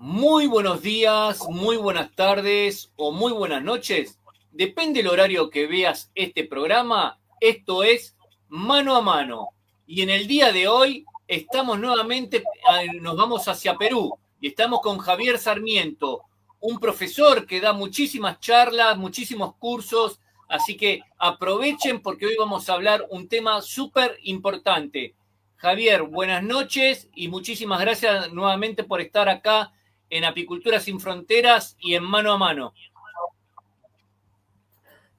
Muy buenos días, muy buenas tardes o muy buenas noches. Depende del horario que veas este programa. Esto es Mano a Mano. Y en el día de hoy estamos nuevamente, nos vamos hacia Perú y estamos con Javier Sarmiento, un profesor que da muchísimas charlas, muchísimos cursos. Así que aprovechen porque hoy vamos a hablar un tema súper importante. Javier, buenas noches y muchísimas gracias nuevamente por estar acá en Apicultura Sin Fronteras y en Mano a Mano.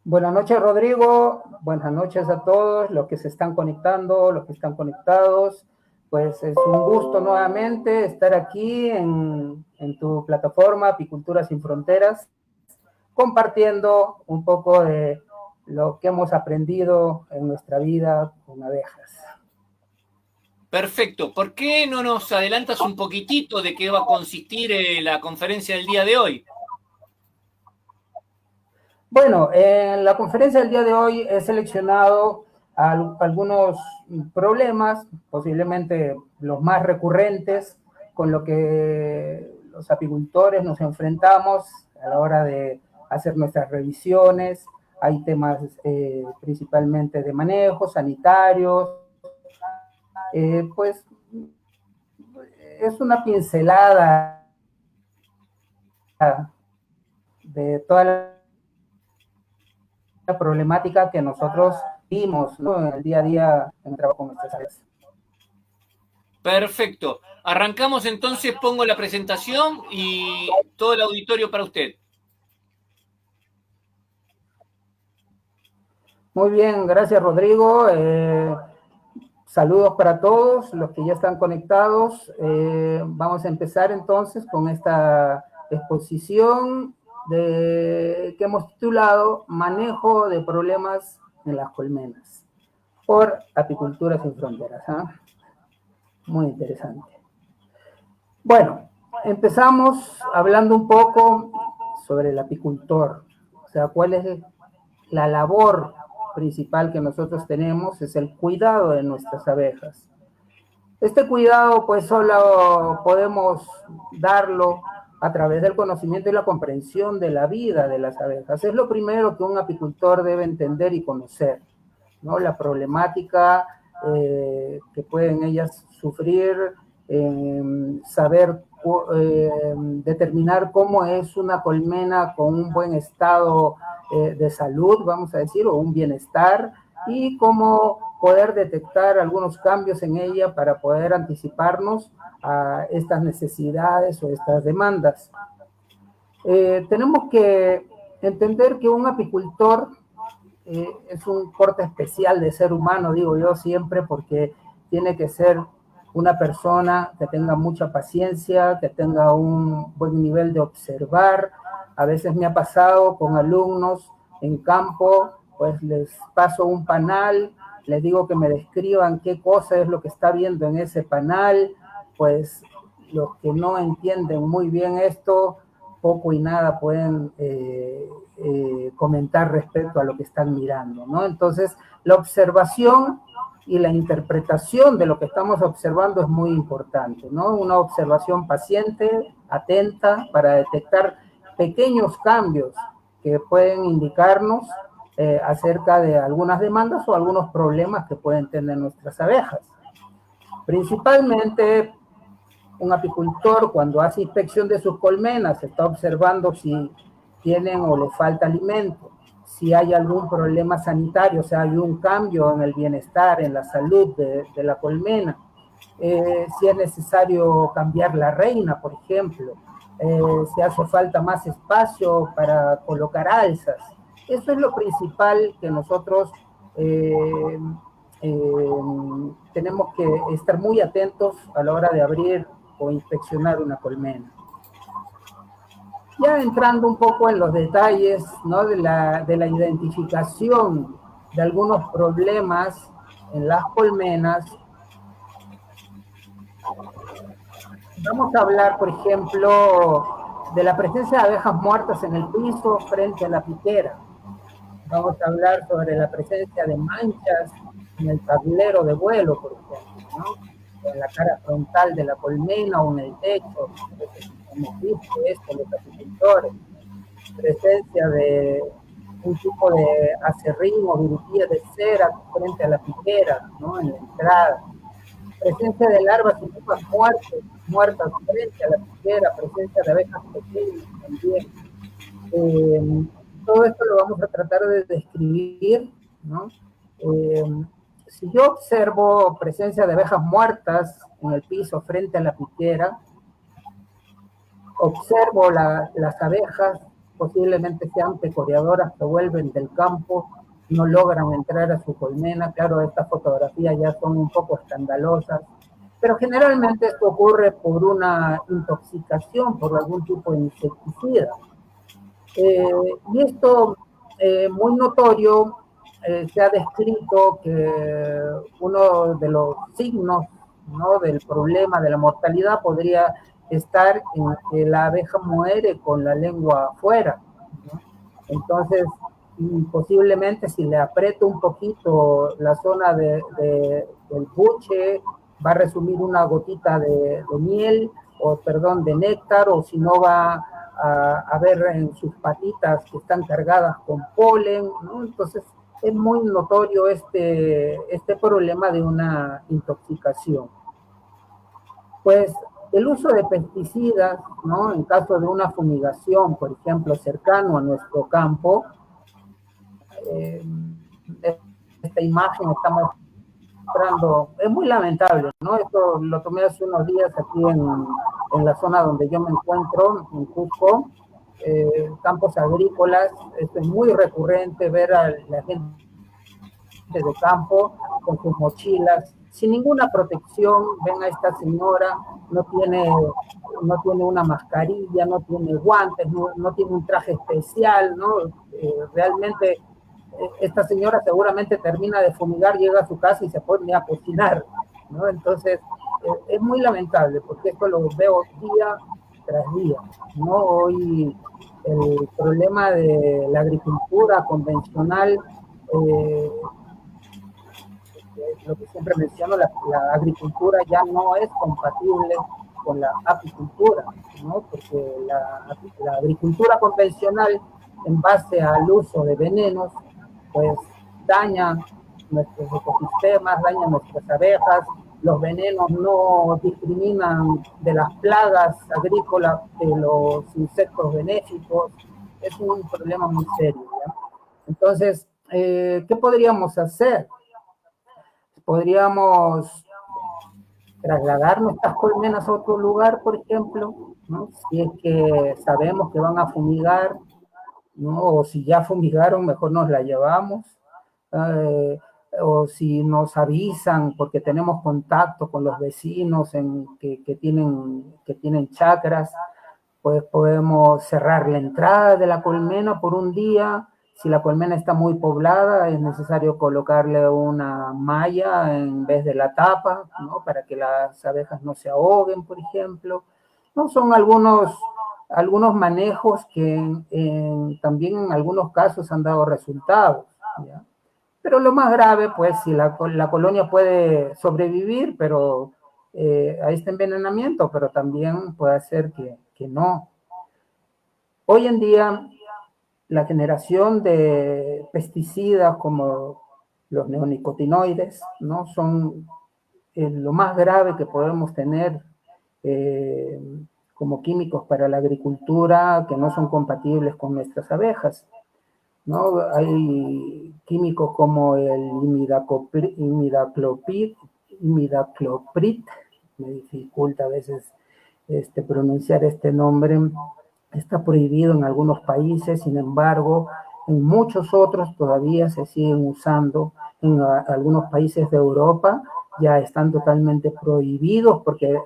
Buenas noches, Rodrigo. Buenas noches a todos los que se están conectando, los que están conectados. Pues es un gusto nuevamente estar aquí en tu plataforma Apicultura Sin Fronteras, compartiendo un poco de lo que hemos aprendido en nuestra vida con abejas. Perfecto. ¿Por qué no nos adelantas un poquitito de qué va a consistir la conferencia del día de hoy? Bueno, en la conferencia del día de hoy he seleccionado algunos problemas, posiblemente los más recurrentes, con lo que los apicultores nos enfrentamos a la hora de hacer nuestras revisiones. Hay temas principalmente de manejo, sanitarios. Pues es una pincelada de toda la problemática que nosotros vimos, ¿no?, en el día a día en el trabajo con nuestras aves. Perfecto. Arrancamos entonces, pongo la presentación y todo el auditorio para usted. Muy bien, gracias, Rodrigo. Saludos para todos los que ya están conectados. Vamos a empezar entonces con esta exposición que hemos titulado Manejo de problemas en las colmenas por Apicultura Sin Fronteras. Muy interesante. Bueno, empezamos hablando un poco sobre el apicultor, o sea, cuál es la labor principal que nosotros tenemos, es el cuidado de nuestras abejas. Este cuidado pues solo podemos darlo a través del conocimiento y la comprensión de la vida de las abejas. Es lo primero que un apicultor debe entender y conocer, ¿no? La problemática que pueden ellas sufrir, saber determinar cómo es una colmena con un buen estado de salud, vamos a decir, o un bienestar, y cómo poder detectar algunos cambios en ella para poder anticiparnos a estas necesidades o estas demandas. Tenemos que entender que un apicultor es un corte especial de ser humano, digo yo siempre, porque tiene que ser una persona que tenga mucha paciencia, que tenga un buen nivel de observar. A veces me ha pasado con alumnos en campo, pues les paso un panal, les digo que me describan qué cosa es lo que está viendo en ese panal, pues los que no entienden muy bien esto, poco y nada pueden comentar respecto a lo que están mirando, ¿no? Entonces, la observación y la interpretación de lo que estamos observando es muy importante, ¿no? Una observación paciente, atenta, para detectar pequeños cambios que pueden indicarnos acerca de algunas demandas o algunos problemas que pueden tener nuestras abejas. Principalmente, un apicultor, cuando hace inspección de sus colmenas, está observando si tienen o le falta alimento, si hay algún problema sanitario, o sea, hay un cambio en el bienestar, en la salud de la colmena, si es necesario cambiar la reina, por ejemplo, si hace falta más espacio para colocar alzas. Eso es lo principal que nosotros tenemos que estar muy atentos a la hora de abrir o inspeccionar una colmena. Ya entrando un poco en los detalles, ¿no?, de la identificación de algunos problemas en las colmenas, vamos a hablar, por ejemplo, de la presencia de abejas muertas en el piso frente a la piquera. Vamos a hablar sobre la presencia de manchas en el tablero de vuelo, por ejemplo, ¿no?, en la cara frontal de la colmena o en el techo. hemos visto esto, los apicultores, presencia de un tipo de acerrín o virutía de cera frente a la piquera, ¿no? En la entrada. Presencia de larvas y pupas muertas frente a la piquera, presencia de abejas pequeñas también. Todo esto lo vamos a tratar de describir, ¿no? Si yo observo presencia de abejas muertas en el piso frente a la piquera, observo las abejas, posiblemente sean pecoreadoras que vuelven del campo, no logran entrar a su colmena. Claro, estas fotografías ya son un poco escandalosas, pero generalmente esto ocurre por una intoxicación por algún tipo de insecticida. Y esto, muy notorio, se ha descrito que uno de los signos, ¿no?, del problema de la mortalidad podría estar en que la abeja muere con la lengua afuera, ¿no? Entonces, posiblemente si le aprieto un poquito la zona del buche, va a resumir una gotita de miel, o perdón, de néctar, o si no va a ver en sus patitas que están cargadas con polen, ¿no? Entonces, es muy notorio este problema de una intoxicación. Pues el uso de pesticidas, ¿no?, en caso de una fumigación, por ejemplo, cercano a nuestro campo, esta imagen está mostrando, es muy lamentable, ¿no? Esto lo tomé hace unos días aquí en la zona donde yo me encuentro, en Cusco, campos agrícolas. Esto es muy recurrente ver a la gente de campo con sus mochilas, sin ninguna protección. Ven a esta señora, no tiene una mascarilla, no tiene guantes, no tiene un traje especial, ¿no? Realmente esta señora seguramente termina de fumigar, llega a su casa y se pone a cocinar, ¿no? Entonces, es muy lamentable, porque esto lo veo día tras día, ¿no? Hoy el problema de la agricultura convencional, lo que siempre menciono, la agricultura ya no es compatible con la apicultura, ¿no? Porque la agricultura convencional, en base al uso de venenos, pues daña nuestros ecosistemas, daña nuestras abejas. Los venenos no discriminan de las plagas agrícolas de los insectos benéficos. Es un problema muy serio, ¿ya? Entonces, ¿qué podríamos hacer? Podríamos trasladar nuestras colmenas a otro lugar, por ejemplo, ¿no? Si es que sabemos que van a fumigar, ¿no? O si ya fumigaron, mejor nos la llevamos. O si nos avisan, porque tenemos contacto con los vecinos que tienen chacras, pues podemos cerrar la entrada de la colmena por un día. Si la colmena está muy poblada, es necesario colocarle una malla en vez de la tapa, ¿no?, para que las abejas no se ahoguen, por ejemplo. No, son algunos manejos que también en algunos casos han dado resultados, ¿ya? Pero lo más grave, pues, si la colonia puede sobrevivir, pero a este envenenamiento, pero también puede ser que no. Hoy en día, la generación de pesticidas como los neonicotinoides, ¿no?, son lo más grave que podemos tener como químicos para la agricultura, que no son compatibles con nuestras abejas, ¿no? Hay químicos como el imidacloprid, me dificulta a veces pronunciar este nombre. Está prohibido en algunos países, sin embargo, en muchos otros todavía se siguen usando. En algunos países de Europa ya están totalmente prohibidos porque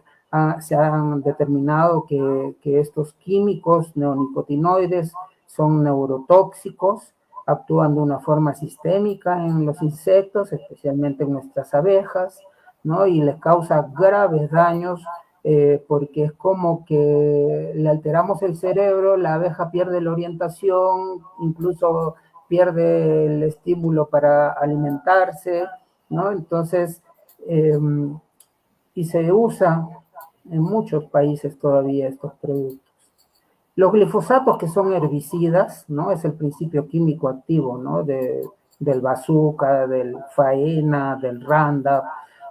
se han determinado que estos químicos neonicotinoides son neurotóxicos, actúan de una forma sistémica en los insectos, especialmente en nuestras abejas, ¿no? Y les causa graves daños, porque es como que le alteramos el cerebro, la abeja pierde la orientación, incluso pierde el estímulo para alimentarse, ¿no? Entonces, y se usa en muchos países todavía estos productos. Los glifosatos, que son herbicidas, ¿no? Es el principio químico activo, ¿no? Del bazooka, del faena, del Roundup.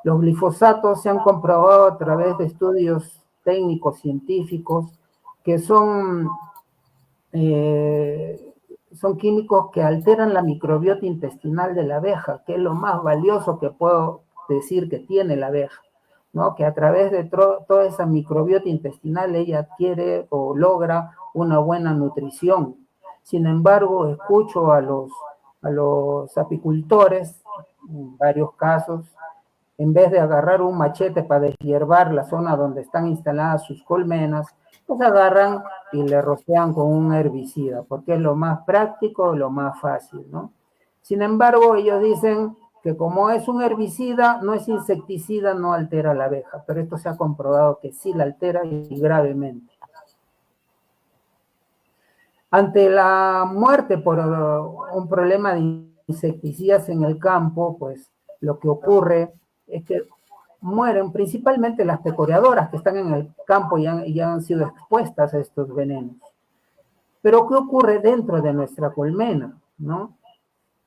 Los glifosatos se han comprobado a través de estudios técnicos, científicos, que son químicos que alteran la microbiota intestinal de la abeja, que es lo más valioso que puedo decir que tiene la abeja, ¿no? Que a través de toda esa microbiota intestinal ella adquiere o logra una buena nutrición. Sin embargo, escucho a los apicultores, en varios casos, en vez de agarrar un machete para deshiervar la zona donde están instaladas sus colmenas, pues agarran y le rocian con un herbicida, porque es lo más práctico, lo más fácil, ¿no? Sin embargo, ellos dicen que como es un herbicida, no es insecticida, no altera a la abeja, pero esto se ha comprobado que sí la altera y gravemente. Ante la muerte por un problema de insecticidas en el campo, pues lo que ocurre es que mueren principalmente las pecoreadoras que están en el campo y han sido expuestas a estos venenos. Pero ¿qué ocurre dentro de nuestra colmena, ¿no?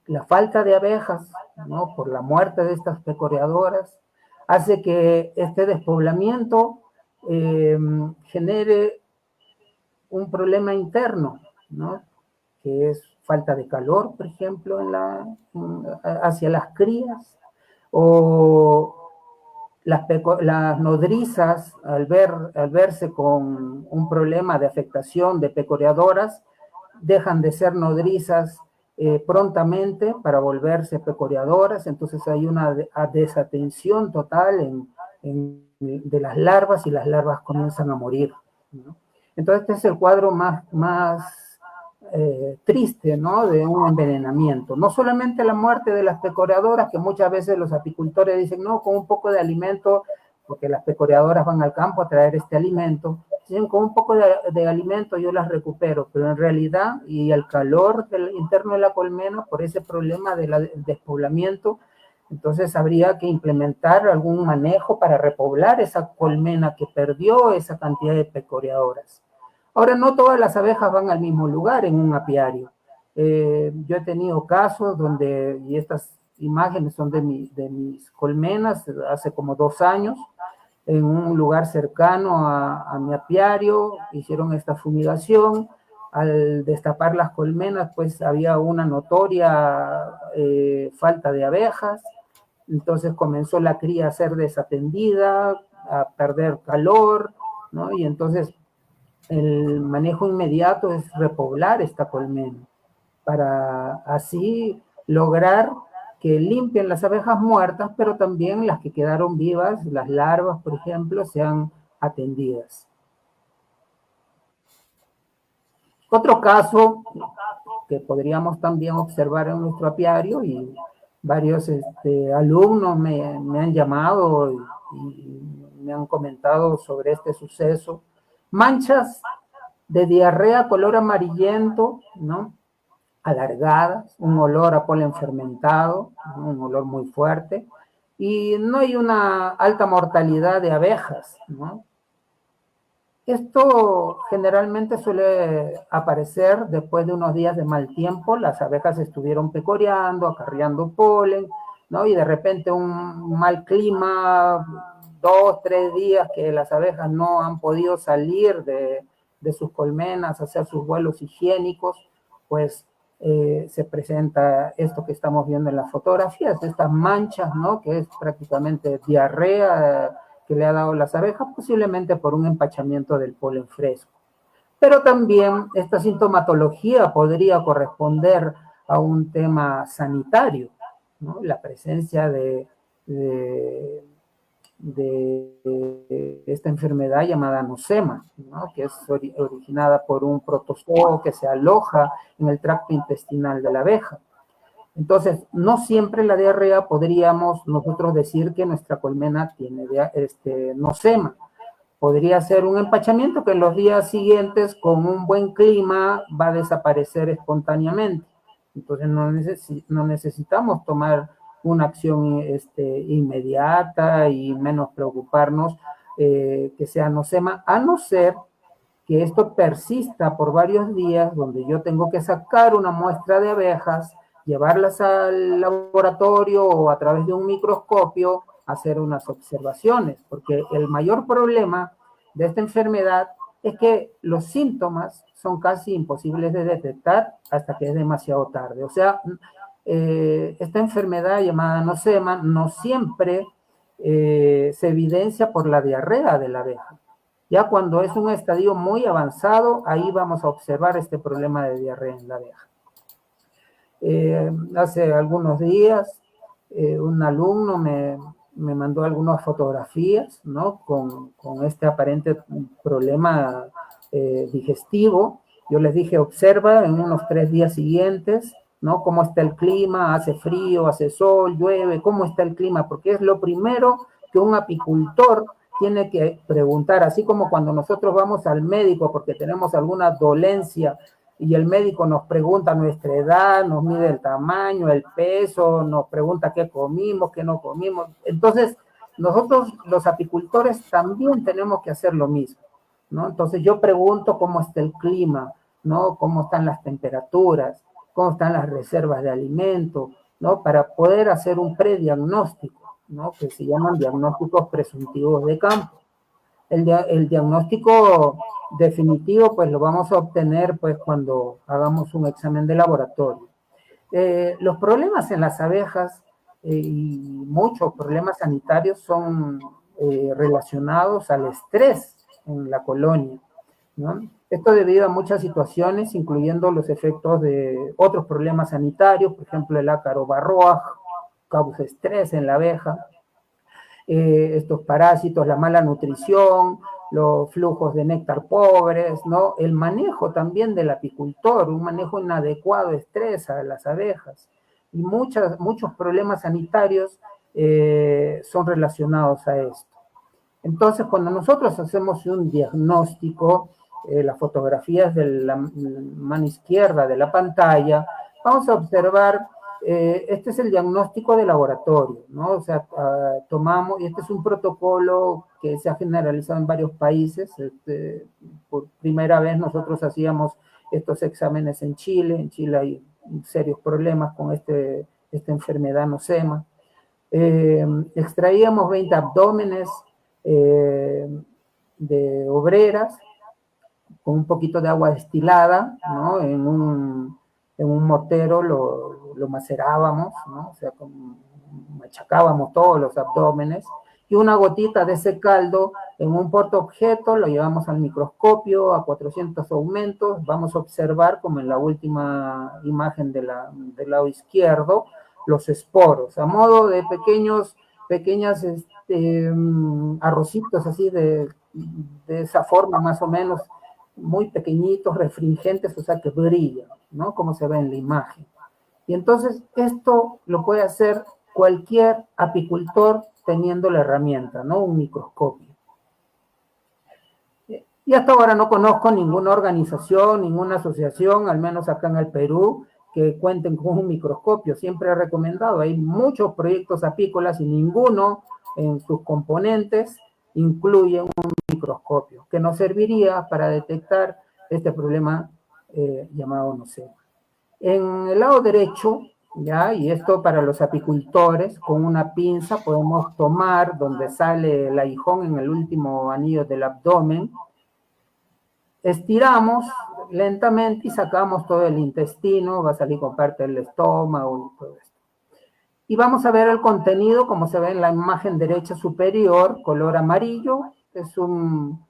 La falta de abejas, ¿no? Por la muerte de estas pecoreadoras, hace que este despoblamiento genere un problema interno, ¿no? Que es falta de calor, por ejemplo, hacia las crías, o las nodrizas, al verse con un problema de afectación de pecoreadoras, dejan de ser nodrizas prontamente para volverse pecoreadoras, entonces hay una desatención total de las larvas y las larvas comienzan a morir, ¿no? Entonces este es el cuadro más triste, ¿no? De un envenenamiento. No solamente la muerte de las pecoreadoras, que muchas veces los apicultores dicen, no, con un poco de alimento, porque las pecoreadoras van al campo a traer este alimento, dicen, con un poco de alimento yo las recupero, pero en realidad, y el calor interno de la colmena, por ese problema del despoblamiento, entonces habría que implementar algún manejo para repoblar esa colmena que perdió esa cantidad de pecoreadoras. Ahora, no todas las abejas van al mismo lugar en un apiario. Yo he tenido casos donde, y estas imágenes son de mis colmenas, hace como 2 años, en un lugar cercano a mi apiario, hicieron esta fumigación. Al destapar las colmenas, pues había una notoria falta de abejas, entonces comenzó la cría a ser desatendida, a perder calor, ¿no? Y entonces el manejo inmediato es repoblar esta colmena para así lograr que limpien las abejas muertas, pero también las que quedaron vivas, las larvas, por ejemplo, sean atendidas. Otro caso que podríamos también observar en nuestro apiario, y varios alumnos me han llamado y me han comentado sobre este suceso, manchas de diarrea color amarillento, ¿no? Alargadas, un olor a polen fermentado, ¿no? Un olor muy fuerte, y no hay una alta mortalidad de abejas, ¿no? Esto generalmente suele aparecer después de unos días de mal tiempo, las abejas estuvieron pecoreando, acarreando polen, ¿no? Y de repente un mal clima, 2, 3 días que las abejas no han podido salir de sus colmenas, hacer sus vuelos higiénicos, pues se presenta esto que estamos viendo en las fotografías, estas manchas, ¿no? Que es prácticamente diarrea que le ha dado las abejas, posiblemente por un empachamiento del polen fresco. Pero también esta sintomatología podría corresponder a un tema sanitario, ¿no? La presencia de esta enfermedad llamada nosema, ¿no? Que es originada por un protozoo que se aloja en el tracto intestinal de la abeja. Entonces, no siempre la diarrea podríamos nosotros decir que nuestra colmena tiene nosema. Podría ser un empachamiento que en los días siguientes, con un buen clima, va a desaparecer espontáneamente. Entonces, no necesitamos tomar una acción inmediata y menos preocuparnos que sea nosema, a no ser que esto persista por varios días, donde yo tengo que sacar una muestra de abejas, llevarlas al laboratorio o a través de un microscopio, hacer unas observaciones, porque el mayor problema de esta enfermedad es que los síntomas son casi imposibles de detectar hasta que es demasiado tarde. O sea, esta enfermedad llamada nosema no siempre se evidencia por la diarrea de la abeja. Ya cuando es un estadio muy avanzado, ahí vamos a observar este problema de diarrea en la abeja. Hace algunos días, un alumno me mandó algunas fotografías, ¿no? Con este aparente problema digestivo. Yo les dije, observa en unos 3 días siguientes, ¿no? Cómo está el clima, hace frío, hace sol, llueve, cómo está el clima, porque es lo primero que un apicultor tiene que preguntar, así como cuando nosotros vamos al médico porque tenemos alguna dolencia y el médico nos pregunta nuestra edad, nos mide el tamaño, el peso, nos pregunta qué comimos, qué no comimos. Entonces, nosotros los apicultores también tenemos que hacer lo mismo, ¿no? Entonces yo pregunto cómo está el clima, ¿no? Cómo están las temperaturas, cómo están las reservas de alimento, ¿no? Para poder hacer un prediagnóstico, ¿no? Que se llaman diagnósticos presuntivos de campo. El diagnóstico definitivo pues lo vamos a obtener pues cuando hagamos un examen de laboratorio. Los problemas en las abejas y muchos problemas sanitarios son relacionados al estrés en la colonia, ¿no? Esto debido a muchas situaciones, incluyendo los efectos de otros problemas sanitarios, por ejemplo el ácaro varroa causa estrés en la abeja, estos parásitos, la mala nutrición, los flujos de néctar pobres, ¿no? El manejo también del apicultor, un manejo inadecuado estresa a las abejas. Y muchos problemas sanitarios son relacionados a esto. Entonces, cuando nosotros hacemos un diagnóstico, las fotografías de la mano izquierda de la pantalla, vamos a observar este es el diagnóstico de laboratorio, ¿no? O sea, tomamos, y este es un protocolo que se ha generalizado en varios países. Por primera vez nosotros hacíamos estos exámenes en Chile. En Chile hay serios problemas con esta enfermedad nosema. Extraíamos 20 abdómenes de obreras con un poquito de agua destilada, ¿no? En un mortero lo macerábamos, ¿no? O sea, machacábamos todos los abdómenes, y una gotita de ese caldo en un portaobjeto, lo llevamos al microscopio a 400 aumentos, vamos a observar, como en la última imagen del lado izquierdo, los esporos, a modo de pequeñas arrocitos así de esa forma más o menos, muy pequeñitos, refringentes, o sea que brillan, ¿no? Como se ve en la imagen. Y entonces esto lo puede hacer cualquier apicultor teniendo la herramienta, ¿no? Un microscopio. Y hasta ahora no conozco ninguna organización, ninguna asociación, al menos acá en el Perú, que cuenten con un microscopio. Siempre he recomendado, hay muchos proyectos apícolas y ninguno en sus componentes incluye un microscopio, que nos serviría para detectar este problema llamado nosema. En el lado derecho, ¿ya? Y esto para los apicultores, con una pinza podemos tomar donde sale el aguijón en el último anillo del abdomen, estiramos lentamente y sacamos todo el intestino, va a salir con parte del estómago y todo esto. Y vamos a ver el contenido, como se ve en la imagen derecha superior, color amarillo, es un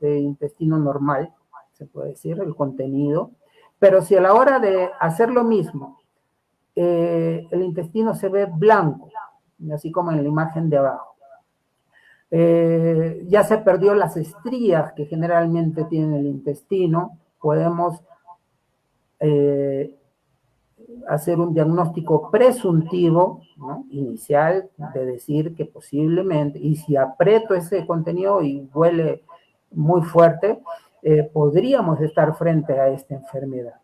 intestino normal, se puede decir, el contenido. Pero si a la hora de hacer lo mismo, el intestino se ve blanco, así como en la imagen de abajo, ya se perdió las estrías que generalmente tiene el intestino, podemos hacer un diagnóstico presuntivo, ¿no? Inicial, de decir que posiblemente, y si aprieto ese contenido y huele muy fuerte, podríamos estar frente a esta enfermedad.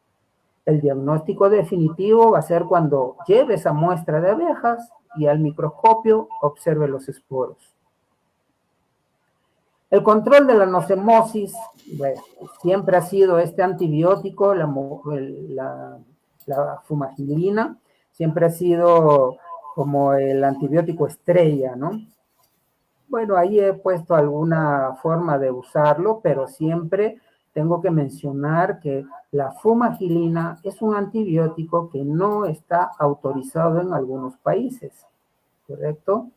El diagnóstico definitivo va a ser cuando lleve esa muestra de abejas y al microscopio observe los esporos. El control de la nocemosis, bueno, siempre ha sido este antibiótico, la fumagilina, siempre ha sido como el antibiótico estrella, ¿no? Bueno, ahí he puesto alguna forma de usarlo, pero siempre tengo que mencionar que la fumagilina es un antibiótico que no está autorizado en algunos países, ¿correcto?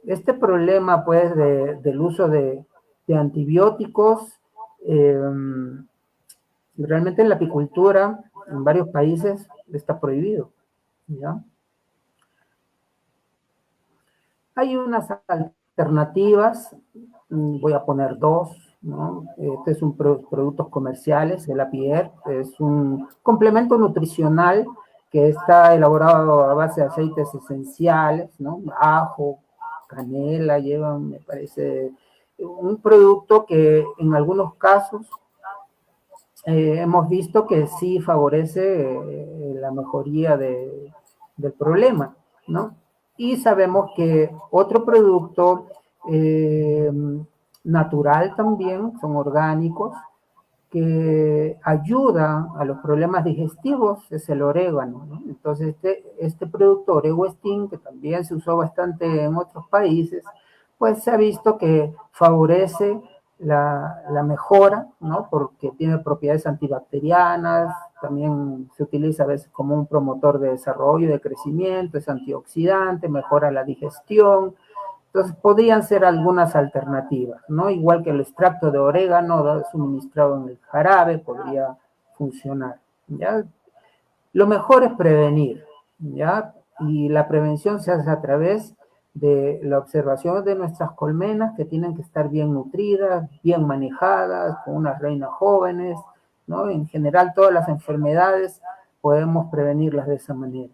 Este problema, pues, del uso de antibióticos, eh, realmente en la apicultura, en varios países, está prohibido, ¿ya? Hay unas alternativas, voy a poner dos, ¿no? Este es un productos comerciales, el Apier, es un complemento nutricional que está elaborado a base de aceites esenciales, ¿no? Ajo, canela, llevan, me parece, un producto que en algunos casos hemos visto que sí favorece la mejoría del problema, ¿no? Y sabemos que otro producto eh, natural también, son orgánicos, que ayuda a los problemas digestivos es el orégano, ¿no? Entonces este producto Oregostin, que también se usó bastante en otros países, pues se ha visto que favorece la mejora, ¿no? Porque tiene propiedades antibacterianas, también se utiliza a veces como un promotor de desarrollo, de crecimiento, es antioxidante, mejora la digestión. Entonces, podrían ser algunas alternativas, ¿no? Igual que el extracto de orégano suministrado en el jarabe podría funcionar, ¿ya? Lo mejor es prevenir, ¿ya? Y la prevención se hace a través de la observación de nuestras colmenas, que tienen que estar bien nutridas, bien manejadas, con unas reinas jóvenes, ¿no? En general, todas las enfermedades podemos prevenirlas de esa manera.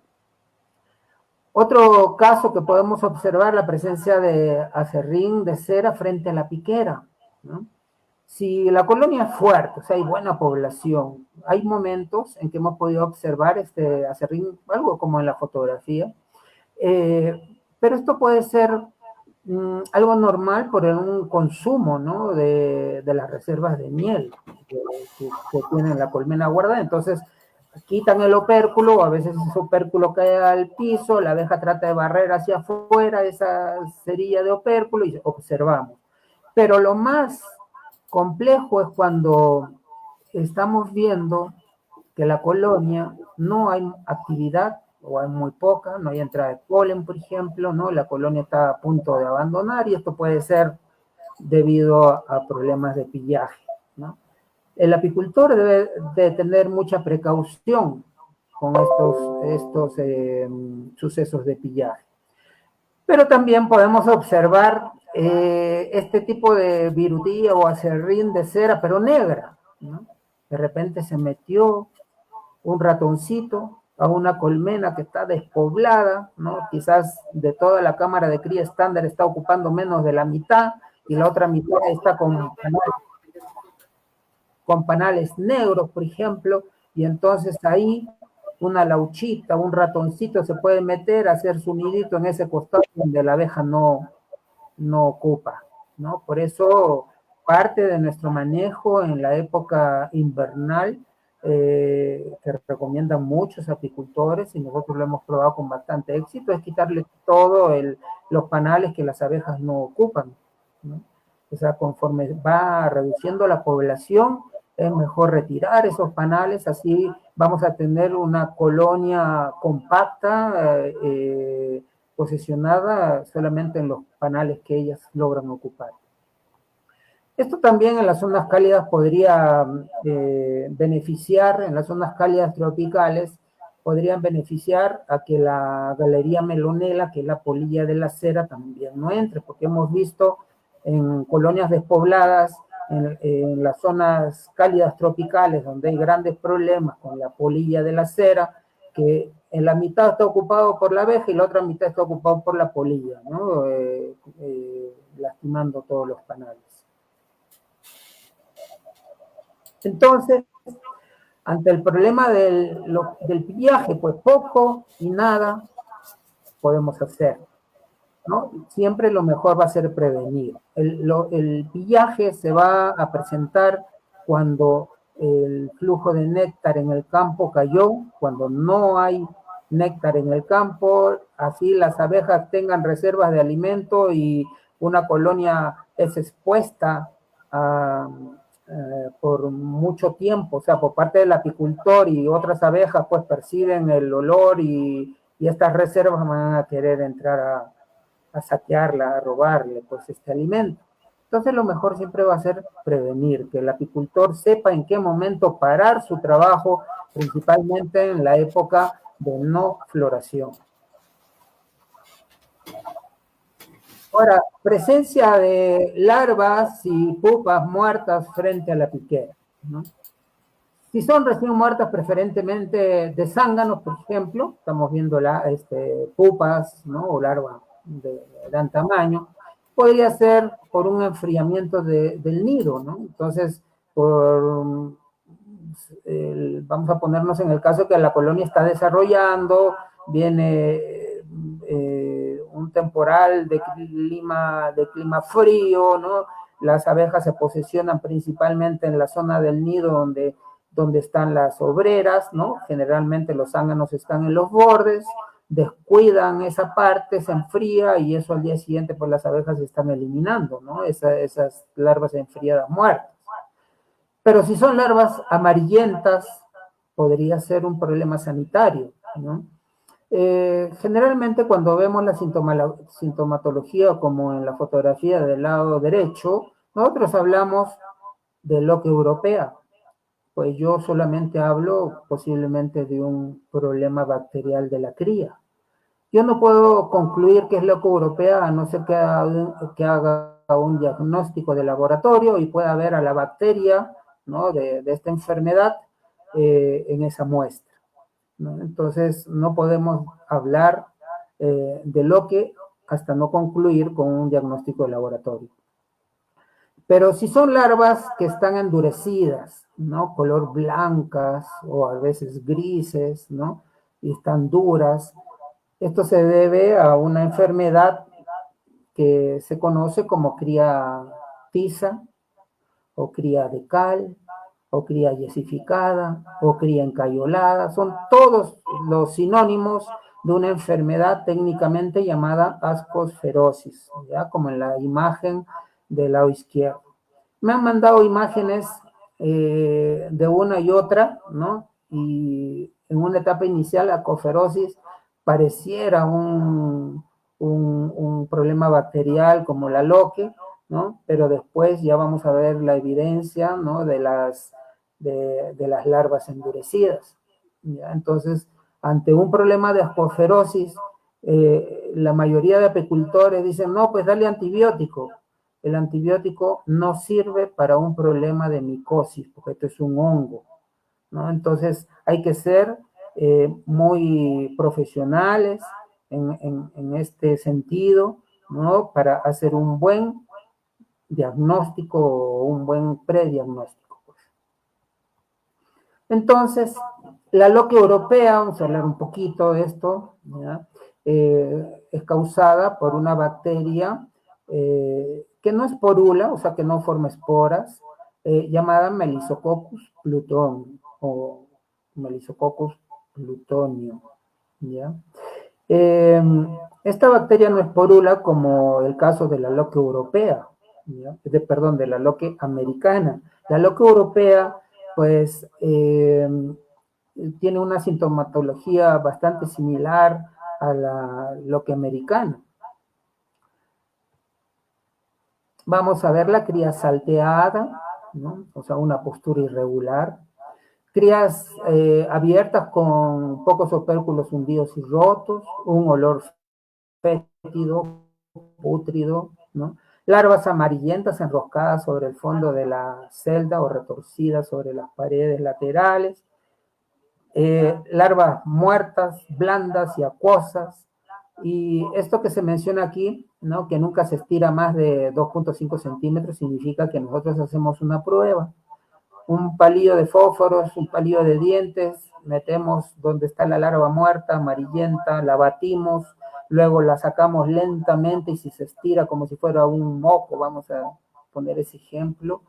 Otro caso que podemos observar, la presencia de aserrín de cera frente a la piquera, ¿no? Si la colonia es fuerte, o sea, hay buena población, hay momentos en que hemos podido observar este aserrín, algo como en la fotografía, pero esto puede ser algo normal por un consumo, ¿no? De las reservas de miel que tiene la colmena guardada. Entonces, quitan el opérculo, a veces ese opérculo cae al piso, la abeja trata de barrer hacia afuera esa cerilla de opérculo y observamos. Pero lo más complejo es cuando estamos viendo que la colonia no hay actividad o hay muy poca, no hay entrada de polen, por ejemplo, ¿no? La colonia está a punto de abandonar y esto puede ser debido a problemas de pillaje, ¿no? El apicultor debe de tener mucha precaución con estos sucesos de pillaje. Pero también podemos observar este tipo de virutía o aserrín de cera, pero negra, ¿no? De repente se metió un ratoncito a una colmena que está despoblada, ¿no? Quizás de toda la cámara de cría estándar está ocupando menos de la mitad y la otra mitad está con panales negros, por ejemplo, y entonces ahí una lauchita, un ratoncito se puede meter a hacer su nidito en ese costado donde la abeja no ocupa, ¿no? Por eso parte de nuestro manejo en la época invernal, que recomiendan muchos apicultores y nosotros lo hemos probado con bastante éxito, es quitarle todos los panales que las abejas no ocupan, ¿no? O sea, conforme va reduciendo la población, es mejor retirar esos panales, así vamos a tener una colonia compacta, posicionada solamente en los panales que ellas logran ocupar. Esto también en las zonas cálidas podría beneficiar, en las zonas cálidas tropicales, podrían beneficiar a que la galería melonela, que es la polilla de la cera, también no entre, porque hemos visto en colonias despobladas, en las zonas cálidas tropicales, donde hay grandes problemas con la polilla de la cera, que en la mitad está ocupado por la abeja y la otra mitad está ocupado por la polilla, ¿no? Lastimando todos los panales. Entonces, ante el problema del pillaje, pues poco y nada podemos hacer. ¿no? Siempre lo mejor va a ser prevenir. El pillaje se va a presentar cuando el flujo de néctar en el campo cayó, cuando no hay néctar en el campo, así las abejas tengan reservas de alimento y una colonia es expuesta a, por mucho tiempo, o sea, por parte del apicultor y otras abejas, pues perciben el olor y estas reservas van a querer entrar a saquearla, a robarle, pues, este alimento. Entonces, lo mejor siempre va a ser prevenir, que el apicultor sepa en qué momento parar su trabajo, principalmente en la época de no floración. Ahora, presencia de larvas y pupas muertas frente a la piquera, ¿no? Si son recién muertas, preferentemente de zánganos, por ejemplo, estamos viendo pupas, ¿no? O larvas de gran tamaño, podría ser por un enfriamiento del nido, ¿no? Entonces, vamos a ponernos en el caso que la colonia está desarrollando, viene un temporal de clima frío, ¿no? Las abejas se posicionan principalmente en la zona del nido donde están las obreras, ¿no? Generalmente los zánganos están en los bordes, descuidan esa parte, se enfría y eso al día siguiente pues las abejas se están eliminando, ¿no? Esas larvas enfriadas muertas. Pero si son larvas amarillentas, podría ser un problema sanitario, ¿no? Generalmente cuando vemos la sintomatología como en la fotografía del lado derecho, nosotros hablamos de loque europea, pues yo solamente hablo posiblemente de un problema bacterial de la cría. Yo no puedo concluir que es loco europea a no ser que haga un diagnóstico de laboratorio y pueda ver a la bacteria, ¿no? de esta enfermedad en esa muestra, ¿no? Entonces no podemos hablar de loque hasta no concluir con un diagnóstico de laboratorio. Pero si son larvas que están endurecidas, ¿no? Color blancas o a veces grises, ¿no? Y están duras. Esto se debe a una enfermedad que se conoce como cría tiza, o cría de cal, o cría yesificada, o cría encayolada. Son todos los sinónimos de una enfermedad técnicamente llamada ascosferosis, ¿ya? Como en la imagen del lado izquierdo. Me han mandado imágenes de una y otra, ¿no? Y en una etapa inicial, la ascosferosis pareciera un problema bacterial como la loque, ¿no? Pero después ya vamos a ver la evidencia, ¿no? de las larvas endurecidas, ¿ya? Entonces, ante un problema de ascosferosis, la mayoría de apicultores dicen, no, pues dale antibiótico. El antibiótico no sirve para un problema de micosis, porque esto es un hongo, ¿no? Entonces hay que ser muy profesionales en este sentido, ¿no? Para hacer un buen diagnóstico o un buen prediagnóstico, pues. Entonces, la loque europea, vamos a hablar un poquito de esto, ¿ya? Es causada por una bacteria que no es porula, o sea, que no forma esporas, llamada Melissococcus plutonio o Melissococcus plutonio, ¿ya? Esta bacteria no es porula como el caso de la loque europea, ¿ya? De la loque americana. La loque europea, pues, tiene una sintomatología bastante similar a la loque americana. Vamos a ver la cría salteada, ¿no? O sea, una postura irregular. Crías abiertas con pocos opérculos hundidos y rotos, un olor fétido, pútrido, ¿no? Larvas amarillentas enroscadas sobre el fondo de la celda o retorcidas sobre las paredes laterales. Larvas muertas, blandas y acuosas. Y esto que se menciona aquí, ¿no? Que nunca se estira más de 2.5 centímetros, significa que nosotros hacemos una prueba. Un palillo de fósforos, un palillo de dientes, metemos donde está la larva muerta, amarillenta, la batimos luego la sacamos lentamente y si se estira como si fuera un moco, vamos a poner ese ejemplo,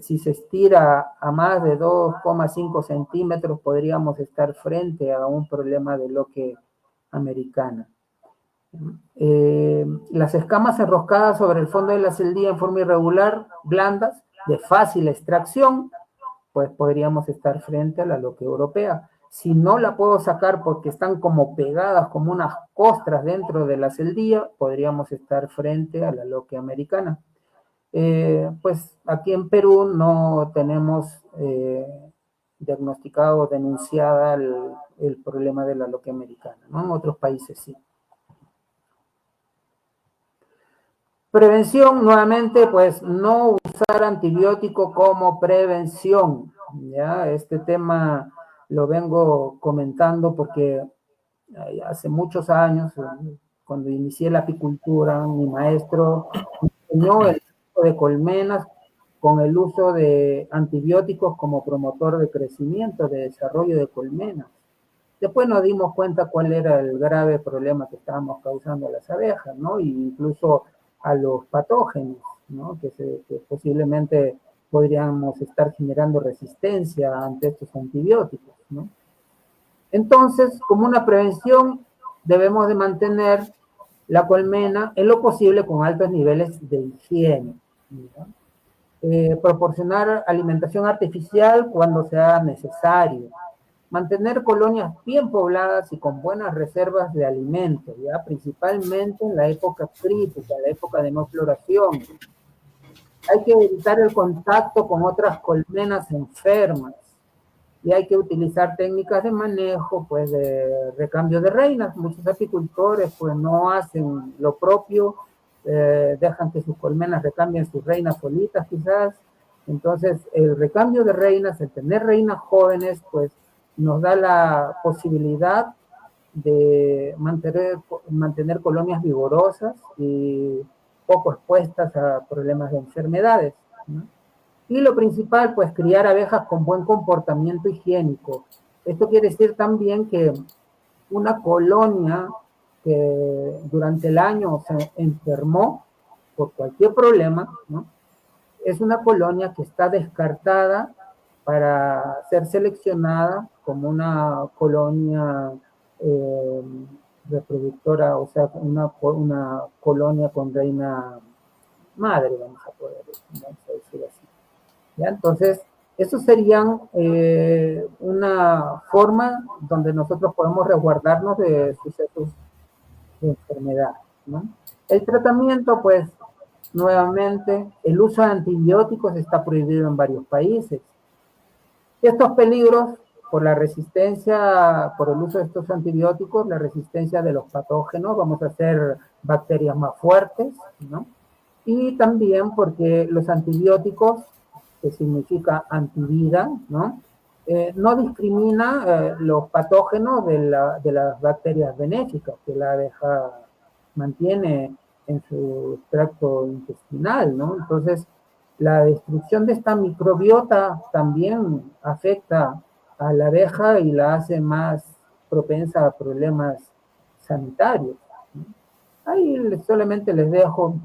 si se estira a más de 2,5 centímetros, podríamos estar frente a un problema de loque americana. Las escamas enroscadas sobre el fondo de la celdilla en forma irregular, blandas, de fácil extracción, pues podríamos estar frente a la loque europea. Si no la puedo sacar porque están como pegadas, como unas costras dentro de la celdilla, podríamos estar frente a la loque americana. Pues aquí en Perú no tenemos diagnosticado o denunciada el problema de la loque americana, ¿no? En otros países sí. Prevención, nuevamente, pues no usar antibiótico como prevención, ¿ya? Este tema lo vengo comentando porque hace muchos años, cuando inicié la apicultura, mi maestro me enseñó el uso de colmenas con el uso de antibióticos como promotor de crecimiento, de desarrollo de colmenas. Después nos dimos cuenta cuál era el grave problema que estábamos causando a las abejas, ¿no? E incluso a los patógenos, ¿no? Que posiblemente podríamos estar generando resistencia ante estos antibióticos, ¿no? Entonces, como una prevención, debemos de mantener la colmena en lo posible con altos niveles de higiene, ¿no? Proporcionar alimentación artificial cuando sea necesario, mantener colonias bien pobladas y con buenas reservas de alimentos, ¿ya? Principalmente en la época crítica, la época de no floración. Hay que evitar el contacto con otras colmenas enfermas y hay que utilizar técnicas de manejo, pues, de recambio de reinas. Muchos apicultores, pues, no hacen lo propio, dejan que sus colmenas recambien sus reinas solitas, quizás. Entonces, el recambio de reinas, el tener reinas jóvenes, pues, nos da la posibilidad de mantener colonias vigorosas y poco expuestas a problemas de enfermedades, ¿no? Y lo principal, pues criar abejas con buen comportamiento higiénico. Esto quiere decir también que una colonia que durante el año se enfermó por cualquier problema, ¿no? Es una colonia que está descartada para ser seleccionada como una colonia reproductora, o sea, una colonia con reina madre, vamos a decir así. ¿Ya? Entonces, eso serían una forma donde nosotros podemos resguardarnos de sucesos de enfermedad, ¿no? El tratamiento, pues, nuevamente, el uso de antibióticos está prohibido en varios países. Estos peligros, por la resistencia, por el uso de estos antibióticos, la resistencia de los patógenos, vamos a hacer bacterias más fuertes, ¿no? Y también porque los antibióticos, que significa antivida, ¿no? No discrimina los patógenos de las bacterias benéficas que la abeja mantiene en su tracto intestinal, ¿no? Entonces, la destrucción de esta microbiota también afecta a la abeja y la hace más propensa a problemas sanitarios, ¿no? Ahí solamente les dejo,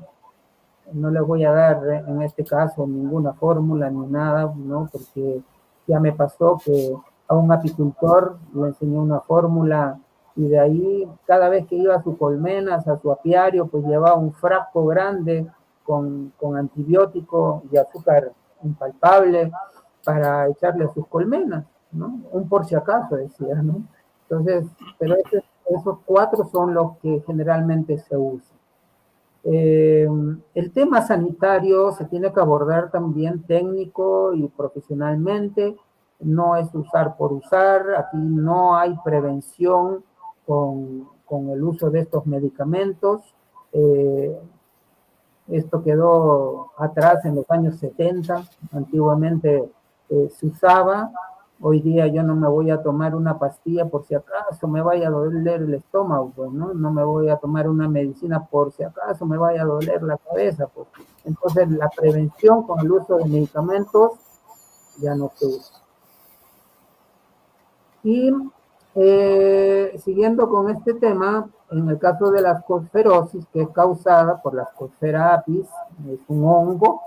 no les voy a dar en este caso ninguna fórmula ni nada, ¿no? Porque ya me pasó que a un apicultor le enseñé una fórmula y de ahí cada vez que iba a sus colmenas, a su apiario, pues llevaba un frasco grande con antibiótico y azúcar impalpable para echarle a sus colmenas, ¿no? Un por si acaso, decía, ¿no? Entonces, pero esos 4 son los que generalmente se usan. El tema sanitario se tiene que abordar también técnico y profesionalmente, no es usar por usar, aquí no hay prevención con el uso de estos medicamentos. Esto quedó atrás en los años 70, antiguamente se usaba. Hoy día yo no me voy a tomar una pastilla por si acaso me vaya a doler el estómago, pues, ¿no? No me voy a tomar una medicina por si acaso me vaya a doler la cabeza, pues. Entonces la prevención con el uso de medicamentos ya no se usa. Y siguiendo con este tema, en el caso de la ascospherosis, que es causada por la Ascosphaera apis, es un hongo.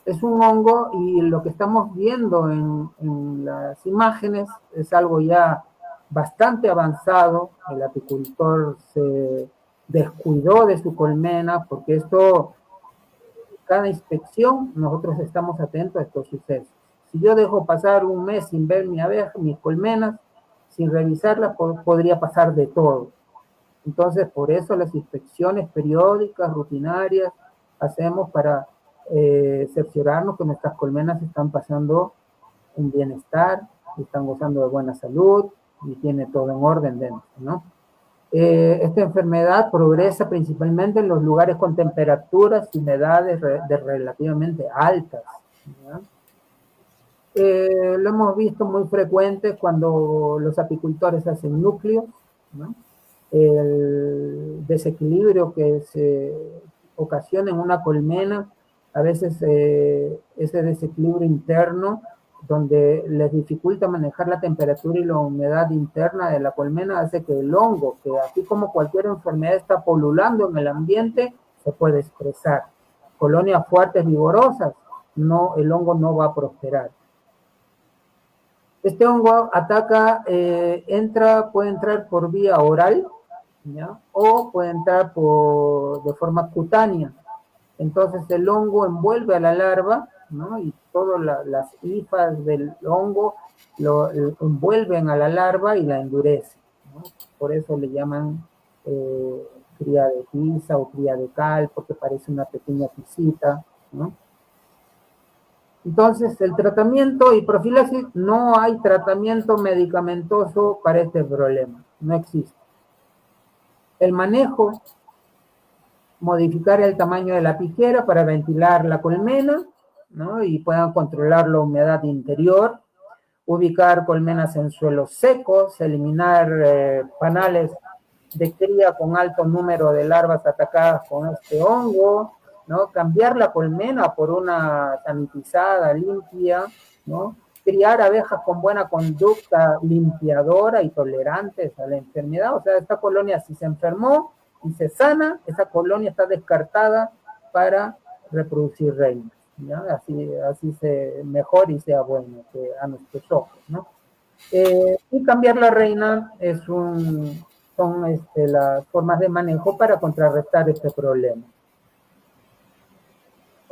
Es un hongo y lo que estamos viendo en las imágenes es algo ya bastante avanzado. El apicultor se descuidó de su colmena porque esto, cada inspección, nosotros estamos atentos a estos sucesos. Si yo dejo pasar un mes sin ver mi abeja, mis colmenas, sin revisarlas, podría pasar de todo. Entonces, por eso las inspecciones periódicas, rutinarias, hacemos para cerciorarnos que nuestras colmenas están pasando un bienestar, están gozando de buena salud y tiene todo en orden dentro, ¿no? Esta enfermedad progresa principalmente en los lugares con temperaturas y humedades relativamente altas, ¿ya? Lo hemos visto muy frecuente cuando los apicultores hacen núcleos, ¿no? El desequilibrio que se ocasiona en una colmena, a veces ese desequilibrio interno, donde les dificulta manejar la temperatura y la humedad interna de la colmena, hace que el hongo, que así como cualquier enfermedad está polulando en el ambiente, se puede expresar. Colonias fuertes, vigorosas, no, el hongo no va a prosperar. Este hongo ataca, puede entrar por vía oral, ¿ya? O puede entrar de forma cutánea. Entonces el hongo envuelve a la larva, ¿no? Y todas las hifas del hongo lo envuelven a la larva y la endurecen, ¿no? Por eso le llaman cría de tiza o cría de cal, porque parece una pequeña tisita, ¿no? Entonces, el tratamiento y profilaxis, no hay tratamiento medicamentoso para este problema, no existe. El manejo, modificar el tamaño de la piquera para ventilar la colmena, ¿no? Y puedan controlar la humedad interior, ubicar colmenas en suelos secos, eliminar panales de cría con alto número de larvas atacadas con este hongo, ¿no? Cambiar la colmena por una sanitizada, limpia, ¿no? Criar abejas con buena conducta limpiadora y tolerantes a la enfermedad. O sea, esta colonia, si se enfermó y se sana, esa colonia está descartada para reproducir reinas, ¿no? Así se mejor y sea bueno que a nuestros ojos, ¿no? Y cambiar la reina son las formas de manejo para contrarrestar este problema.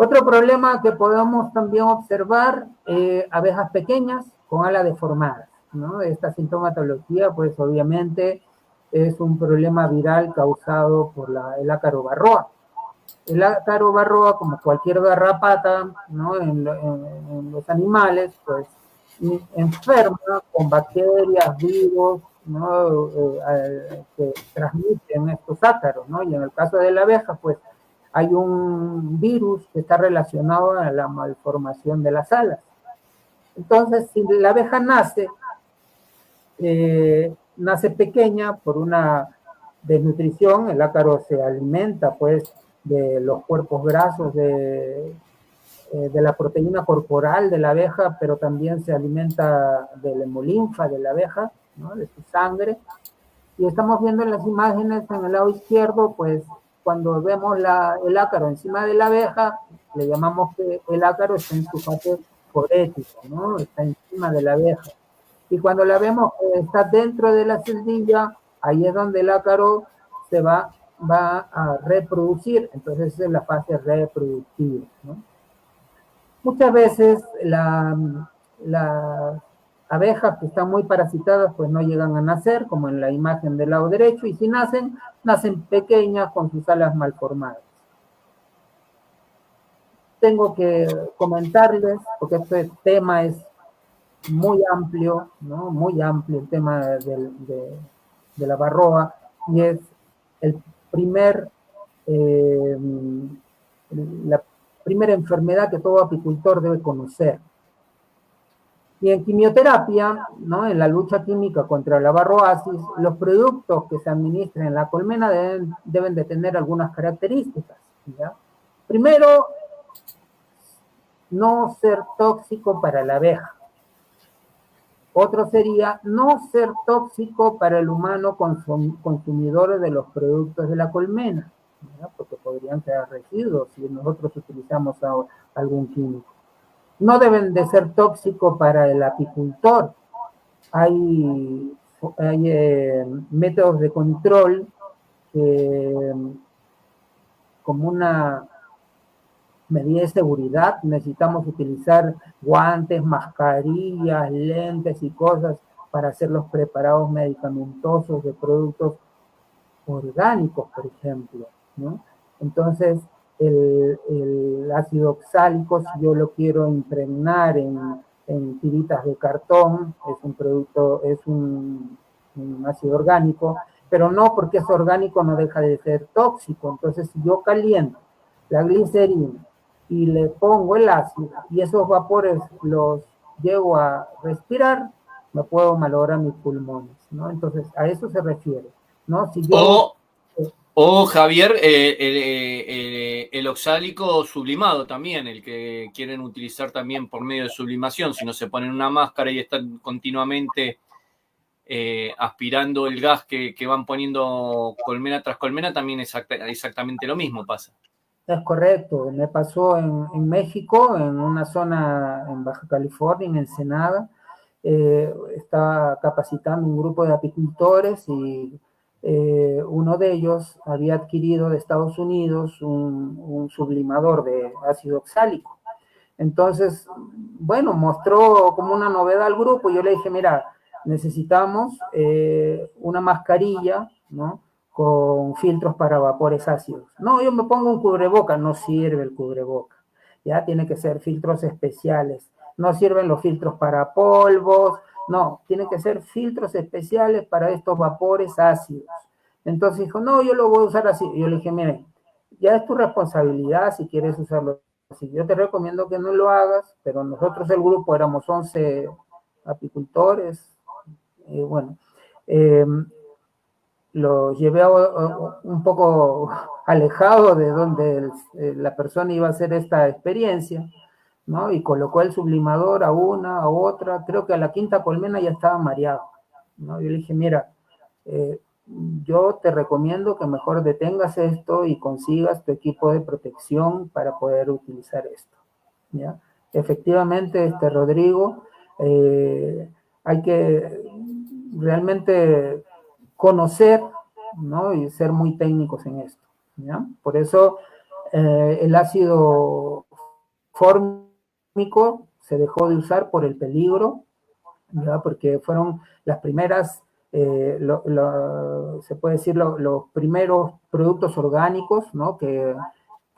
Otro problema que podemos también observar, abejas pequeñas con alas deformadas, ¿no? Esta sintomatología, pues obviamente es un problema viral causado por el ácaro varroa. El ácaro varroa, como cualquier garrapata, ¿no? En los animales, pues enferma con bacterias, virus, ¿no? Que transmiten estos ácaros, ¿no? Y en el caso de la abeja, pues hay un virus que está relacionado a la malformación de las alas. Entonces, si la abeja nace pequeña por una desnutrición, el ácaro se alimenta, pues, de los cuerpos grasos de la proteína corporal de la abeja, pero también se alimenta del hemolinfa de la abeja, ¿no? De su sangre. Y estamos viendo en las imágenes en el lado izquierdo, pues cuando vemos el ácaro encima de la abeja, le llamamos que el ácaro está en su fase forética, ¿no? Está encima de la abeja. Y cuando la vemos que está dentro de la celdilla, ahí es donde el ácaro se va a reproducir. Entonces esa es la fase reproductiva, ¿no? Muchas veces las abejas que están muy parasitadas pues no llegan a nacer, como en la imagen del lado derecho, y si nacen pequeñas con sus alas malformadas. Tengo que comentarles, porque este tema es muy amplio, ¿no? Muy amplio el tema de la varroa, y es la primera enfermedad que todo apicultor debe conocer. Y en quimioterapia, ¿no? En la lucha química contra la varroasis, los productos que se administran en la colmena deben de tener algunas características, ¿ya? Primero, no ser tóxico para la abeja. Otro sería no ser tóxico para el humano consumidor de los productos de la colmena, ¿verdad? Porque podrían ser residuos si nosotros utilizamos algún químico. No deben de ser tóxicos para el apicultor. Hay métodos de control que, como una medida de seguridad, necesitamos utilizar guantes, mascarillas, lentes y cosas para hacer los preparados medicamentosos de productos orgánicos, por ejemplo, ¿no? Entonces, el ácido oxálico, si yo lo quiero impregnar en tiritas de cartón, es un producto, es un ácido orgánico, pero no porque es orgánico no deja de ser tóxico. Entonces, si yo caliento la glicerina y le pongo el ácido y esos vapores los llego a respirar, me puedo malograr mis pulmones, ¿no? Entonces, a eso se refiere, ¿no? Si yo... O Javier, el oxálico sublimado también, el que quieren utilizar también por medio de sublimación, si no se ponen una máscara y están continuamente aspirando el gas que van poniendo colmena tras colmena, también exactamente lo mismo pasa. Es correcto, me pasó en México, en una zona en Baja California, en Ensenada. Estaba capacitando un grupo de apicultores y uno de ellos había adquirido de Estados Unidos un sublimador de ácido oxálico. Entonces, bueno, mostró como una novedad al grupo y yo le dije, mira, necesitamos una mascarilla, ¿no? Con filtros para vapores ácidos. No, yo me pongo un cubreboca, no sirve el cubreboca. Ya tiene que ser filtros especiales. No sirven los filtros para polvos, no, tienen que ser filtros especiales para estos vapores ácidos. Entonces dijo, no, yo lo voy a usar así. Y yo le dije, mire, ya es tu responsabilidad si quieres usarlo así. Yo te recomiendo que no lo hagas, pero nosotros el grupo éramos 11 apicultores, bueno, lo llevé un poco alejado de donde la persona iba a hacer esta experiencia, ¿no? Y colocó el sublimador a una, a otra, creo que a la quinta colmena ya estaba mareado, ¿no? Yo le dije, mira, yo te recomiendo que mejor detengas esto y consigas tu equipo de protección para poder utilizar esto, ¿ya? Efectivamente, Rodrigo, hay que realmente conocer, ¿no? Y ser muy técnicos en esto, ¿ya? Por eso el ácido fórmico se dejó de usar por el peligro, ¿ya? Porque fueron las primeras, se puede decir, los primeros productos orgánicos, ¿no? Que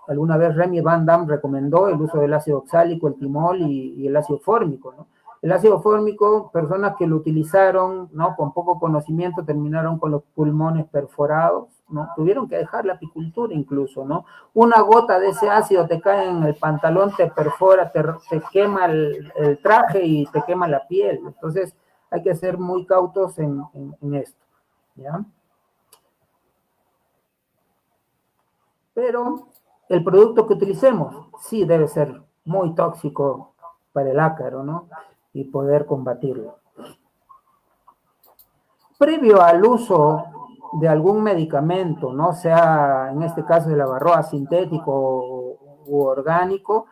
alguna vez Remy Van Dam recomendó el uso del ácido oxálico, el timol y el ácido fórmico, ¿no? El ácido fórmico, personas que lo utilizaron, ¿no? Con poco conocimiento terminaron con los pulmones perforados, ¿no? Tuvieron que dejar la apicultura incluso, ¿no? Una gota de ese ácido te cae en el pantalón, te perfora, te quema el traje y te quema la piel. Entonces hay que ser muy cautos en esto, ¿ya? Pero el producto que utilicemos sí debe ser muy tóxico para el ácaro, ¿no? Y poder combatirlo. Previo al uso de algún medicamento, no sea en este caso de la varroa sintético u orgánico,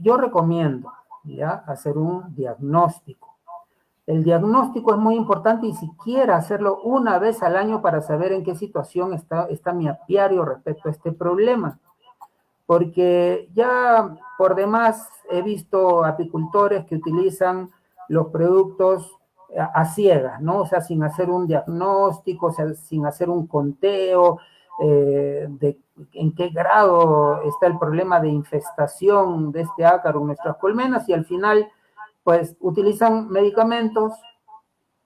yo recomiendo ya hacer un diagnóstico. El diagnóstico es muy importante y siquiera hacerlo una vez al año para saber en qué situación está mi apiario respecto a este problema. Porque ya por demás he visto apicultores que utilizan los productos a ciegas, ¿no? O sea, sin hacer un diagnóstico, o sea, sin hacer un conteo de en qué grado está el problema de infestación de este ácaro en nuestras colmenas y al final, pues, utilizan medicamentos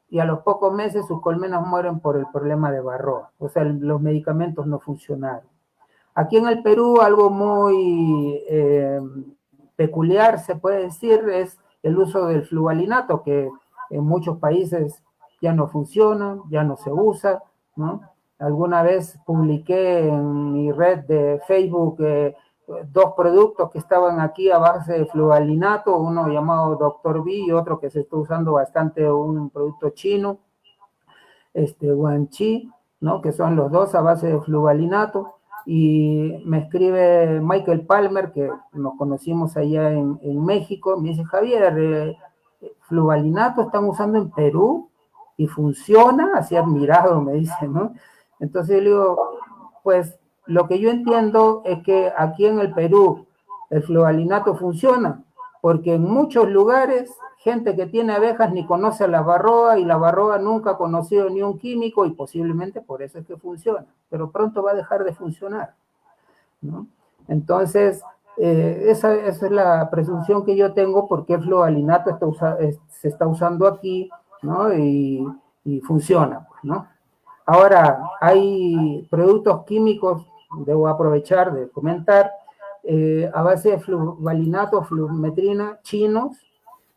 y a los pocos meses sus colmenas mueren por el problema de varroa. O sea, los medicamentos no funcionaron. Aquí en el Perú algo muy peculiar, se puede decir, es el uso del fluvalinato, que en muchos países ya no funciona, ya no se usa, ¿no? Alguna vez publiqué en mi red de Facebook dos productos que estaban aquí a base de fluvalinato, uno llamado Dr. B y otro que se está usando bastante, un producto chino, Guanchi, ¿no? Que son los dos a base de fluvalinato. Y me escribe Michael Palmer, que nos conocimos allá en México, me dice, Javier, fluvalinato están usando en Perú y funciona, así admirado me dice, ¿no? Entonces yo le digo, pues lo que yo entiendo es que aquí en el Perú el fluvalinato funciona, porque en muchos lugares gente que tiene abejas ni conoce a la varroa y la varroa nunca ha conocido ni un químico y posiblemente por eso es que funciona, pero pronto va a dejar de funcionar, ¿no? Entonces, esa es la presunción que yo tengo porque el fluvalinato se está usando aquí, ¿no? Y funciona, pues, ¿no? Ahora, hay productos químicos, debo aprovechar de comentar, a base de fluvalinato, flumetrina, chinos,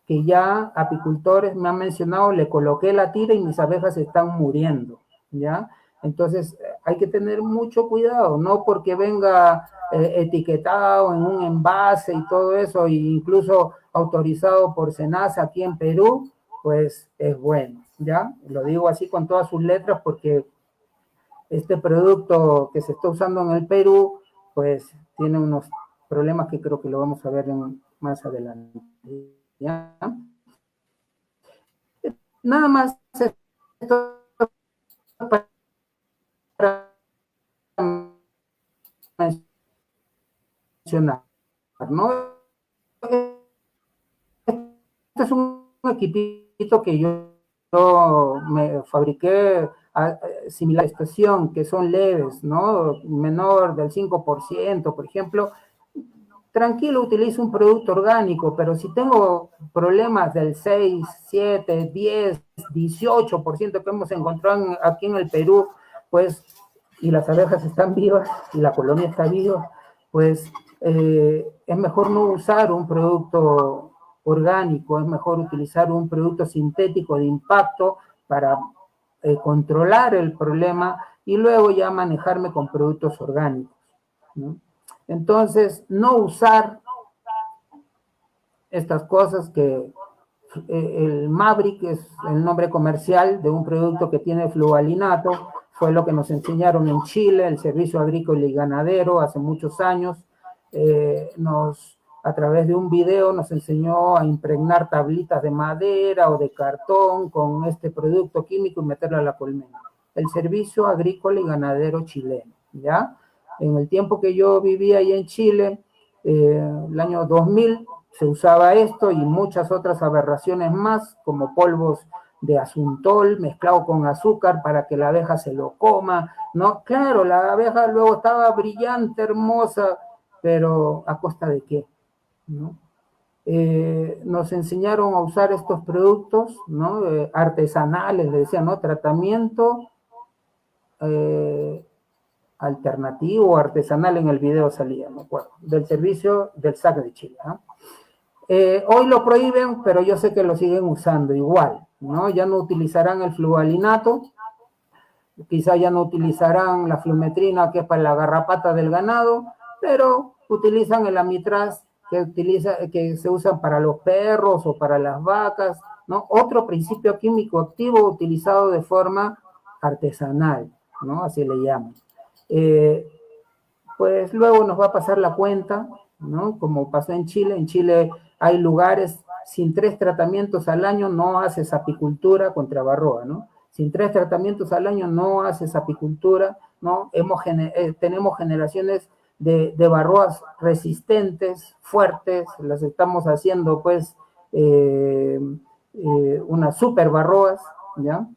que ya apicultores me han mencionado, le coloqué la tira y mis abejas están muriendo, ¿ya? Entonces, hay que tener mucho cuidado, no porque venga etiquetado en un envase y todo eso, e incluso autorizado por SENASA aquí en Perú, pues es bueno, ¿ya? Lo digo así con todas sus letras porque este producto que se está usando en el Perú, pues tiene unos problemas que creo que lo vamos a ver más adelante, ¿ya? Nada más esto para mencionar, ¿no? Este es un equipito que yo me fabriqué similar a estación, que son leves, ¿no? Menor del 5%, por ejemplo. Tranquilo, utilizo un producto orgánico, pero si tengo problemas del 6, 7, 10, 18% que hemos encontrado aquí en el Perú, pues, y las abejas están vivas y la colonia está viva, pues es mejor no usar un producto orgánico, es mejor utilizar un producto sintético de impacto para controlar el problema y luego ya manejarme con productos orgánicos, ¿no? Entonces, no usar estas cosas que el Maverick es el nombre comercial de un producto que tiene fluvalinato, fue lo que nos enseñaron en Chile, el Servicio Agrícola y Ganadero, hace muchos años, a través de un video nos enseñó a impregnar tablitas de madera o de cartón con este producto químico y meterlo a la colmena. El Servicio Agrícola y Ganadero chileno, ¿ya? En el tiempo que yo vivía ahí en Chile, el año 2000, se usaba esto y muchas otras aberraciones más, como polvos de asuntol mezclado con azúcar para que la abeja se lo coma, ¿no? Claro, la abeja luego estaba brillante, hermosa, pero ¿a costa de qué? ¿No? Nos enseñaron a usar estos productos, ¿no? Artesanales, le decía, ¿no? Tratamiento alternativo, artesanal, en el video salía, me acuerdo, del servicio del SAC de Chile, ¿no? Hoy lo prohíben, pero yo sé que lo siguen usando igual, ¿no? Ya no utilizarán el fluvalinato, quizá ya no utilizarán la flumetrina, que es para la garrapata del ganado, pero utilizan el amitraz que se usa para los perros o para las vacas, ¿no? Otro principio químico activo utilizado de forma artesanal, ¿no? Así le llaman. Pues luego nos va a pasar la cuenta, ¿no? Como pasó en Chile. En Chile hay lugares, sin 3 tratamientos al año no haces apicultura contra varroa, ¿no? Sin 3 tratamientos al año no haces apicultura, ¿no? Tenemos generaciones de varroas resistentes, fuertes, las estamos haciendo, pues, unas super varroas, ¿ya?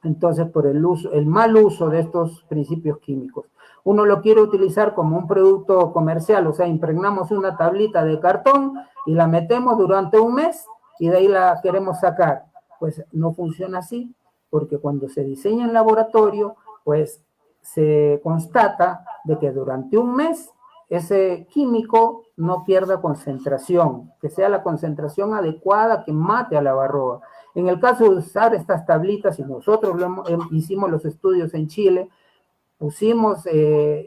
Entonces, por el mal uso de estos principios químicos. Uno lo quiere utilizar como un producto comercial, o sea, impregnamos una tablita de cartón y la metemos durante un mes y de ahí la queremos sacar. Pues no funciona así, porque cuando se diseña en laboratorio, pues se constata de que durante un mes ese químico no pierda concentración, que sea la concentración adecuada que mate a la varroa. En el caso de usar estas tablitas, y nosotros hicimos los estudios en Chile,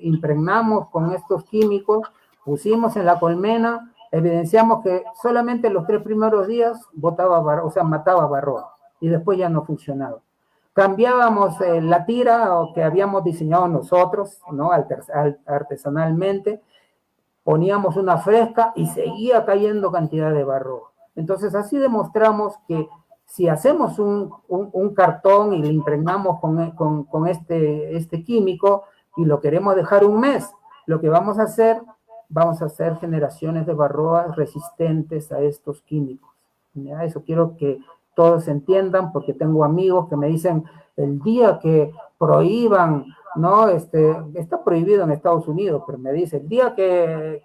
impregnamos con estos químicos, Pusimos en la colmena, evidenciamos que solamente los 3 primeros días mataba varroa, y después ya no funcionaba. Cambiábamos la tira que habíamos diseñado nosotros, ¿no? Artesanalmente, poníamos una fresca y seguía cayendo cantidad de varroa. Entonces así demostramos que si hacemos un cartón y le impregnamos con este químico y lo queremos dejar un mes, lo que vamos a hacer generaciones de varroas resistentes a estos químicos. ¿Ya? Eso quiero que todos entiendan, porque tengo amigos que me dicen, el día que prohíban, ¿no? Está prohibido en Estados Unidos, pero me dice, el día que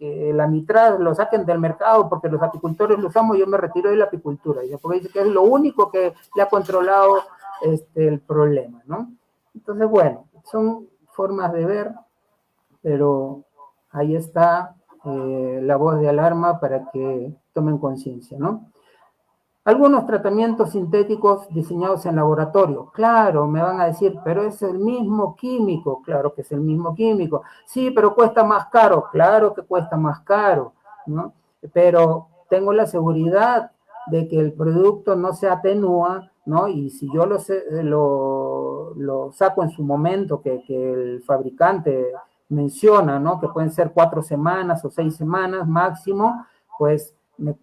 el amitraz lo saquen del mercado porque los apicultores lo usamos, yo me retiro de la apicultura, porque dice que es lo único que le ha controlado el problema, ¿no? Entonces, bueno, son formas de ver, pero ahí está la voz de alarma para que tomen conciencia, ¿no? Algunos tratamientos sintéticos diseñados en laboratorio. Claro, me van a decir, pero es el mismo químico. Claro que es el mismo químico. Sí, pero cuesta más caro. Claro que cuesta más caro, ¿no? Pero tengo la seguridad de que el producto no se atenúa, ¿no? Y si yo lo saco en su momento, que el fabricante menciona, ¿no? Que pueden ser 4 semanas o 6 semanas máximo, pues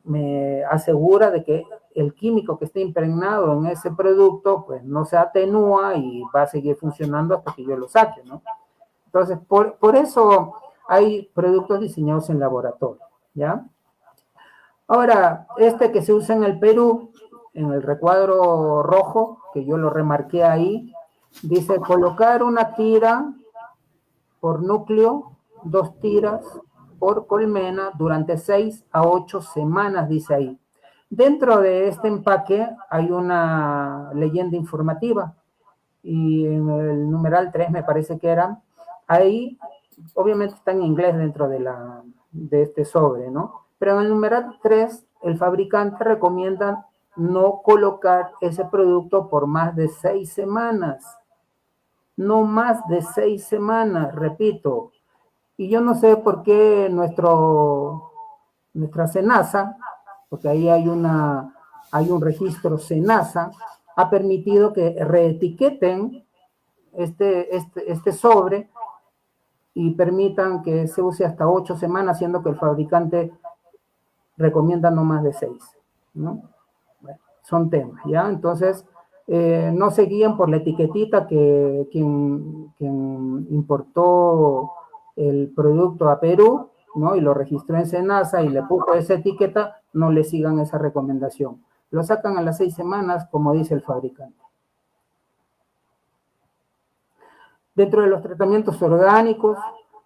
me asegura de que el químico que esté impregnado en ese producto, pues no se atenúa y va a seguir funcionando hasta que yo lo saque, ¿no? Entonces, por eso hay productos diseñados en laboratorio, ¿ya? Ahora, que se usa en el Perú, en el recuadro rojo, que yo lo remarqué ahí, dice colocar una tira por núcleo, 2 tiras por colmena durante 6 a 8 semanas, dice ahí. Dentro de este empaque hay una leyenda informativa y en el numeral 3 me parece que era, ahí obviamente está en inglés dentro de este sobre, ¿no? Pero en el numeral 3 el fabricante recomienda no colocar ese producto por más de 6 semanas. No más de 6 semanas, repito. Y yo no sé por qué nuestra SENASA, porque ahí hay un registro SENASA, ha permitido que reetiqueten este sobre y permitan que se use hasta 8 semanas, siendo que el fabricante recomienda no más de 6, ¿no? Bueno, son temas, ¿ya? Entonces, no se guíen por la etiquetita que quien importó el producto a Perú, ¿no? Y lo registró en SENASA y le puso esa etiqueta, no le sigan esa recomendación. Lo sacan a las 6 semanas, como dice el fabricante. Dentro de los tratamientos orgánicos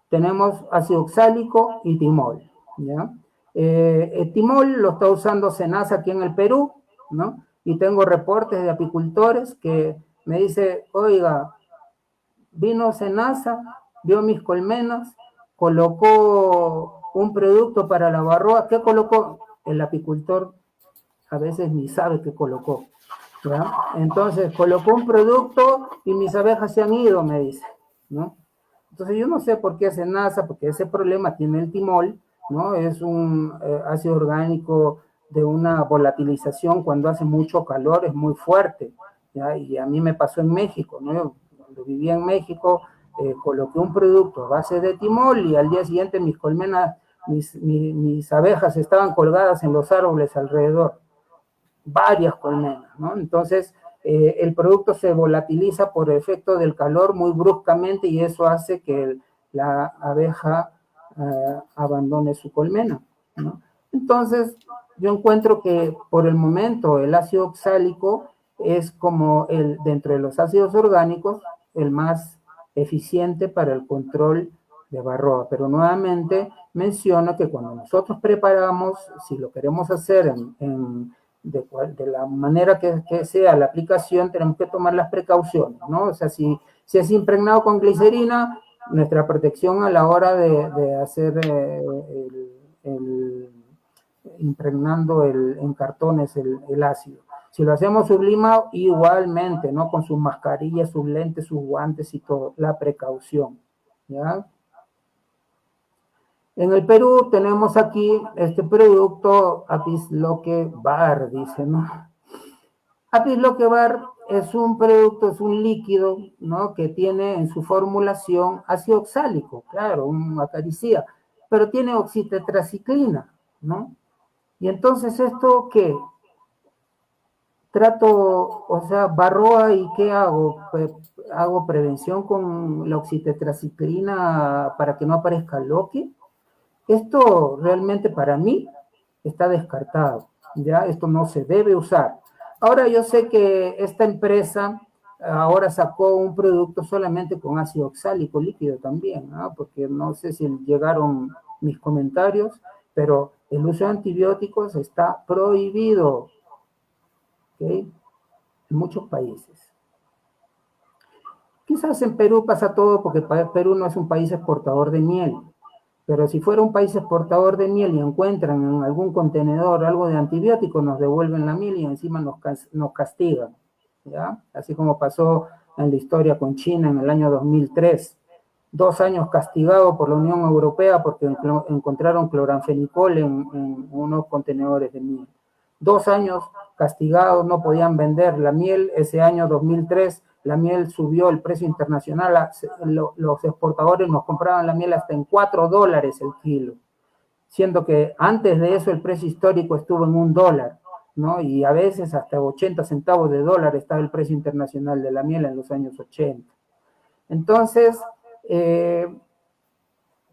tenemos ácido oxálico y timol, ¿ya? El timol lo está usando SENASA aquí en el Perú, ¿no? Y tengo reportes de apicultores que me dice, oiga, vino SENASA, vio mis colmenas, colocó un producto para la varroa. ¿Qué colocó? El apicultor a veces ni sabe qué colocó, ¿ya? Entonces colocó un producto y mis abejas se han ido, me dice, ¿no? Entonces yo no sé por qué SENASA, porque ese problema tiene el timol, ¿no? Es un ácido orgánico de una volatilización cuando hace mucho calor, es muy fuerte, ¿ya? Y a mí me pasó en México, ¿no? Yo, cuando vivía en México, coloqué un producto a base de timol y al día siguiente mis colmenas, mis abejas estaban colgadas en los árboles alrededor, varias colmenas, ¿no? Entonces, el producto se volatiliza por efecto del calor muy bruscamente y eso hace que la abeja abandone su colmena, ¿no? Entonces, yo encuentro que por el momento el ácido oxálico es como dentro de los ácidos orgánicos, el más eficiente para el control de varroa. Pero nuevamente menciono que cuando nosotros preparamos, si lo queremos hacer de la manera que sea la aplicación, tenemos que tomar las precauciones, ¿no? O sea, si es impregnado con glicerina, nuestra protección a la hora de hacer impregnando en cartones el ácido. Si lo hacemos sublimado, igualmente, ¿no? Con sus mascarillas, sus lentes, sus guantes y todo, la precaución, ¿ya? En el Perú tenemos aquí este producto Apis Loque Bar, dice, ¿no? Apis Loque Bar es un producto, es un líquido, ¿no? Que tiene en su formulación ácido oxálico, claro, un acaricida, pero tiene oxitetraciclina, ¿no? Y entonces esto, ¿qué? Trato, o sea, Barroa, ¿y qué hago? Pues hago prevención con la oxitetraciclina para que no aparezca Loque. Esto realmente para mí está descartado, ¿ya? Esto no se debe usar. Ahora yo sé que esta empresa ahora sacó un producto solamente con ácido oxálico líquido también, ¿no? Porque no sé si llegaron mis comentarios, pero el uso de antibióticos está prohibido, ¿ok? En muchos países. Quizás en Perú pasa todo porque Perú no es un país exportador de miel, pero si fuera un país exportador de miel y encuentran en algún contenedor algo de antibiótico, nos devuelven la miel y encima nos castigan, ¿ya? Así como pasó en la historia con China en el año 2003. 2 años castigado por la Unión Europea porque encontraron cloranfenicol en unos contenedores de miel. 2 años castigados, no podían vender la miel. Ese año 2003 la miel subió el precio internacional, los exportadores nos compraban la miel hasta en $4 el kilo, siendo que antes de eso el precio histórico estuvo en $1, ¿no? Y a veces hasta 80 centavos de dólar estaba el precio internacional de la miel en los años 80. Entonces,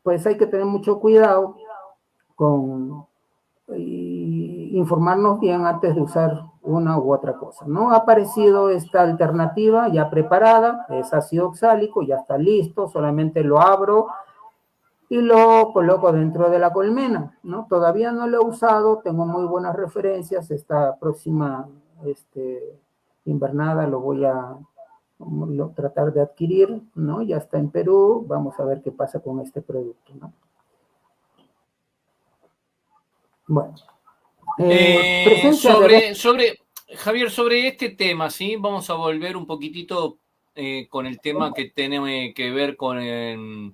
pues hay que tener mucho cuidado con informarnos bien antes de usar una u otra cosa, ¿no? Ha aparecido esta alternativa ya preparada, es ácido oxálico, ya está listo, solamente lo abro y lo coloco dentro de la colmena, ¿no? Todavía no lo he usado, tengo muy buenas referencias, esta próxima invernada lo voy a tratar de adquirir, ¿no? Ya está en Perú, vamos a ver qué pasa con este producto, ¿no? Bueno, presencia de... Javier, sobre este tema, ¿sí? Vamos a volver un poquitito con el tema que tiene que ver con el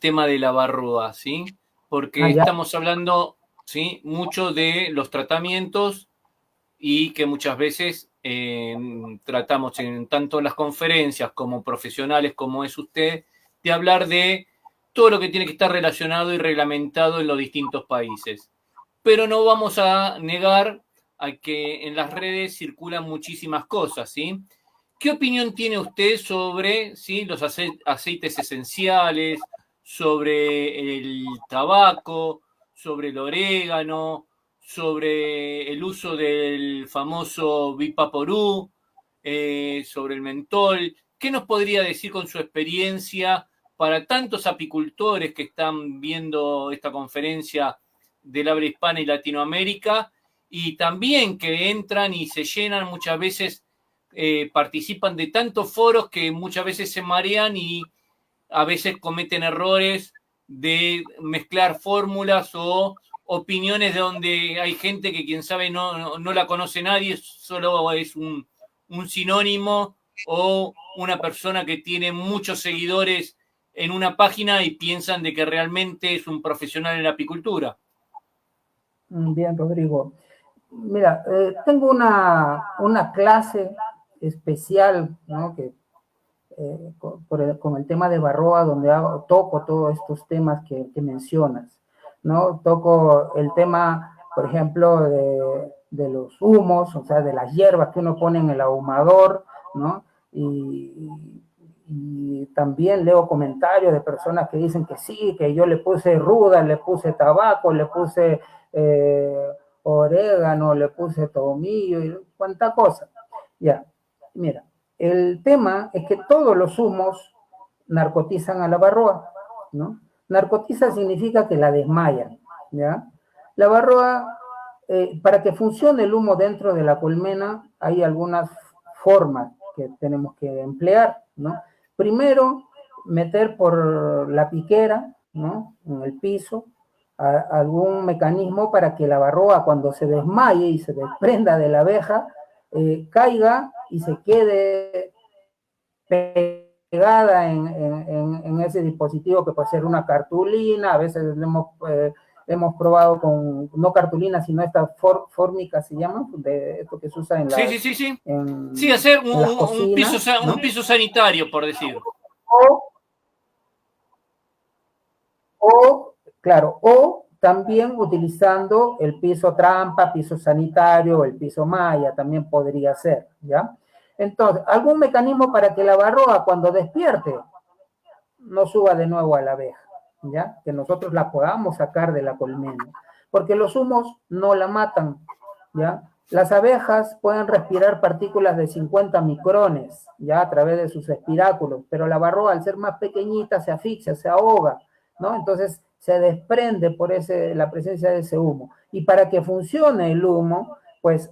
tema de la barroa, ¿sí? Porque estamos hablando, ¿sí? Mucho de los tratamientos y que muchas veces tratamos en tanto en las conferencias como profesionales como es usted, de hablar de todo lo que tiene que estar relacionado y reglamentado en los distintos países. Pero no vamos a negar a que en las redes circulan muchísimas cosas, ¿sí? ¿Qué opinión tiene usted sobre, ¿sí? Los aceites esenciales, sobre el tabaco, sobre el orégano, sobre el uso del famoso Vipaporú, sobre el mentol? ¿Qué nos podría decir con su experiencia para tantos apicultores que están viendo esta conferencia del habla hispana y Latinoamérica, y también que entran y se llenan muchas veces, participan de tantos foros que muchas veces se marean y a veces cometen errores de mezclar fórmulas o opiniones de donde hay gente que quien sabe no la conoce nadie, solo es un sinónimo o una persona que tiene muchos seguidores en una página y piensan de que realmente es un profesional en la apicultura. Bien, Rodrigo. Mira, tengo una clase especial, ¿no? Que, con el tema de Barroa, donde toco todos estos temas que mencionas, ¿no? Toco el tema, por ejemplo, de los humos, o sea, de las hierbas que uno pone en el ahumador, ¿no? Y también leo comentarios de personas que dicen que sí, que yo le puse ruda, le puse tabaco, le puse orégano, le puse tomillo y cuánta cosa. Ya, mira, el tema es que todos los humos narcotizan a la barroa, ¿no? Narcotiza significa que la desmayan, ¿ya? La barroa, para que funcione el humo dentro de la colmena, hay algunas formas que tenemos que emplear, ¿no? Primero, meter por la piquera, ¿no? En el piso, algún mecanismo para que la barroa, cuando se desmaye y se desprenda de la abeja, caiga y se quede pegada en ese dispositivo que puede ser una cartulina, a veces hemos probado con, no cartulina, sino esta fórmica se llama, de esto que se usa en las, sí, hacer en las cocinas, ¿no? un piso sanitario, por decirlo. Claro, o también utilizando el piso trampa, piso sanitario, el piso malla, también podría ser, ¿ya? Entonces, algún mecanismo para que la varroa cuando despierte no suba de nuevo a la abeja, ¿ya? Que nosotros la podamos sacar de la colmena, porque los humos no la matan, ¿ya? Las abejas pueden respirar partículas de 50 micrones, ¿ya? A través de sus espiráculos, pero la varroa, al ser más pequeñita, se asfixia, se ahoga, ¿no? Entonces se desprende por la presencia de ese humo. Y para que funcione el humo, pues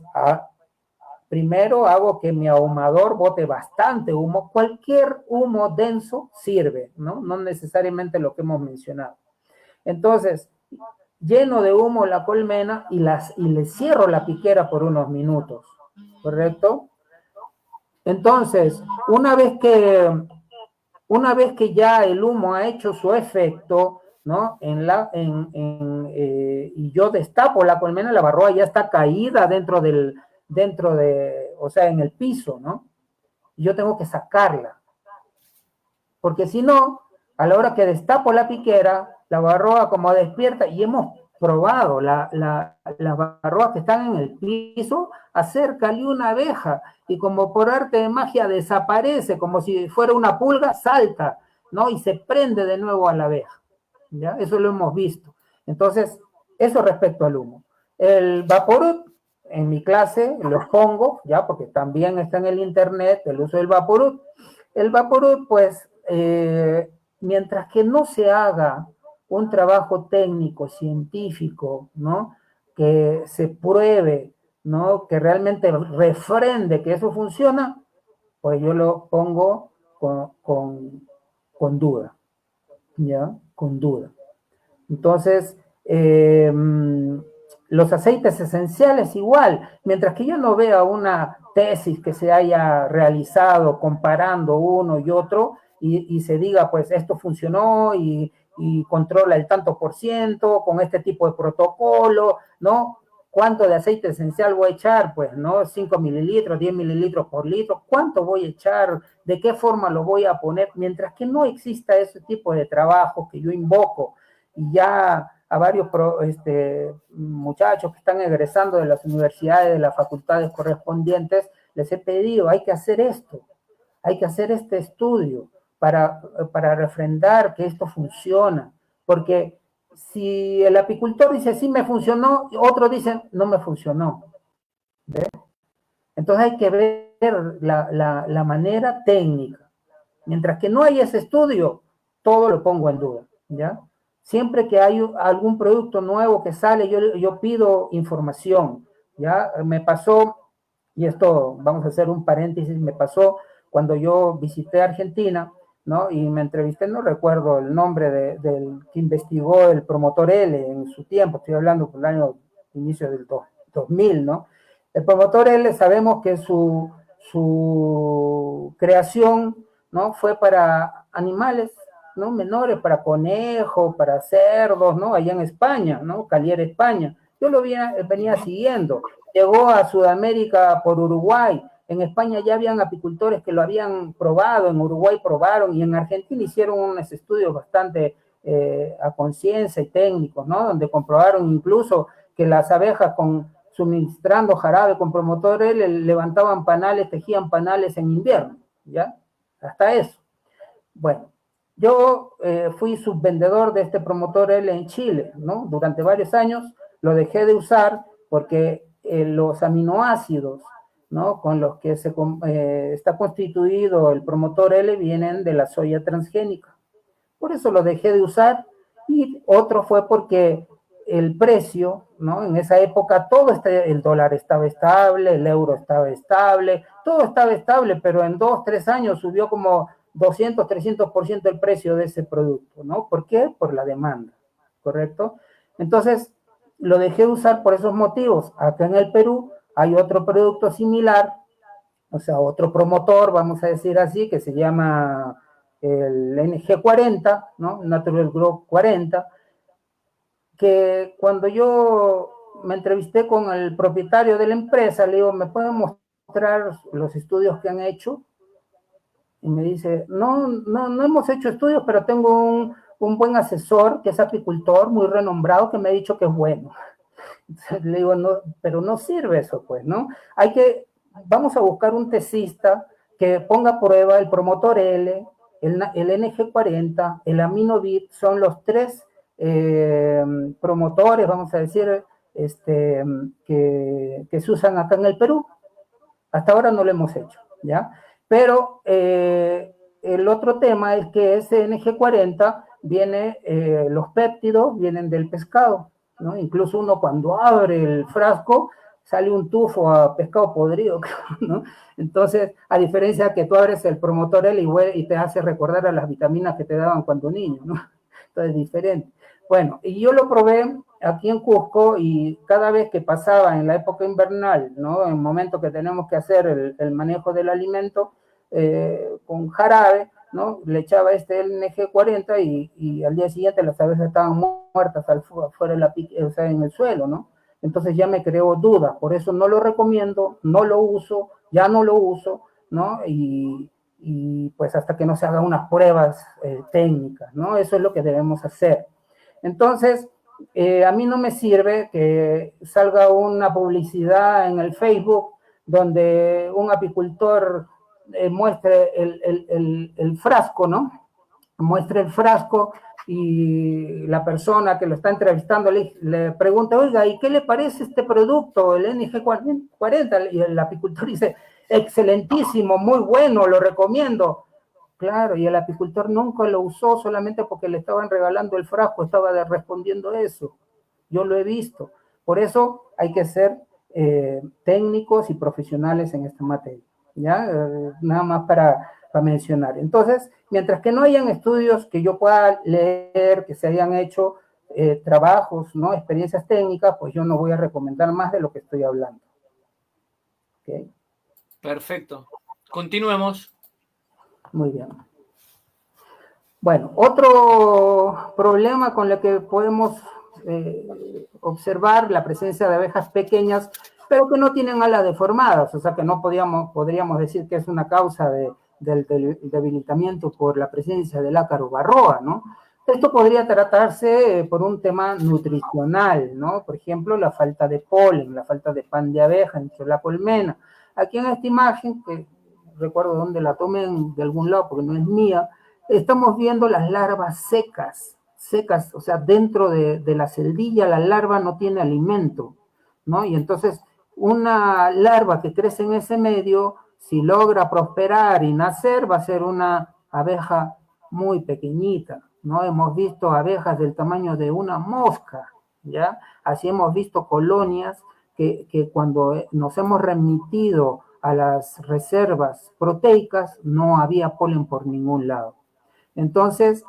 primero hago que mi ahumador bote bastante humo. Cualquier humo denso sirve, ¿no? No necesariamente lo que hemos mencionado. Entonces, lleno de humo la colmena y le cierro la piquera por unos minutos, ¿correcto? Entonces, una vez que ya el humo ha hecho su efecto, ¿no? Y yo destapo la colmena, la varroa ya está caída o sea, en el piso, ¿no? Y yo tengo que sacarla. Porque si no, a la hora que destapo la piquera, la varroa como despierta, y hemos probado las varroas que están en el piso, acércale una abeja, y como por arte de magia desaparece, como si fuera una pulga, salta, ¿no? Y se prende de nuevo a la abeja, ¿ya? Eso lo hemos visto. Entonces, eso respecto al humo. El Vaporub, en mi clase, los pongo, ¿ya? Porque también está en el internet el uso del Vaporub. El Vaporub, pues, mientras que no se haga un trabajo técnico, científico, ¿no? Que se pruebe, ¿no? Que realmente refrende que eso funciona, pues yo lo pongo con duda, ¿ya? Con duda. Entonces, los aceites esenciales igual, mientras que yo no vea una tesis que se haya realizado comparando uno y otro y se diga, pues esto funcionó y controla el tanto por ciento con este tipo de protocolo, ¿no? ¿Cuánto de aceite esencial voy a echar? Pues, ¿no? 5 mililitros, 10 mililitros por litro. ¿Cuánto voy a echar? ¿De qué forma lo voy a poner? Mientras que no exista ese tipo de trabajo que yo invoco, y ya a varios muchachos que están egresando de las universidades, de las facultades correspondientes, les he pedido, hay que hacer esto, hay que hacer este estudio para refrendar que esto funciona, porque si el apicultor dice sí me funcionó, otro dice no me funcionó, ¿ves? Entonces hay que ver la manera técnica. Mientras que no hay ese estudio, todo lo pongo en duda, ¿ya? Siempre que hay algún producto nuevo que sale, yo pido información, ¿ya? Me pasó, y esto vamos a hacer un paréntesis, me pasó cuando yo visité Argentina, ¿no? Y me entrevisté, no recuerdo el nombre del que investigó el promotor L en su tiempo, estoy hablando por el año inicio del 2000, ¿no? El promotor L, sabemos que su creación, ¿no? Fue para animales, ¿no? Menores, para conejos, para cerdos, ¿no? Allá en España, ¿no? Calier, España. Yo lo venía siguiendo. Llegó a Sudamérica por Uruguay. En España ya habían apicultores que lo habían probado, en Uruguay probaron y en Argentina hicieron unos estudios bastante a conciencia y técnicos, ¿no? Donde comprobaron incluso que las abejas suministrando jarabe con promotor L levantaban panales, tejían panales en invierno, ¿ya? Hasta eso. Bueno, yo fui subvendedor de este promotor L en Chile, ¿no? Durante varios años lo dejé de usar porque los aminoácidos, ¿no? Con los que está constituido el promotor L vienen de la soya transgénica. Por eso lo dejé de usar, y otro fue porque el precio, ¿no? En esa época el dólar estaba estable, el euro estaba estable, todo estaba estable, pero en 2-3 años subió como 200-300% el precio de ese producto, ¿no? ¿Por qué? Por la demanda, ¿correcto? Entonces, lo dejé de usar por esos motivos. Acá en el Perú hay otro producto similar, o sea, otro promotor, vamos a decir así, que se llama el NG40, ¿no? Natural Growth 40, que cuando yo me entrevisté con el propietario de la empresa, le digo, ¿me pueden mostrar los estudios que han hecho? Y me dice, no hemos hecho estudios, pero tengo un buen asesor que es apicultor, muy renombrado, que me ha dicho que es bueno. Entonces, le digo, no, pero no sirve eso, pues, ¿no? Vamos a buscar un tesista que ponga a prueba el promotor L, el NG40, el aminobit, son los tres promotores, vamos a decir, que se usan acá en el Perú. Hasta ahora no lo hemos hecho, ¿ya? Pero el otro tema es que ese NG40 los péptidos vienen del pescado, ¿no? Incluso uno cuando abre el frasco sale un tufo a pescado podrido, ¿no? Entonces, a diferencia que tú abres el promotor L y te hace recordar a las vitaminas que te daban cuando niño, ¿no? Entonces, es diferente. Bueno, y yo lo probé aquí en Cusco y cada vez que pasaba en la época invernal, ¿no? En el momento que tenemos que hacer el manejo del alimento con jarabe, ¿no? Le echaba NG40 y al día siguiente las abejas estaban muertas afuera en el suelo, ¿no? Entonces ya me creó dudas, por eso no lo recomiendo, no lo uso, ya no lo uso, ¿no? Y pues hasta que no se hagan unas pruebas técnicas, ¿no? Eso es lo que debemos hacer. Entonces, a mí no me sirve que salga una publicidad en el Facebook donde un apicultor muestre el frasco, ¿no? Muestre el frasco y la persona que lo está entrevistando le pregunta, oiga, ¿y qué le parece este producto, el NG40? Y el apicultor dice, excelentísimo, muy bueno, lo recomiendo. Claro, y el apicultor nunca lo usó solamente porque le estaban regalando el frasco, estaba respondiendo eso. Yo lo he visto. Por eso hay que ser técnicos y profesionales en esta materia. ¿Ya? Nada más para mencionar. Entonces, mientras que no hayan estudios que yo pueda leer, que se hayan hecho trabajos, ¿no? Experiencias técnicas, pues yo no voy a recomendar más de lo que estoy hablando. ¿Okay? Perfecto. Continuemos. Muy bien. Bueno, otro problema con el que podemos observar la presencia de abejas pequeñas, pero que no tienen alas deformadas, o sea que no podríamos decir que es una causa del debilitamiento por la presencia del ácaro varroa, ¿no? Esto podría tratarse por un tema nutricional, ¿no? Por ejemplo, la falta de polen, la falta de pan de abeja entre la colmena. Aquí en esta imagen, que recuerdo dónde la tomé, de algún lado porque no es mía, estamos viendo las larvas secas, o sea, dentro de la celdilla la larva no tiene alimento, ¿no? Y entonces una larva que crece en ese medio, si logra prosperar y nacer, va a ser una abeja muy pequeñita, ¿no? Hemos visto abejas del tamaño de una mosca, ¿ya? Así hemos visto colonias que cuando nos hemos remitido a las reservas proteicas no había polen por ningún lado. Entonces,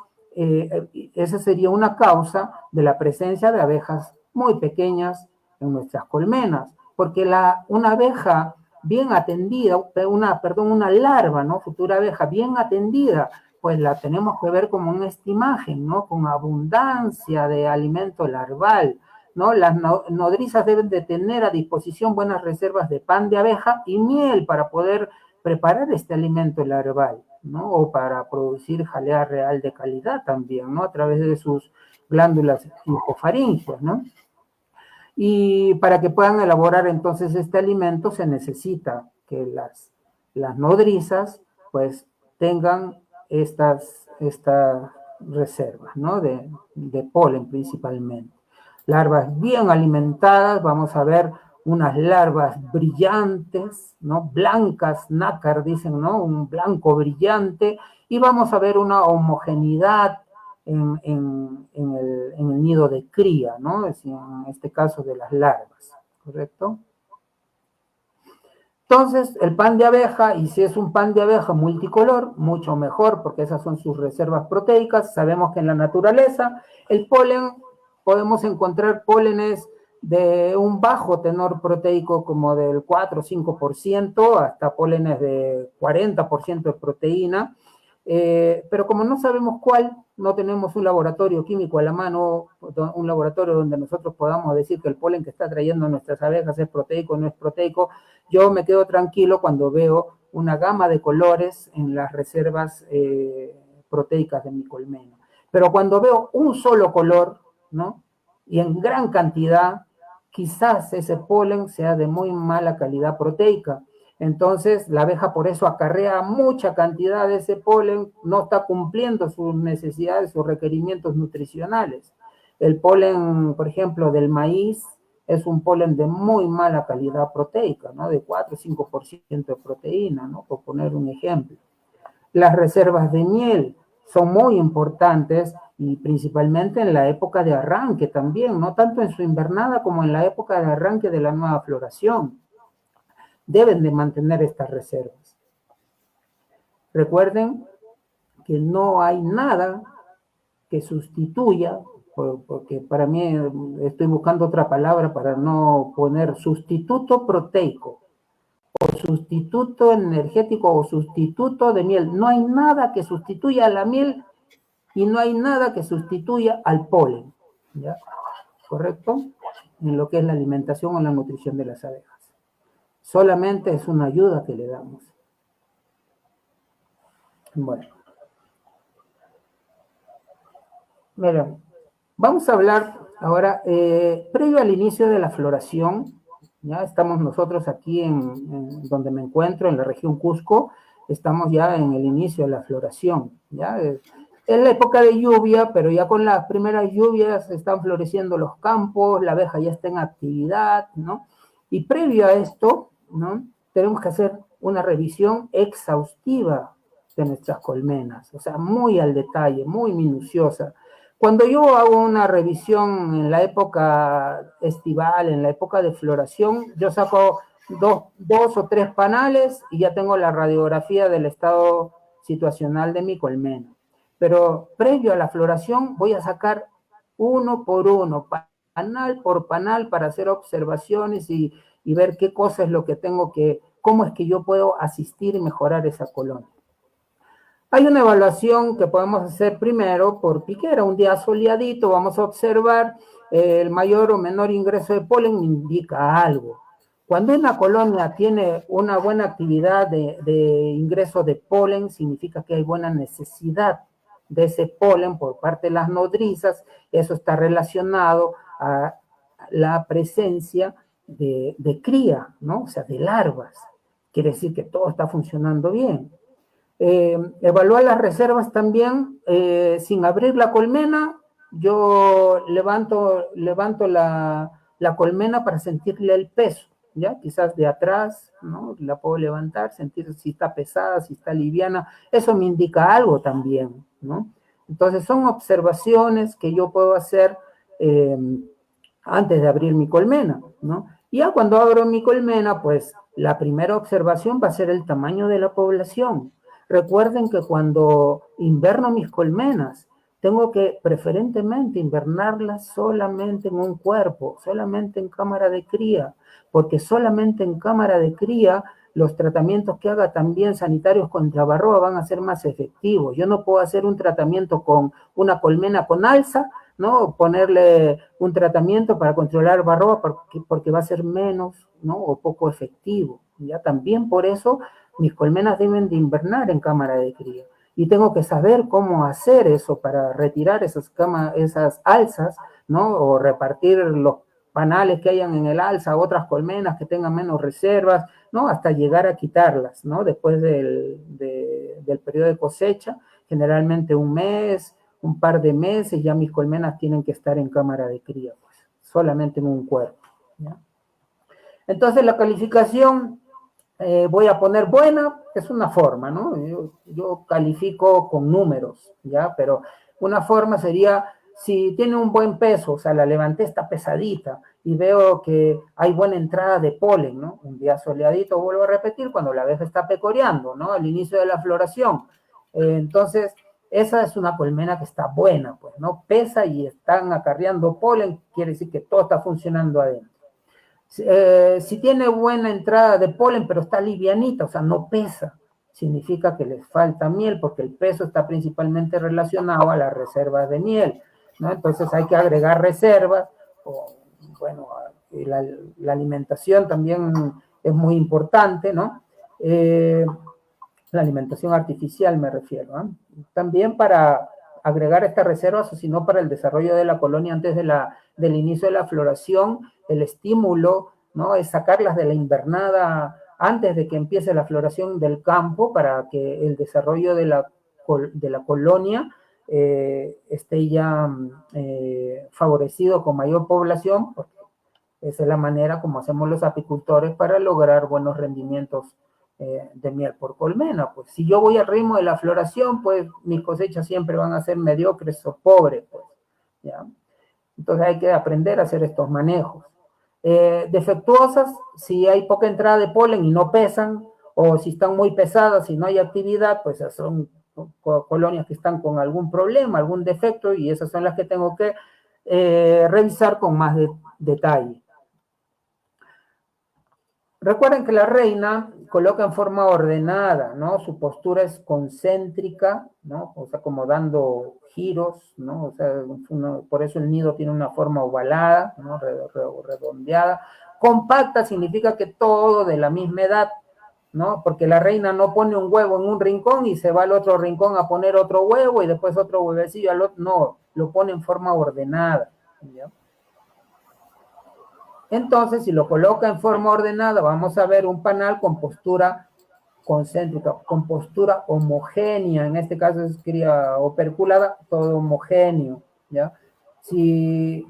esa sería una causa de la presencia de abejas muy pequeñas en nuestras colmenas, porque una abeja bien atendida, una larva, ¿no? Futura abeja bien atendida, pues la tenemos que ver como en esta imagen, ¿no? Con abundancia de alimento larval, ¿no? Las nodrizas deben de tener a disposición buenas reservas de pan de abeja y miel para poder preparar este alimento larval, ¿no? O para producir jalea real de calidad también, ¿no? A través de sus glándulas hipofaríngeas, ¿no? Y para que puedan elaborar entonces este alimento se necesita que las nodrizas pues tengan estas reservas, ¿no? De polen principalmente. Larvas bien alimentadas, vamos a ver unas larvas brillantes, ¿no? Blancas, nácar dicen, ¿no? Un blanco brillante, y vamos a ver una homogeneidad en el nido de cría, ¿no? Es en este caso de las larvas, ¿correcto? Entonces, el pan de abeja, y si es un pan de abeja multicolor, mucho mejor, porque esas son sus reservas proteicas. Sabemos que en la naturaleza, el polen, podemos encontrar pólenes de un bajo tenor proteico como del 4 o 5%, hasta pólenes de 40% de proteína. pero como no sabemos cuál, no tenemos un laboratorio químico a la mano, un laboratorio donde nosotros podamos decir que el polen que está trayendo nuestras abejas es proteico o no es proteico, yo me quedo tranquilo cuando veo una gama de colores en las reservas proteicas de mi colmena. Pero cuando veo un solo color, ¿no? Y en gran cantidad, quizás ese polen sea de muy mala calidad proteica. Entonces, la abeja por eso acarrea mucha cantidad de ese polen, no está cumpliendo sus necesidades, sus requerimientos nutricionales. El polen, por ejemplo, del maíz, es un polen de muy mala calidad proteica, ¿no? De 4 o 5% de proteína, ¿no? Por poner un ejemplo. Las reservas de miel son muy importantes y principalmente en la época de arranque también, no tanto en su invernada como en la época de arranque de la nueva floración. Deben de mantener estas reservas. Recuerden que no hay nada que sustituya, porque para mí estoy buscando otra palabra para no poner sustituto proteico, o sustituto energético, o sustituto de miel. No hay nada que sustituya a la miel y no hay nada que sustituya al polen, ¿ya? ¿Correcto? En lo que es la alimentación o la nutrición de las abejas. Solamente es una ayuda que le damos. Bueno. Miren, vamos a hablar ahora, previo al inicio de la floración, ya estamos nosotros aquí en donde me encuentro, en la región Cusco, estamos ya en el inicio de la floración, ya es la época de lluvia, pero ya con las primeras lluvias están floreciendo los campos, la abeja ya está en actividad, ¿no? Y previo a esto, ¿no? Tenemos que hacer una revisión exhaustiva de nuestras colmenas, o sea, muy al detalle, muy minuciosa. Cuando yo hago una revisión en la época estival, en la época de floración, yo saco dos o tres panales y ya tengo la radiografía del estado situacional de mi colmena. Pero previo a la floración voy a sacar uno por uno, panal por panal, para hacer observaciones y ver qué cosa es lo que tengo que, cómo es que yo puedo asistir y mejorar esa colonia. Hay una evaluación que podemos hacer primero por piquera. Un día soleadito vamos a observar el mayor o menor ingreso de polen, indica algo. Cuando una colonia tiene una buena actividad de ingreso de polen, significa que hay buena necesidad de ese polen por parte de las nodrizas. Eso está relacionado a la presencia de cría, ¿no? O sea, de larvas. Quiere decir que todo está funcionando bien. Evaluar las reservas también, sin abrir la colmena, yo levanto la colmena para sentirle el peso, ¿ya? Quizás de atrás, ¿no? La puedo levantar, sentir si está pesada, si está liviana, eso me indica algo también, ¿no? Entonces son observaciones que yo puedo hacer antes de abrir mi colmena, ¿no? Y ya cuando abro mi colmena, pues la primera observación va a ser el tamaño de la población. Recuerden que cuando inverno mis colmenas, tengo que preferentemente invernarlas solamente en un cuerpo, solamente en cámara de cría, porque solamente en cámara de cría los tratamientos que haga también sanitarios contra varroa van a ser más efectivos. Yo no puedo hacer un tratamiento con una colmena con alza, ¿no? Ponerle un tratamiento para controlar varroa porque va a ser menos, ¿no? O poco efectivo. Ya también por eso mis colmenas deben de invernar en cámara de cría. Y tengo que saber cómo hacer eso para retirar esas alzas, ¿no? O repartir los panales que hayan en el alza a otras colmenas que tengan menos reservas, ¿no? Hasta llegar a quitarlas, ¿no? Después del periodo de cosecha, generalmente un mes, un par de meses, ya mis colmenas tienen que estar en cámara de cría, pues, solamente en un cuerpo, ¿ya? Entonces la calificación, voy a poner buena, es una forma, ¿no? Yo califico con números, ¿ya? Pero una forma sería, si tiene un buen peso, o sea, la levanté, está pesadita, y veo que hay buena entrada de polen, ¿no? Un día soleadito, vuelvo a repetir, cuando la abeja está pecoreando, ¿no? Al inicio de la floración. Entonces, esa es una colmena que está buena, pues, ¿no? Pesa y están acarreando polen, quiere decir que todo está funcionando adentro. Si tiene buena entrada de polen, pero está livianita, o sea, no pesa, significa que les falta miel, porque el peso está principalmente relacionado a las reservas de miel, ¿no? Entonces hay que agregar reservas, o, bueno, la alimentación también es muy importante, ¿no? La alimentación artificial me refiero, ¿eh? También para agregar estas reservas, o si no para el desarrollo de la colonia antes del inicio de la floración, el estímulo, ¿no? Es sacarlas de la invernada antes de que empiece la floración del campo para que el desarrollo de la colonia esté ya favorecido con mayor población, porque esa es la manera como hacemos los apicultores para lograr buenos rendimientos de miel por colmena. Pues si yo voy al ritmo de la floración, pues mis cosechas siempre van a ser mediocres o pobres, pues, ¿ya? Entonces hay que aprender a hacer estos manejos. Defectuosas, si hay poca entrada de polen y no pesan, o si están muy pesadas y no hay actividad, pues son colonias que están con algún problema, algún defecto, y esas son las que tengo que revisar con más detalle. Recuerden que la reina coloca en forma ordenada, ¿no? Su postura es concéntrica, ¿no? O sea, como dando giros, ¿no? O sea, por eso el nido tiene una forma ovalada, ¿no? Redondeada. Compacta significa que todo de la misma edad, ¿no? Porque la reina no pone un huevo en un rincón y se va al otro rincón a poner otro huevo y después otro huevecillo al otro. No, lo pone en forma ordenada, ¿ya? Entonces, si lo coloca en forma ordenada, vamos a ver un panal con postura concéntrica, con postura homogénea, en este caso es cría operculada, todo homogéneo, ¿ya? Si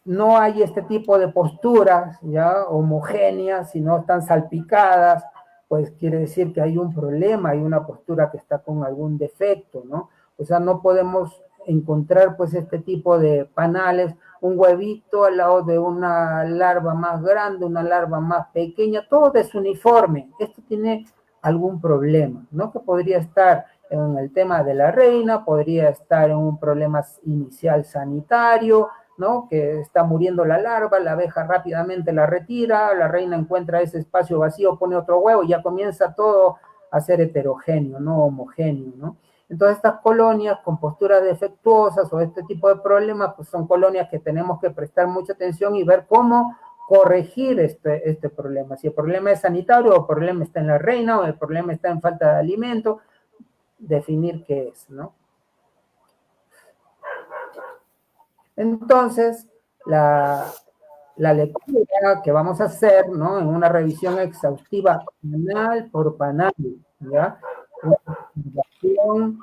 no hay este tipo de posturas, ¿ya? Homogéneas, si no están salpicadas, pues quiere decir que hay un problema, hay una postura que está con algún defecto, ¿no? O sea, no podemos encontrar pues este tipo de panales, un huevito al lado de una larva más grande, una larva más pequeña, todo desuniforme. Esto tiene algún problema, ¿no? Que podría estar en el tema de la reina, podría estar en un problema inicial sanitario, ¿no? Que está muriendo la larva, la abeja rápidamente la retira, la reina encuentra ese espacio vacío, pone otro huevo y ya comienza todo a ser heterogéneo, no homogéneo, ¿no? Entonces estas colonias con posturas defectuosas o este tipo de problemas, pues son colonias que tenemos que prestar mucha atención y ver cómo corregir este problema. Si el problema es sanitario, o el problema está en la reina, o el problema está en falta de alimento, definir qué es, ¿no? Entonces, la lectura que vamos a hacer, ¿no? En una revisión exhaustiva panal por panal, ¿ya? Una observación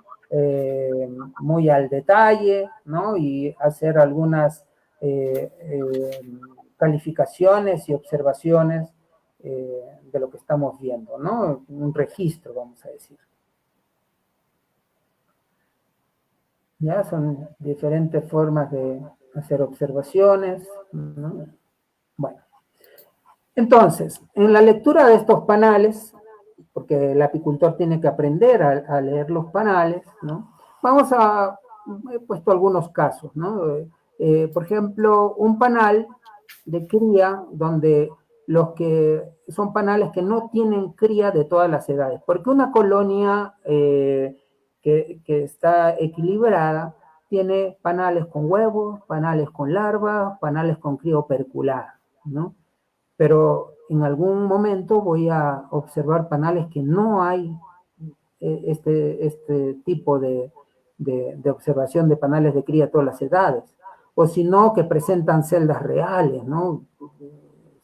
muy al detalle, ¿no? Y hacer algunas calificaciones y observaciones de lo que estamos viendo, ¿no? Un registro, vamos a decir. Ya son diferentes formas de hacer observaciones, ¿no? Bueno, entonces, en la lectura de estos panales, porque el apicultor tiene que aprender a leer los panales, ¿no? He puesto algunos casos, ¿no? Por ejemplo, un panal de cría donde los que son panales que no tienen cría de todas las edades, porque una colonia que está equilibrada tiene panales con huevos, panales con larvas, panales con cría operculada, ¿no? Pero en algún momento voy a observar panales que no hay este tipo de observación de panales de cría a todas las edades, o si no, que presentan celdas reales, ¿no?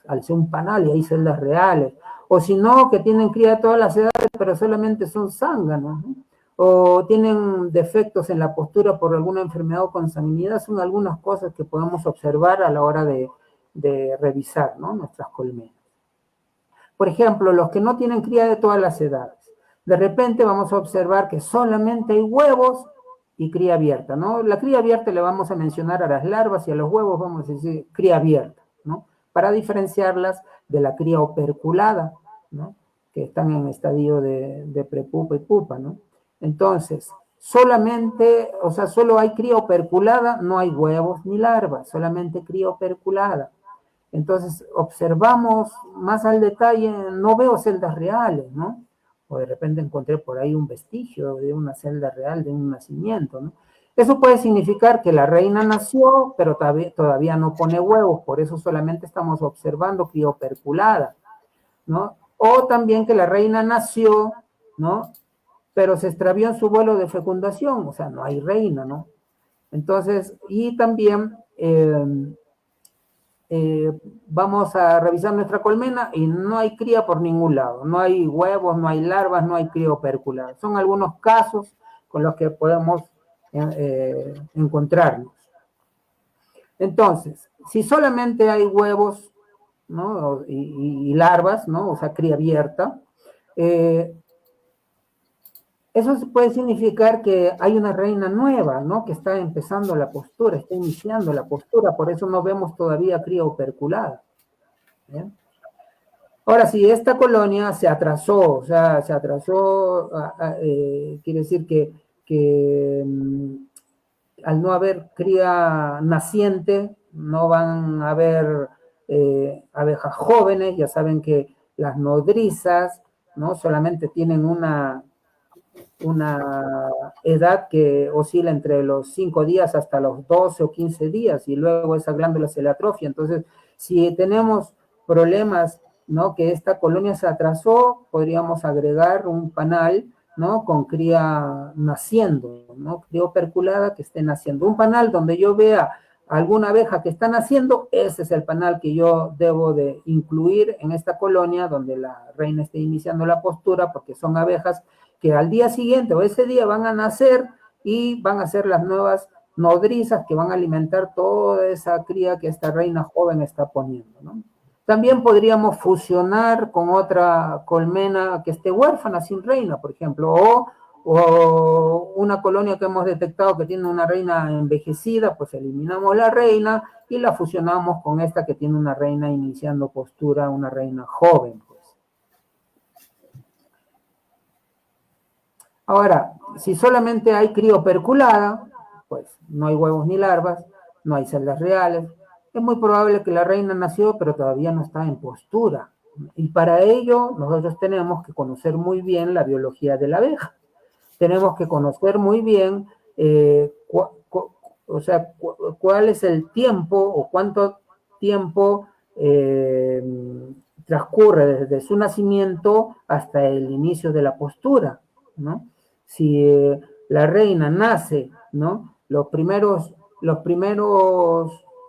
Al ser un panal y hay celdas reales, o si no, que tienen cría a todas las edades, pero solamente son zánganos, ¿no? O tienen defectos en la postura por alguna enfermedad o consanguinidad, son algunas cosas que podemos observar a la hora de revisar, ¿no? Nuestras colmenas. Por ejemplo, los que no tienen cría de todas las edades. De repente vamos a observar que solamente hay huevos y cría abierta, ¿no? La cría abierta le vamos a mencionar a las larvas y a los huevos vamos a decir cría abierta, ¿no? Para diferenciarlas de la cría operculada, ¿no? Que están en estadio de prepupa y pupa, ¿no? Entonces, solamente, o sea, solo hay cría operculada, no hay huevos ni larvas, solamente cría operculada. Entonces, observamos más al detalle, no veo celdas reales, ¿no? o de repente encontré por ahí un vestigio de una celda real, de un nacimiento, ¿no? Eso puede significar que la reina nació, pero todavía no pone huevos, por eso solamente estamos observando crioperculada, ¿no? O también que la reina nació, ¿no? Pero se extravió en su vuelo de fecundación, o sea, no hay reina, ¿no? Entonces, y también vamos a revisar nuestra colmena y no hay cría por ningún lado, no hay huevos, no hay larvas, no hay criopércula. Son algunos casos con los que podemos encontrarnos. Entonces, si solamente hay huevos, ¿no? y larvas, ¿no? O sea, cría abierta, eso puede significar que hay una reina nueva, ¿no? Que está empezando la postura, está iniciando la postura, por eso no vemos todavía cría operculada. ¿Bien? Ahora, si esta colonia se atrasó, o sea, se atrasó, quiere decir que al no haber cría naciente, no van a haber abejas jóvenes, ya saben que las nodrizas, ¿no? Solamente tienen una edad que oscila entre los 5 días hasta los 12 o 15 días y luego esa glándula se le atrofia. Entonces, si tenemos problemas, ¿no? Que esta colonia se atrasó, podríamos agregar un panal, ¿no? Con cría naciendo, ¿no? Cría operculada que esté naciendo. Un panal donde yo vea alguna abeja que está naciendo, ese es el panal que yo debo de incluir en esta colonia donde la reina esté iniciando la postura, porque son abejas que al día siguiente o ese día van a nacer y van a ser las nuevas nodrizas que van a alimentar toda esa cría que esta reina joven está poniendo, ¿no? También podríamos fusionar con otra colmena que esté huérfana, sin reina, por ejemplo, o una colonia que hemos detectado que tiene una reina envejecida, pues eliminamos la reina y la fusionamos con esta que tiene una reina iniciando postura, una reina joven. Ahora, si solamente hay crioperculada, pues no hay huevos ni larvas, no hay celdas reales, es muy probable que la reina nació pero todavía no está en postura. Y para ello nosotros tenemos que conocer muy bien la biología de la abeja. Tenemos que conocer muy bien cuál es el tiempo o cuánto tiempo transcurre desde su nacimiento hasta el inicio de la postura, ¿no? Si la reina nace, ¿no? Los primeros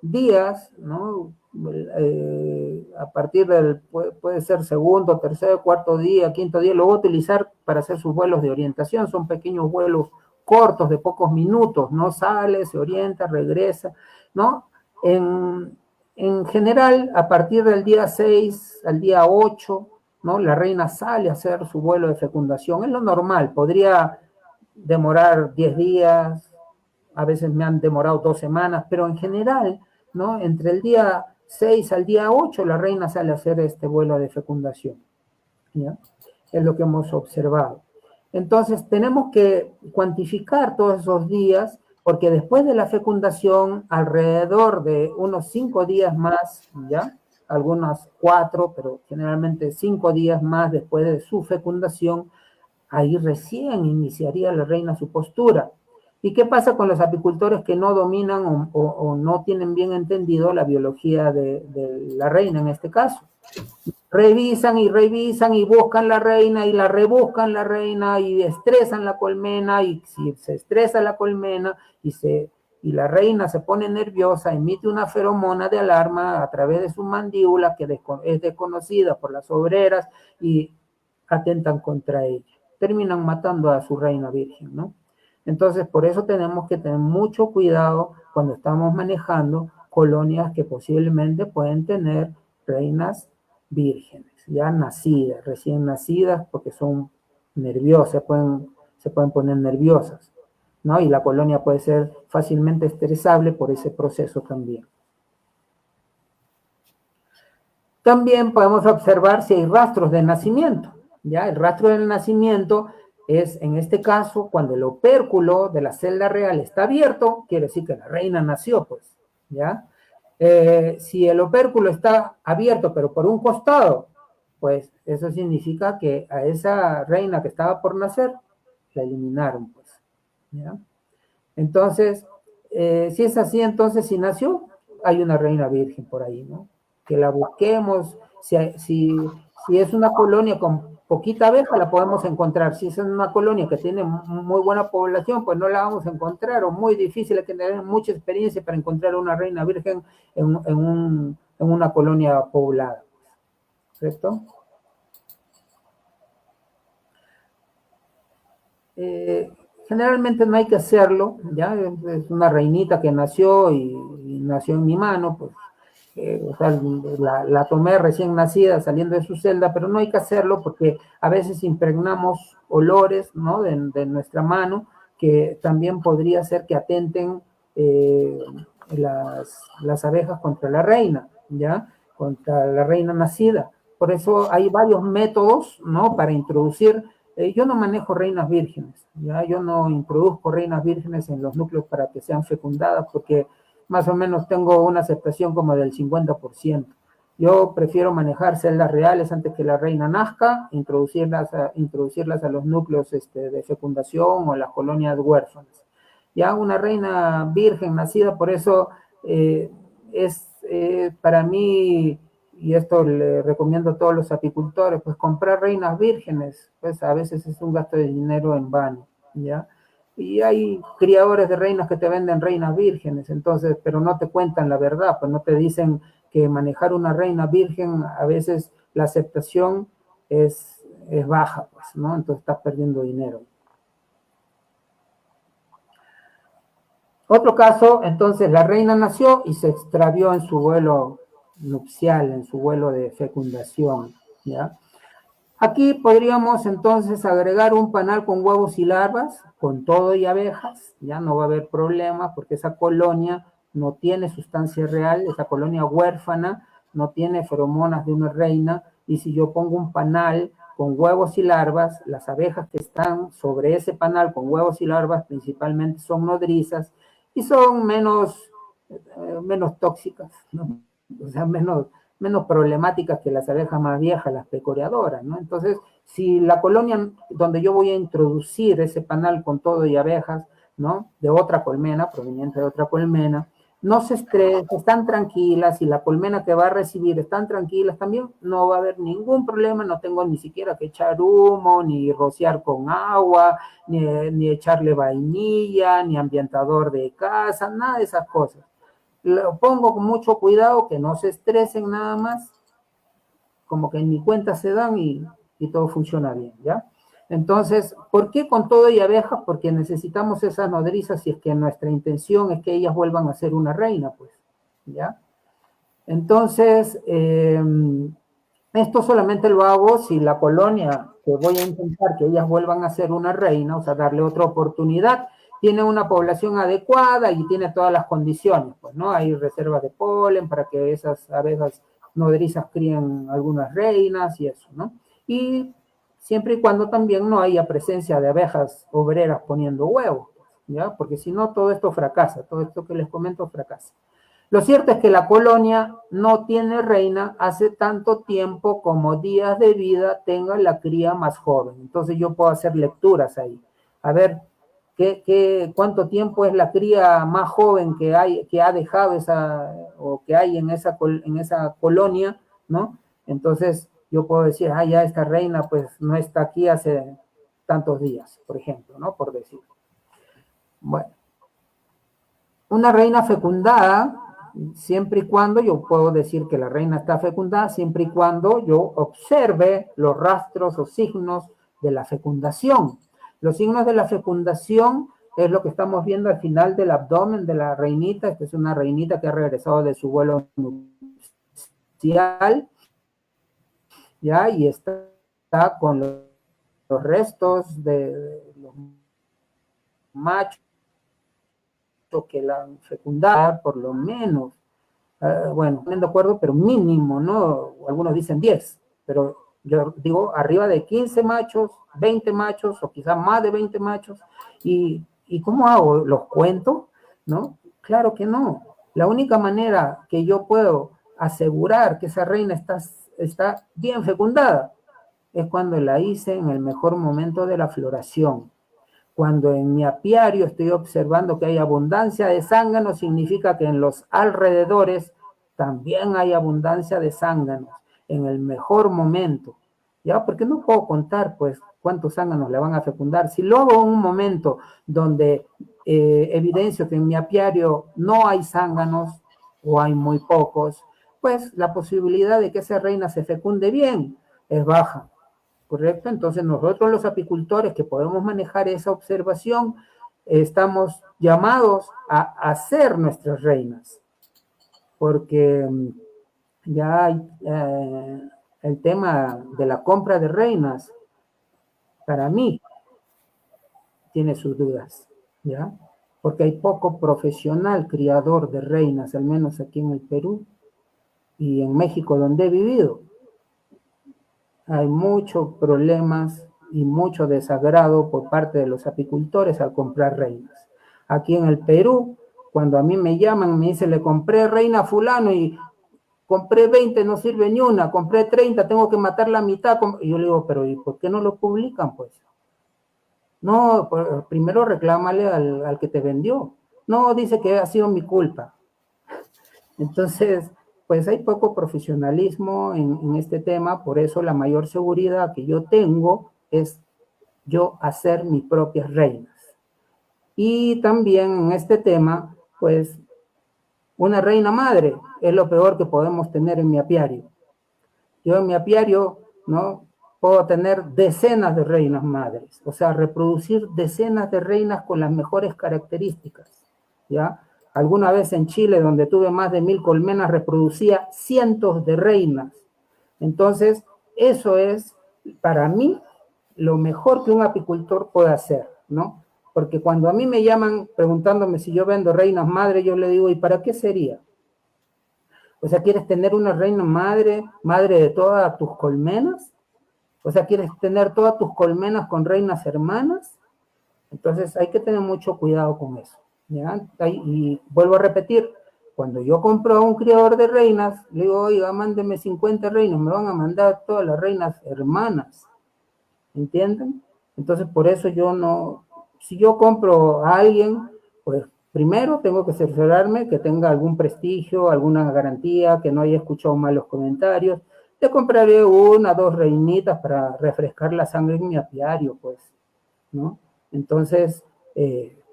días, ¿no? A partir del, puede ser segundo, tercer, cuarto día, quinto día, lo voy a utilizar para hacer sus vuelos de orientación, son pequeños vuelos cortos de pocos minutos, ¿no? Sale, se orienta, regresa, ¿no? En general, a partir del día 6 al día 8, ¿no? La reina sale a hacer su vuelo de fecundación, es lo normal, podría demorar 10 días, a veces me han demorado 2 semanas, pero en general, ¿no? Entre el día 6 al día 8, la reina sale a hacer este vuelo de fecundación, ¿ya? Es lo que hemos observado. Entonces, tenemos que cuantificar todos esos días, porque después de la fecundación, alrededor de unos 5 días más, ¿ya? Algunas 4, pero generalmente 5 días más después de su fecundación, ahí recién iniciaría la reina su postura. ¿Y qué pasa con los apicultores que no dominan o no tienen bien entendido la biología de la reina en este caso? Revisan y buscan la reina y la rebuscan la reina y estresan la colmena, y si se estresa la colmena y la reina se pone nerviosa, emite una feromona de alarma a través de su mandíbula que es desconocida por las obreras y atentan contra ella. Terminan matando a su reina virgen, ¿no? Entonces, por eso tenemos que tener mucho cuidado cuando estamos manejando colonias que posiblemente pueden tener reinas vírgenes, ya nacidas, recién nacidas, porque son nerviosas, se pueden poner nerviosas, ¿no? Y la colonia puede ser fácilmente estresable por ese proceso también. También podemos observar si hay rastros de nacimiento, ¿ya? El rastro del nacimiento es, en este caso, cuando el opérculo de la celda real está abierto, quiere decir que la reina nació, pues, ¿ya? Si el opérculo está abierto, pero por un costado, pues eso significa que a esa reina que estaba por nacer, la eliminaron, pues, ¿ya? Entonces, si es así, entonces si nació, hay una reina virgen por ahí, ¿no? Que la busquemos, si es una colonia con poquita abeja, la podemos encontrar. Si es una colonia que tiene muy buena población, pues no la vamos a encontrar, o muy difícil, hay que tener mucha experiencia para encontrar una reina virgen en una colonia poblada, ¿cierto? Generalmente no hay que hacerlo, ¿ya? Es una reinita que nació y nació en mi mano, pues, o sea, la tomé recién nacida saliendo de su celda, pero no hay que hacerlo porque a veces impregnamos olores, ¿no? de nuestra mano, que también podría ser que atenten eh, las abejas contra la reina, ¿ya? Contra la reina nacida. Por eso hay varios métodos, ¿no? Para introducir. Yo no manejo reinas vírgenes, ¿ya? Yo no introduzco reinas vírgenes en los núcleos para que sean fecundadas, porque más o menos tengo una aceptación como del 50%. Yo prefiero manejar celdas reales antes que la reina nazca, introducirlas a los núcleos de fecundación o las colonias huérfanas. Ya una reina virgen nacida, por eso es para mí, y esto le recomiendo a todos los apicultores, pues comprar reinas vírgenes, pues a veces es un gasto de dinero en vano, ¿ya? Y hay criadores de reinas que te venden reinas vírgenes, entonces, pero no te cuentan la verdad, pues no te dicen que manejar una reina virgen, a veces la aceptación es baja, pues, ¿no? Entonces estás perdiendo dinero. Otro caso, entonces la reina nació y se extravió en su vuelo nupcial, en su vuelo de fecundación, ¿ya? Aquí podríamos entonces agregar un panal con huevos y larvas, con todo y abejas, ya no va a haber problema porque esa colonia no tiene sustancia real, esa colonia huérfana no tiene feromonas de una reina, y si yo pongo un panal con huevos y larvas, las abejas que están sobre ese panal con huevos y larvas principalmente son nodrizas y son menos tóxicas, ¿no? O sea, menos problemáticas que las abejas más viejas, las pecoreadoras, ¿no? Entonces, si la colonia donde yo voy a introducir ese panal con todo y abejas, ¿no? De otra colmena, proveniente de otra colmena, no se estresen, están tranquilas, y la colmena que va a recibir están tranquilas también, no va a haber ningún problema, no tengo ni siquiera que echar humo, ni rociar con agua, ni echarle vainilla, ni ambientador de casa, nada de esas cosas. Lo pongo con mucho cuidado, que no se estresen nada más, como que en mi cuenta se dan y todo funciona bien, ¿ya? Entonces, ¿por qué con todo y abejas? Porque necesitamos esas nodrizas si es que nuestra intención es que ellas vuelvan a ser una reina, pues, ¿ya? Entonces, esto solamente lo hago si la colonia que voy a intentar que ellas vuelvan a ser una reina, o sea, darle otra oportunidad, tiene una población adecuada y tiene todas las condiciones, pues, ¿no? Hay reservas de polen para que esas abejas nodrizas críen algunas reinas y eso, ¿no? Y siempre y cuando también no haya presencia de abejas obreras poniendo huevos, ¿ya? Porque si no, todo esto fracasa, todo esto que les comento fracasa. Lo cierto es que la colonia no tiene reina hace tanto tiempo como días de vida tenga la cría más joven. Entonces yo puedo hacer lecturas ahí. A ver, cuánto tiempo es la cría más joven que ha dejado o que hay en esa colonia, ¿no? Entonces yo puedo decir, ya esta reina pues no está aquí hace tantos días, por ejemplo, ¿no? Por decir. Bueno, una reina fecundada, siempre y cuando yo puedo decir que la reina está fecundada, siempre y cuando yo observe los rastros o signos de la fecundación. Los signos de la fecundación es lo que estamos viendo al final del abdomen de la reinita. Esta es una reinita que ha regresado de su vuelo nupcial, ¿ya? Y está con los restos de los machos que la han fecundado, por lo menos, bueno, no de acuerdo, pero mínimo, ¿no? Algunos dicen 10, pero yo digo arriba de 15 machos, 20 machos, o quizás más de 20 machos. ¿Y cómo hago? ¿Los cuento? ¿No? Claro que no. La única manera que yo puedo asegurar que esa reina está está bien fecundada. Es cuando la hice en el mejor momento de la floración. Cuando en mi apiario estoy observando que hay abundancia de zánganos, significa que en los alrededores también hay abundancia de zánganos, en el mejor momento. ¿Ya? Porque no puedo contar, pues, cuántos zánganos le van a fecundar. Si lo hago en un momento donde evidencio que en mi apiario no hay zánganos o hay muy pocos, pues la posibilidad de que esa reina se fecunde bien es baja. ¿Correcto? Entonces nosotros los apicultores que podemos manejar esa observación, estamos llamados a hacer nuestras reinas, porque ya hay el tema de la compra de reinas, para mí, tiene sus dudas, ¿ya? Porque hay poco profesional criador de reinas, al menos aquí en el Perú y en México donde he vivido. Hay muchos problemas y mucho desagrado por parte de los apicultores al comprar reinas. Aquí en el Perú, cuando a mí me llaman, me dicen, le compré reina a fulano y compré 20, no sirve ni una, compré 30, tengo que matar la mitad. Y yo le digo, pero ¿y por qué no lo publican, pues? No, primero reclámale al que te vendió. No, dice que ha sido mi culpa. Entonces, pues hay poco profesionalismo en este tema, por eso la mayor seguridad que yo tengo es yo hacer mis propias reinas. Y también en este tema, pues una reina madre es lo peor que podemos tener en mi apiario. Yo en mi apiario, ¿no? Puedo tener decenas de reinas madres, o sea, reproducir decenas de reinas con las mejores características, ¿ya? Alguna vez en Chile, donde tuve más de 1000 colmenas, reproducía cientos de reinas. Entonces, eso es, para mí, lo mejor que un apicultor puede hacer, ¿no? Porque cuando a mí me llaman preguntándome si yo vendo reinas madres, yo le digo, ¿y para qué sería? O sea, ¿quieres tener una reina madre, madre de todas tus colmenas? O sea, ¿quieres tener todas tus colmenas con reinas hermanas? Entonces hay que tener mucho cuidado con eso, ¿ya? Y vuelvo a repetir, cuando yo compro a un criador de reinas, le digo, oiga, mándeme 50 reinas, me van a mandar todas las reinas hermanas, ¿entienden? Entonces por eso yo no, si yo compro a alguien, pues primero tengo que cerciorarme que tenga algún prestigio, alguna garantía, que no haya escuchado malos comentarios. Le compraré una, dos reinitas para refrescar la sangre en mi apiario, pues, ¿no? Entonces,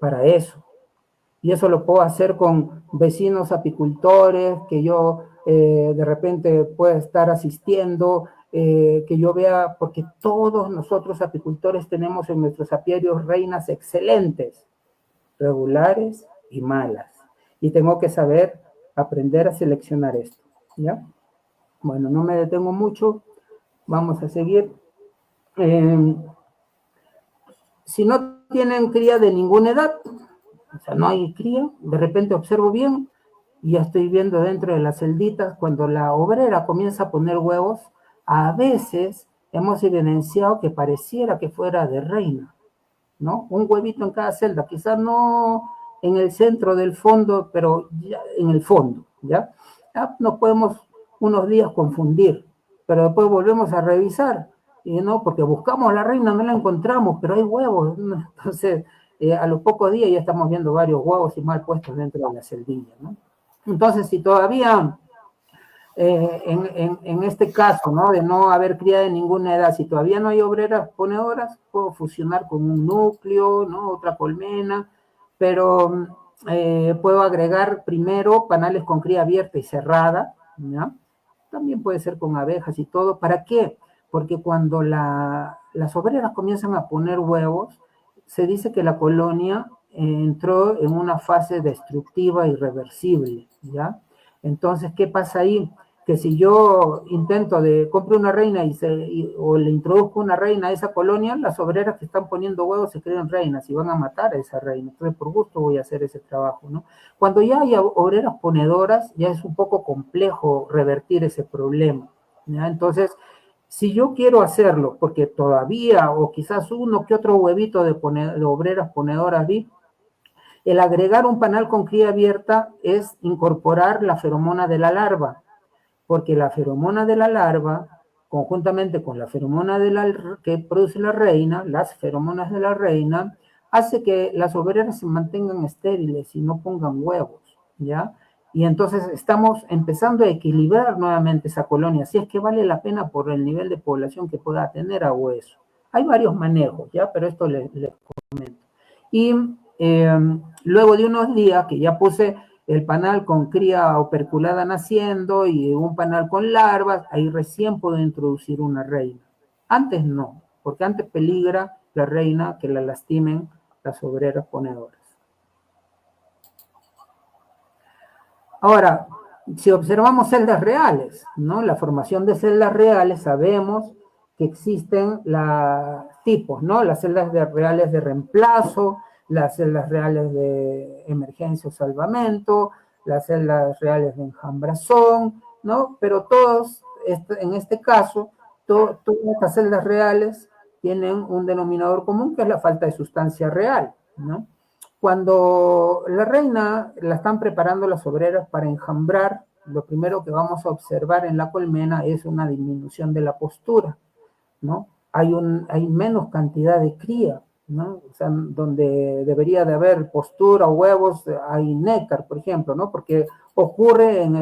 para eso. Y eso lo puedo hacer con vecinos apicultores que yo de repente pueda estar asistiendo, que yo vea, porque todos nosotros apicultores tenemos en nuestros apiarios reinas excelentes, regulares y malas. Y tengo que saber aprender a seleccionar esto, ¿ya? Bueno, no me detengo mucho, vamos a seguir. Si no tienen cría de ninguna edad, o sea, no hay cría, de repente observo bien y ya estoy viendo dentro de las celditas, cuando la obrera comienza a poner huevos, a veces hemos evidenciado que pareciera que fuera de reina, ¿no? Un huevito en cada celda, quizás no en el centro del fondo, pero ya en el fondo, ¿ya? Ya nos podemos unos días confundir, pero después volvemos a revisar, y no, porque buscamos a la reina, no la encontramos, pero hay huevos, ¿no? Entonces a los pocos días ya estamos viendo varios huevos y mal puestos dentro de la celdilla, ¿no? Entonces, si todavía en este caso, ¿no? De no haber cría de ninguna edad, si todavía no hay obreras ponedoras, puedo fusionar con un núcleo, ¿no? Otra colmena, pero puedo agregar primero panales con cría abierta y cerrada, ¿ya? También puede ser con abejas y todo. ¿Para qué? Porque cuando las obreras comienzan a poner huevos, se dice que la colonia entró en una fase destructiva irreversible, ¿ya? Entonces, ¿qué pasa ahí? Que si yo compro una reina o le introduzco una reina a esa colonia, las obreras que están poniendo huevos se creen reinas y van a matar a esa reina. Entonces, por gusto voy a hacer ese trabajo, ¿no? Cuando ya hay obreras ponedoras, ya es un poco complejo revertir ese problema, ¿ya? Entonces, si yo quiero hacerlo, porque todavía, o quizás uno que otro huevito de obreras ponedoras vi, el agregar un panal con cría abierta es incorporar la feromona de la larva, porque la feromona de la larva, conjuntamente con la feromona que produce la reina, las feromonas de la reina, hace que las obreras se mantengan estériles y no pongan huevos, ¿ya? Y entonces estamos empezando a equilibrar nuevamente esa colonia, si es que vale la pena por el nivel de población que pueda tener a hueso. Hay varios manejos, ¿ya? Pero esto les comento. Y luego de unos días que ya puse el panal con cría operculada naciendo y un panal con larvas, ahí recién puedo introducir una reina. Antes no, porque antes peligra la reina que la lastimen las obreras ponedoras. Ahora, si observamos celdas reales, ¿no? La formación de celdas reales, sabemos que existen tipos, ¿no? Las celdas reales de reemplazo, las celdas reales de emergencia o salvamento, las celdas reales de enjambrazón, ¿no? Pero todos, en este caso, todas estas celdas reales tienen un denominador común que es la falta de sustancia real, ¿no? Cuando la reina la están preparando las obreras para enjambrar, lo primero que vamos a observar en la colmena es una disminución de la postura, ¿no? Hay menos cantidad de cría, ¿no? O sea, donde debería de haber postura o huevos, hay néctar, por ejemplo, ¿no? Porque ocurre en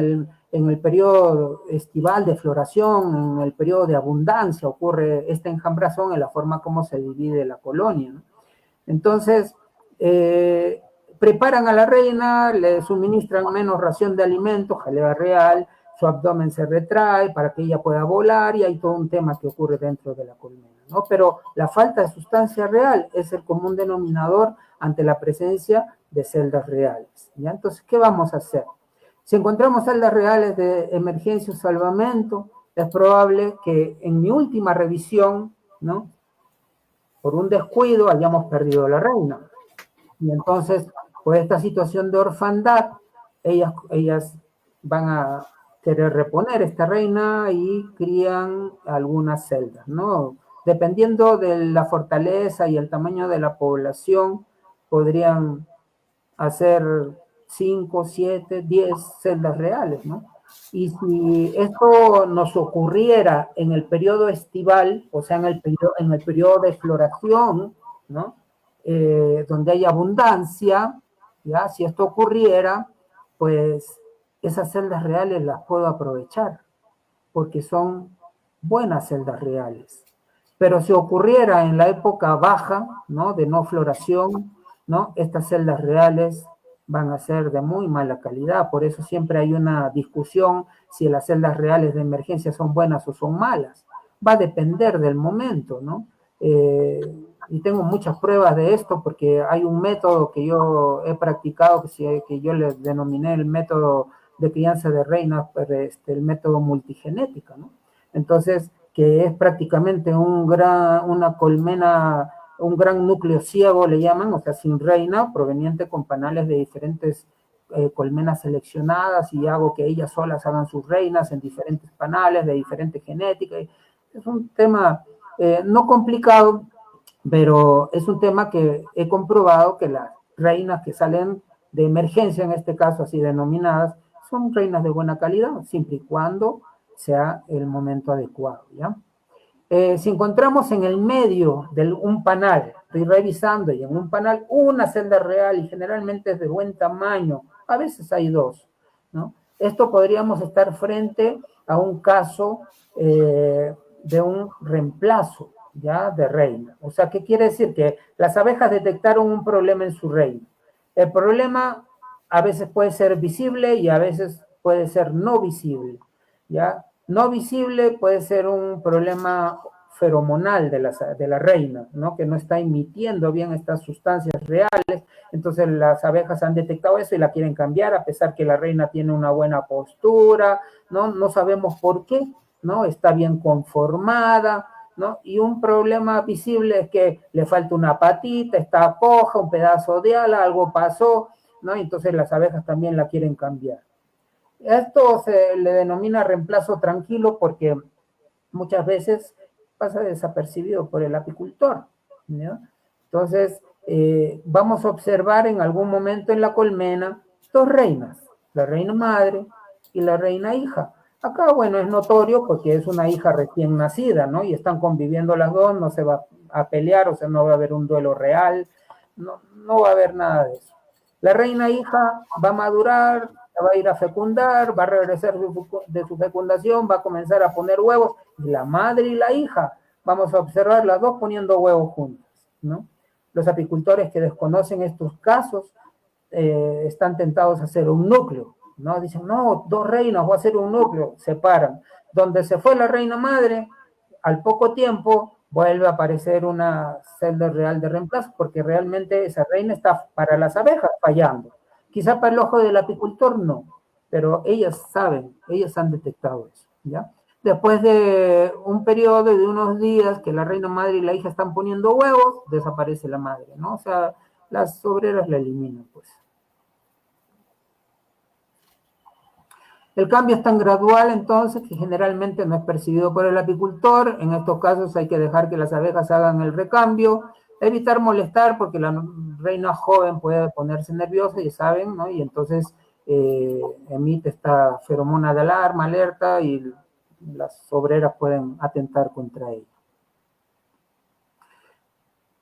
el periodo estival de floración, en el periodo de abundancia, ocurre esta enjambrazón en la forma como se divide la colonia, ¿no? Entonces, preparan a la reina, le suministran menos ración de alimentos, jalea real, su abdomen se retrae para que ella pueda volar y hay todo un tema que ocurre dentro de la colmena, ¿no? Pero la falta de sustancia real es el común denominador ante la presencia de celdas reales, ¿ya? Entonces, ¿qué vamos a hacer? Si encontramos celdas reales de emergencia o salvamento, es probable que en mi última revisión, ¿no?, por un descuido hayamos perdido a la reina. Y entonces, por esta situación de orfandad, ellas van a querer reponer esta reina y crían algunas celdas, ¿no? Dependiendo de la fortaleza y el tamaño de la población, podrían hacer 5, 7, 10 celdas reales, ¿no? Y si esto nos ocurriera en el periodo estival, o sea, en el periodo de floración, ¿no? Donde hay abundancia, ¿ya? Si esto ocurriera, pues esas celdas reales las puedo aprovechar, porque son buenas celdas reales. Pero si ocurriera en la época baja, ¿no?, de no floración, ¿no?, estas celdas reales van a ser de muy mala calidad. Por eso siempre hay una discusión si las celdas reales de emergencia son buenas o son malas. Va a depender del momento, ¿no? Y tengo muchas pruebas de esto porque hay un método que yo he practicado, que yo le denominé el método de crianza de reinas, el método multigenética, ¿no? Entonces, que es prácticamente una colmena, un gran núcleo ciego le llaman, o sea, sin reina, proveniente con panales de diferentes colmenas seleccionadas, y hago que ellas solas hagan sus reinas en diferentes panales de diferente genética. Es un tema no complicado, pero es un tema que he comprobado que las reinas que salen de emergencia, en este caso así denominadas, son reinas de buena calidad, siempre y cuando sea el momento adecuado, ¿ya? Si encontramos en el medio de un panal, estoy revisando, y en un panal una celda real, y generalmente es de buen tamaño, a veces hay dos, ¿no? Esto podríamos estar frente a un caso de un reemplazo, ¿ya?, de reina. O sea, ¿qué quiere decir? Que las abejas detectaron un problema en su reina. El problema a veces puede ser visible y a veces puede ser no visible, ¿ya? No visible puede ser un problema feromonal de la reina, ¿no?, que no está emitiendo bien estas sustancias reales. Entonces las abejas han detectado eso y la quieren cambiar, a pesar que la reina tiene una buena postura, ¿no? No sabemos por qué, ¿no? Está bien conformada, ¿no? Y un problema visible es que le falta una patita, está coja, un pedazo de ala, algo pasó, ¿no? Entonces las abejas también la quieren cambiar. Esto se le denomina reemplazo tranquilo porque muchas veces pasa desapercibido por el apicultor, ¿no? Entonces, vamos a observar en algún momento en la colmena dos reinas, la reina madre y la reina hija. Acá, bueno, es notorio porque es una hija recién nacida, ¿no? Y están conviviendo las dos, no se va a pelear, o sea, no va a haber un duelo real, no va a haber nada de eso. La reina hija va a madurar, va a ir a fecundar, va a regresar de su fecundación, va a comenzar a poner huevos, y la madre y la hija, vamos a observar las dos poniendo huevos juntas, ¿no? Los apicultores que desconocen estos casos están tentados a hacer un núcleo, ¿no? Dicen, no, dos reinas, voy a hacer un núcleo, separan. Donde se fue la reina madre, al poco tiempo vuelve a aparecer una celda real de reemplazo, porque realmente esa reina está para las abejas fallando. Quizá para el ojo del apicultor no, pero ellas saben, ellas han detectado eso, ¿ya? Después de un periodo de unos días que la reina madre y la hija están poniendo huevos, desaparece la madre, ¿no? O sea, las obreras la eliminan, pues. El cambio es tan gradual entonces que generalmente no es percibido por el apicultor. En estos casos hay que dejar que las abejas hagan el recambio, evitar molestar porque la reina joven puede ponerse nerviosa, ya saben, ¿no? Y entonces emite esta feromona de alarma, alerta, y las obreras pueden atentar contra ella.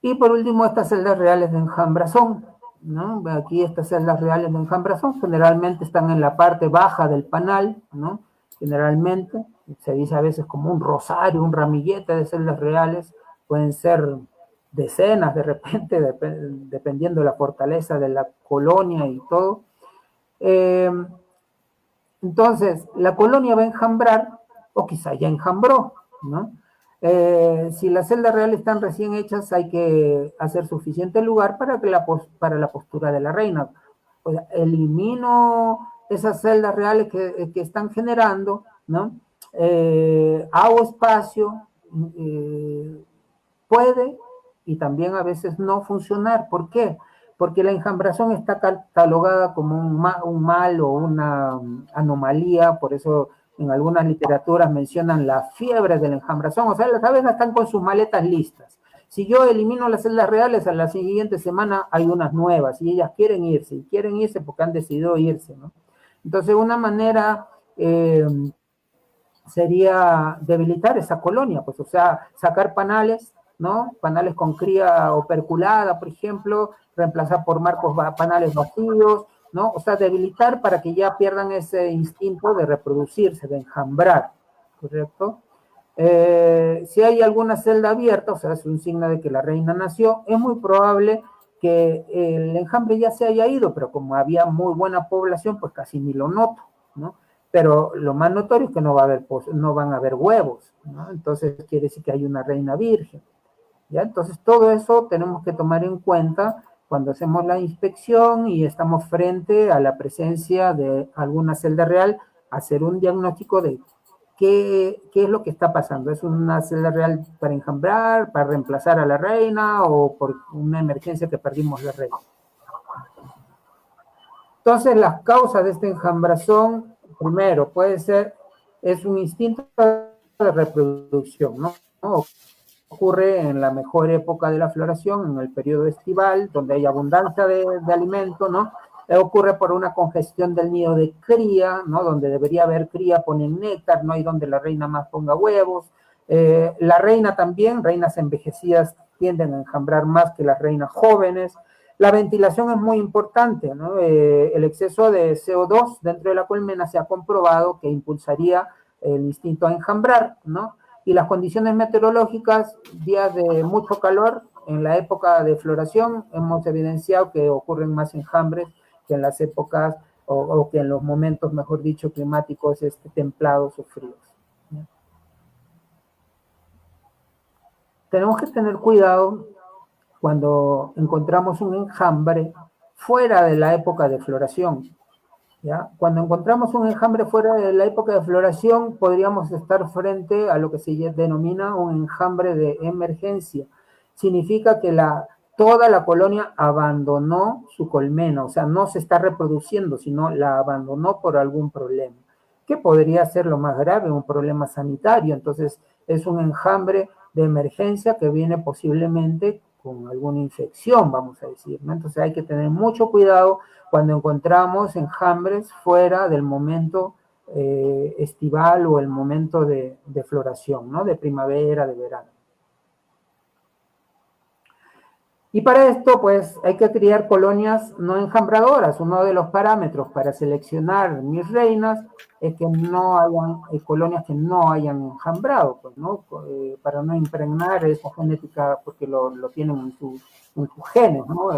Y por último, estas celdas reales de enjambrazón, ¿no? Aquí estas celdas reales de enjambrazón generalmente están en la parte baja del panal, ¿no? Generalmente, se dice a veces como un rosario, un ramillete de celdas reales, pueden ser decenas de repente, dependiendo de la fortaleza de la colonia y todo. Entonces, la colonia va a enjambrar, o quizá ya enjambró, ¿no? Si las celdas reales están recién hechas, hay que hacer suficiente lugar para la postura de la reina. O sea, elimino esas celdas reales que están generando, ¿no? Hago espacio, puede y también a veces no funcionar. ¿Por qué? Porque la enjambración está catalogada como un mal o una anomalía, por eso en algunas literaturas mencionan la fiebre de la enjambración, o sea, las abejas están con sus maletas listas. Si yo elimino las celdas reales, a la siguiente semana hay unas nuevas y ellas quieren irse porque han decidido irse, ¿no? Entonces, una manera sería debilitar esa colonia, pues, o sea, sacar panales, ¿no? Panales con cría operculada, por ejemplo, reemplazar por panales vacíos, ¿no? O sea, debilitar para que ya pierdan ese instinto de reproducirse, de enjambrar, ¿correcto? Si hay alguna celda abierta, o sea, es un signo de que la reina nació, es muy probable que el enjambre ya se haya ido, pero como había muy buena población, pues casi ni lo noto, ¿no? Pero lo más notorio es que no van a haber huevos, ¿no? Entonces quiere decir que hay una reina virgen, ¿ya? Entonces todo eso tenemos que tomar en cuenta cuando hacemos la inspección y estamos frente a la presencia de alguna celda real, hacer un diagnóstico de qué es lo que está pasando. ¿Es una celda real para enjambrar, para reemplazar a la reina o por una emergencia que perdimos la reina? Entonces las causas de esta enjambrazón, primero, es un instinto de reproducción, ¿no? Ocurre en la mejor época de la floración, en el periodo estival, donde hay abundancia de alimento, ¿no? Ocurre por una congestión del nido de cría, ¿no? Donde debería haber cría, ponen néctar, no hay donde la reina más ponga huevos. La reina también, reinas envejecidas tienden a enjambrar más que las reinas jóvenes. La ventilación es muy importante, ¿no? El exceso de CO2 dentro de la colmena se ha comprobado que impulsaría el instinto a enjambrar, ¿no? Y las condiciones meteorológicas, días de mucho calor, en la época de floración hemos evidenciado que ocurren más enjambres que en las épocas o que en los momentos, mejor dicho, climáticos templados o fríos. Tenemos que tener cuidado cuando encontramos un enjambre fuera de la época de floración. ¿Ya? Cuando encontramos un enjambre fuera de la época de floración, podríamos estar frente a lo que se denomina un enjambre de emergencia. Significa que toda la colonia abandonó su colmena, o sea, no se está reproduciendo, sino la abandonó por algún problema. ¿Qué podría ser lo más grave? Un problema sanitario. Entonces, es un enjambre de emergencia que viene posiblemente con alguna infección, vamos a decir, ¿no? Entonces hay que tener mucho cuidado cuando encontramos enjambres fuera del momento estival o el momento de floración, ¿no? De primavera, de verano. Y para esto, pues, hay que criar colonias no enjambradoras. Uno de los parámetros para seleccionar mis reinas es que no hayan colonias que no hayan enjambrado, pues, ¿no? Para no impregnar esa genética, porque lo tienen en sus genes, ¿no?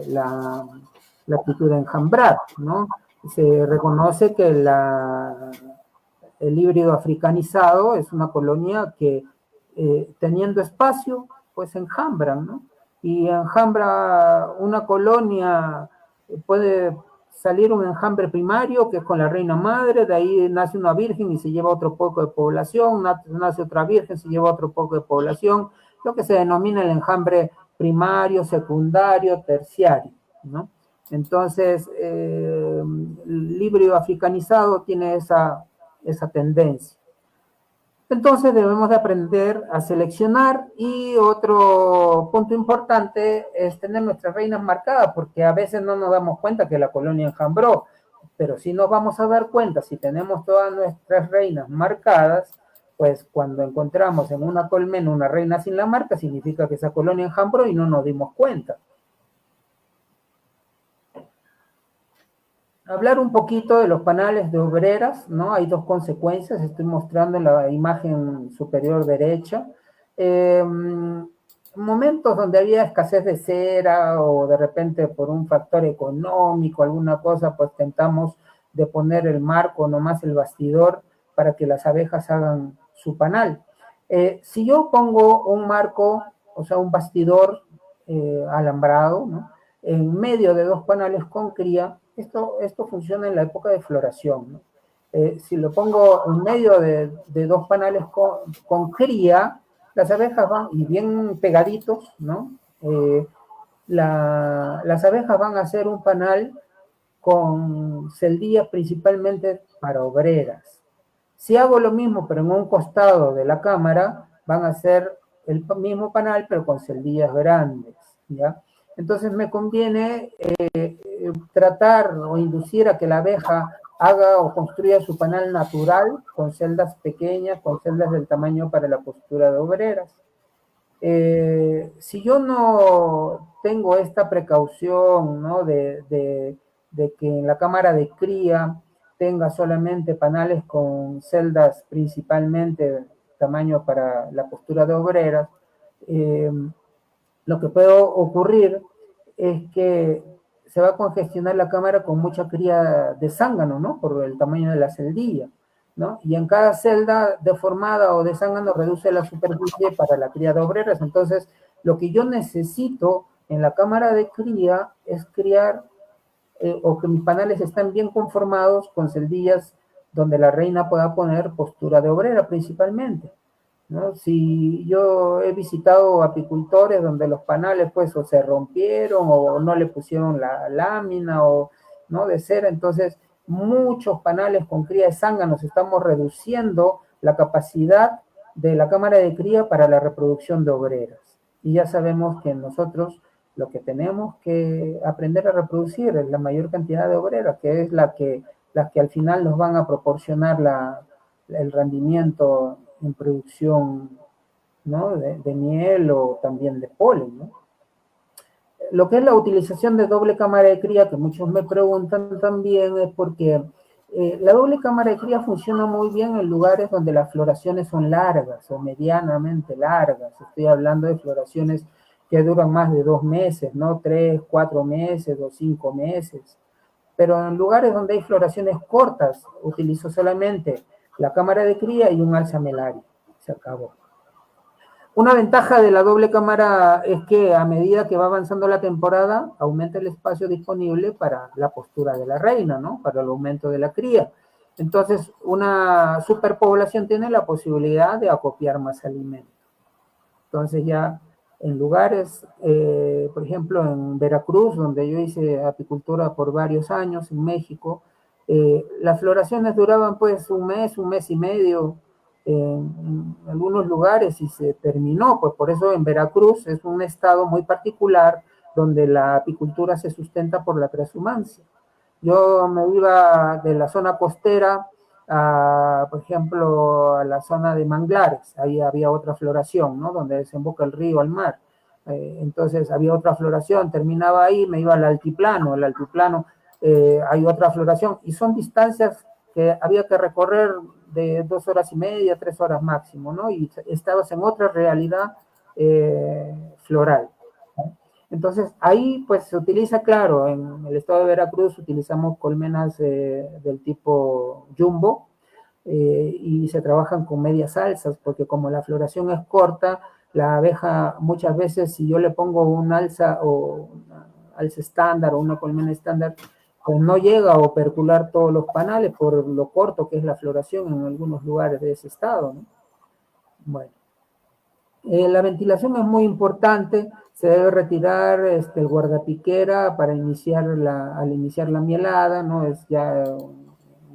La actitud de enjambrar, ¿no? Se reconoce que el híbrido africanizado es una colonia que, teniendo espacio, pues enjambran, ¿no? Y enjambra una colonia, puede salir un enjambre primario, que es con la reina madre, de ahí nace una virgen y se lleva otro poco de población, nace otra virgen, se lleva otro poco de población, lo que se denomina el enjambre primario, secundario, terciario, ¿no? Entonces, el híbrido africanizado tiene esa tendencia. Entonces debemos de aprender a seleccionar, y otro punto importante es tener nuestras reinas marcadas, porque a veces no nos damos cuenta que la colonia enjambró, pero sí nos vamos a dar cuenta si tenemos todas nuestras reinas marcadas. Pues cuando encontramos en una colmena una reina sin la marca, significa que esa colonia enjambró y no nos dimos cuenta. Hablar un poquito de los panales de obreras, ¿no? Hay dos consecuencias, estoy mostrando en la imagen superior derecha. Momentos donde había escasez de cera, o de repente por un factor económico, alguna cosa, pues tentamos de poner el marco, nomás el bastidor, para que las abejas hagan su panal. Si yo pongo un marco, o sea, un bastidor alambrado, ¿no?, en medio de dos panales con cría, esto funciona en la época de floración, ¿no? Si lo pongo en medio de dos panales con cría, las abejas van, y bien pegaditos, ¿no? Las abejas van a hacer un panal con celdillas principalmente para obreras. Si hago lo mismo, pero en un costado de la cámara, van a hacer el mismo panal, pero con celdillas grandes, ¿ya? Entonces me conviene tratar o inducir a que la abeja haga o construya su panal natural con celdas pequeñas, con celdas del tamaño para la postura de obreras. Si yo no tengo esta precaución, ¿no?, de que en la cámara de cría tenga solamente panales con celdas principalmente tamaño para la postura de obreras, lo que puede ocurrir es que se va a congestionar la cámara con mucha cría de zángano, ¿no?, por el tamaño de la celdilla, ¿no? Y en cada celda deformada o de zángano reduce la superficie para la cría de obreras. Entonces, lo que yo necesito en la cámara de cría es criar, o que mis panales estén bien conformados con celdillas donde la reina pueda poner postura de obrera principalmente, ¿no? Si yo he visitado apicultores donde los panales pues o se rompieron o no le pusieron la lámina, o no, de cera, entonces muchos panales con cría de zánganos estamos reduciendo la capacidad de la cámara de cría para la reproducción de obreras. Y ya sabemos que nosotros lo que tenemos que aprender a reproducir es la mayor cantidad de obreras, que es las que al final nos van a proporcionar el rendimiento en producción, ¿no?, de miel o también de polen, ¿no? Lo que es la utilización de doble cámara de cría, que muchos me preguntan también, es porque la doble cámara de cría funciona muy bien en lugares donde las floraciones son largas o medianamente largas. Estoy hablando de floraciones que duran más de 2 meses, ¿no? 3, 4 meses o 5 meses. Pero en lugares donde hay floraciones cortas, utilizo solamente la cámara de cría y un alzamelario. Se acabó. Una ventaja de la doble cámara es que a medida que va avanzando la temporada, aumenta el espacio disponible para la postura de la reina, ¿no?, para el aumento de la cría. Entonces, una superpoblación tiene la posibilidad de acopiar más alimento. Entonces ya en lugares, por ejemplo, en Veracruz, donde yo hice apicultura por varios años, en México, las floraciones duraban pues un mes y medio, en algunos lugares, y se terminó. Pues por eso en Veracruz es un estado muy particular donde la apicultura se sustenta por la transhumancia, Yo me iba de la zona costera a, por ejemplo, a la zona de manglares. Ahí había otra floración, ¿no? Donde desemboca el río al mar. Entonces había otra floración, terminaba ahí, me iba al altiplano. El altiplano hay otra floración y son distancias que había que recorrer de 2 horas y media, 3 horas máximo, ¿no? Y estabas en otra realidad floral. Entonces, ahí pues se utiliza, claro, en el estado de Veracruz utilizamos colmenas del tipo jumbo y se trabajan con medias alzas, porque como la floración es corta, la abeja muchas veces, si yo le pongo un alza o una alza estándar o una colmena estándar, pues no llega a opercular todos los panales por lo corto que es la floración en algunos lugares de ese estado, ¿no? Bueno. La ventilación es muy importante, se debe retirar el guardapiquera para al iniciar la mielada, ¿no? Es ya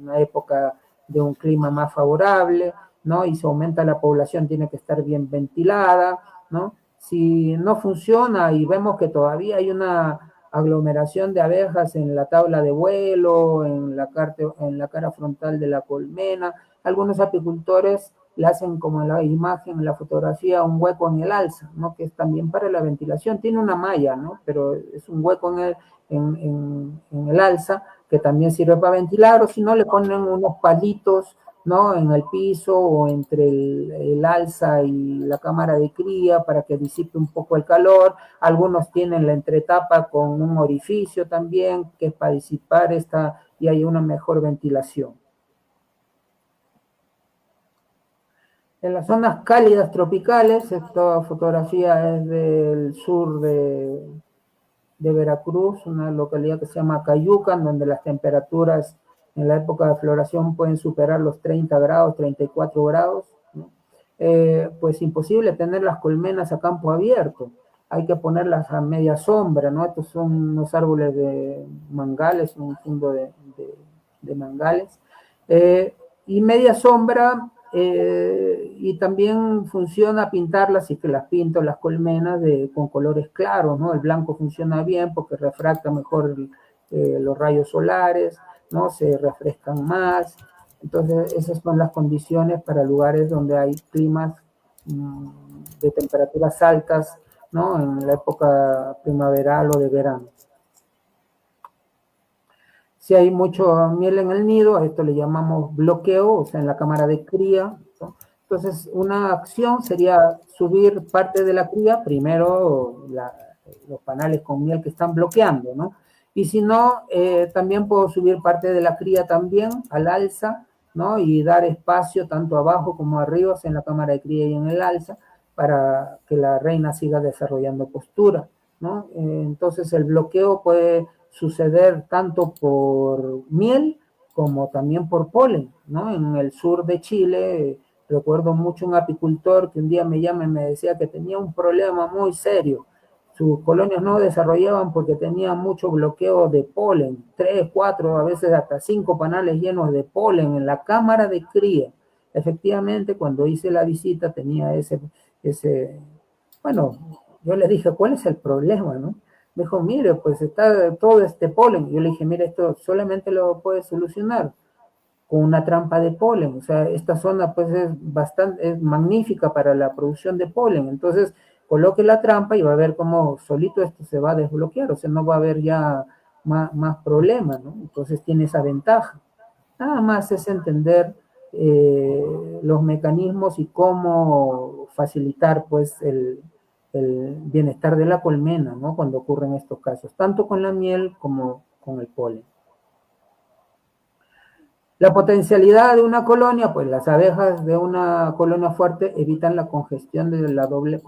una época de un clima más favorable, ¿no? Y si aumenta la población tiene que estar bien ventilada, ¿no? Si no funciona y vemos que todavía hay una aglomeración de abejas en la tabla de vuelo, en la cara frontal de la colmena, algunos apicultores le hacen como en la imagen, en la fotografía, un hueco en el alza, ¿no? Que es también para la ventilación. Tiene una malla, ¿no? Pero es un hueco en el alza que también sirve para ventilar, o si no, le ponen unos palitos, ¿no? En el piso o entre el alza y la cámara de cría para que disipe un poco el calor. Algunos tienen la entretapa con un orificio también, que es para disipar y hay una mejor ventilación. En las zonas cálidas tropicales, esta fotografía es del sur de Veracruz, una localidad que se llama Cayucan, donde las temperaturas en la época de floración pueden superar los 30 grados, 34 grados, ¿no? Pues imposible tener las colmenas a campo abierto, hay que ponerlas a media sombra, ¿no? Estos son unos árboles de mangales, un fondo de mangales, y media sombra, y también funciona pintarlas, y que las pinto las colmenas con colores claros, ¿no? El blanco funciona bien porque refracta mejor los rayos solares, ¿no? Se refrescan más. Entonces, esas son las condiciones para lugares donde hay climas de temperaturas altas, ¿no? En la época primaveral o de verano. Si hay mucho miel en el nido, a esto le llamamos bloqueo, o sea, en la cámara de cría, ¿no? Entonces, una acción sería subir parte de la cría, primero los panales con miel que están bloqueando, ¿no? Y si no, también puedo subir parte de la cría también al alza, ¿no? Y dar espacio tanto abajo como arriba, en la cámara de cría y en el alza, para que la reina siga desarrollando postura, ¿no? Entonces, el bloqueo puede suceder tanto por miel como también por polen, ¿no? En el sur de Chile, recuerdo mucho un apicultor que un día me llama y me decía que tenía un problema muy serio. Sus colonias no desarrollaban porque tenía mucho bloqueo de polen, 3, 4, a veces hasta 5 panales llenos de polen en la cámara de cría. Efectivamente, cuando hice la visita tenía bueno, yo le dije, ¿cuál es el problema, no? Me dijo, mire, pues está todo este polen. Yo le dije, mire, esto solamente lo puede solucionar con una trampa de polen. O sea, esta zona pues es magnífica para la producción de polen. Entonces, coloque la trampa y va a ver cómo solito esto se va a desbloquear. O sea, no va a haber ya más problema, ¿no? Entonces tiene esa ventaja. Nada más es entender los mecanismos y cómo facilitar pues el bienestar de la colmena, ¿no? Cuando ocurren estos casos, tanto con la miel como con el polen. La potencialidad de una colonia, pues las abejas de una colonia fuerte evitan la congestión de la doble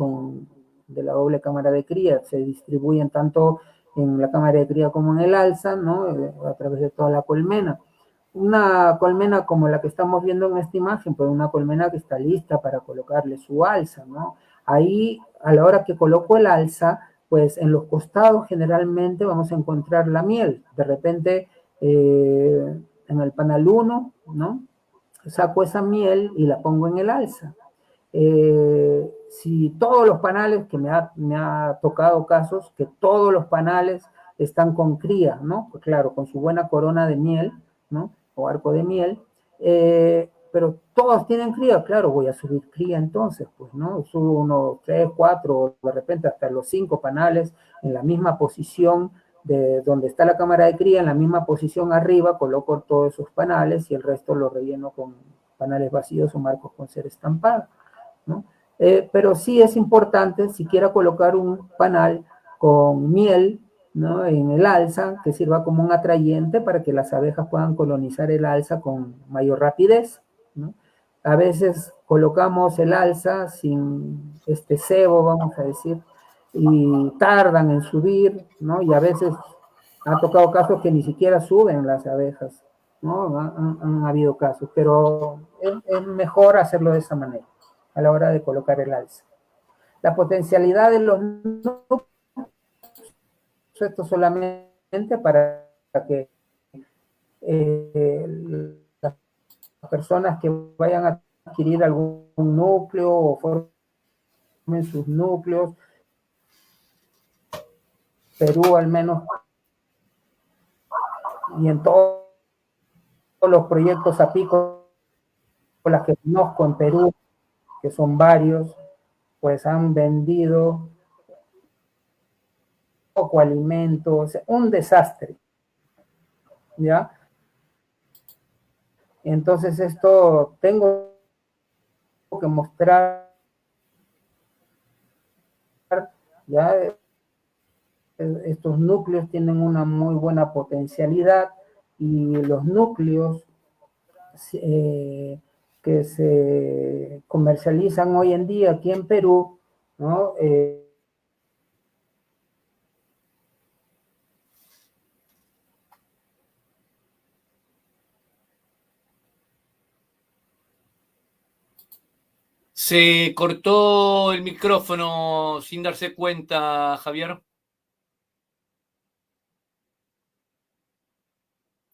cámara de cría, se distribuyen tanto en la cámara de cría como en el alza, ¿no? A través de toda la colmena. Una colmena como la que estamos viendo en esta imagen, pues una colmena que está lista para colocarle su alza, ¿no? Ahí, a la hora que coloco el alza, pues en los costados generalmente vamos a encontrar la miel. De repente, en el panal 1, ¿no? Saco esa miel y la pongo en el alza. Si todos los panales, que me ha tocado casos, que todos los panales están con cría, ¿no? Pues claro, con su buena corona de miel, ¿no? O arco de miel, pero todos tienen cría, claro, voy a subir cría entonces, pues, ¿no? Subo unos 3, 4, de repente hasta los 5 panales en la misma posición de donde está la cámara de cría, en la misma posición arriba, coloco todos esos panales y el resto lo relleno con panales vacíos o marcos con cera estampada, ¿no? Pero sí es importante, si quiero colocar un panal con miel, ¿no? En el alza, que sirva como un atrayente para que las abejas puedan colonizar el alza con mayor rapidez, ¿no? A veces colocamos el alza sin este cebo, vamos a decir, y tardan en subir, ¿no? Y a veces ha tocado casos que ni siquiera suben las abejas, ¿no? Han habido casos, pero es mejor hacerlo de esa manera a la hora de colocar el alza. La potencialidad de los núcleos, esto solamente para que las personas que vayan a adquirir algún núcleo o formen sus núcleos, Perú al menos, y en todos los proyectos apícolas que conozco en Perú, que son varios, pues han vendido poco alimento, o sea, un desastre, ¿ya? Entonces esto tengo que mostrar, ¿ya? Estos núcleos tienen una muy buena potencialidad y los núcleos que se comercializan hoy en día aquí en Perú, ¿no? Se cortó el micrófono sin darse cuenta, Javier.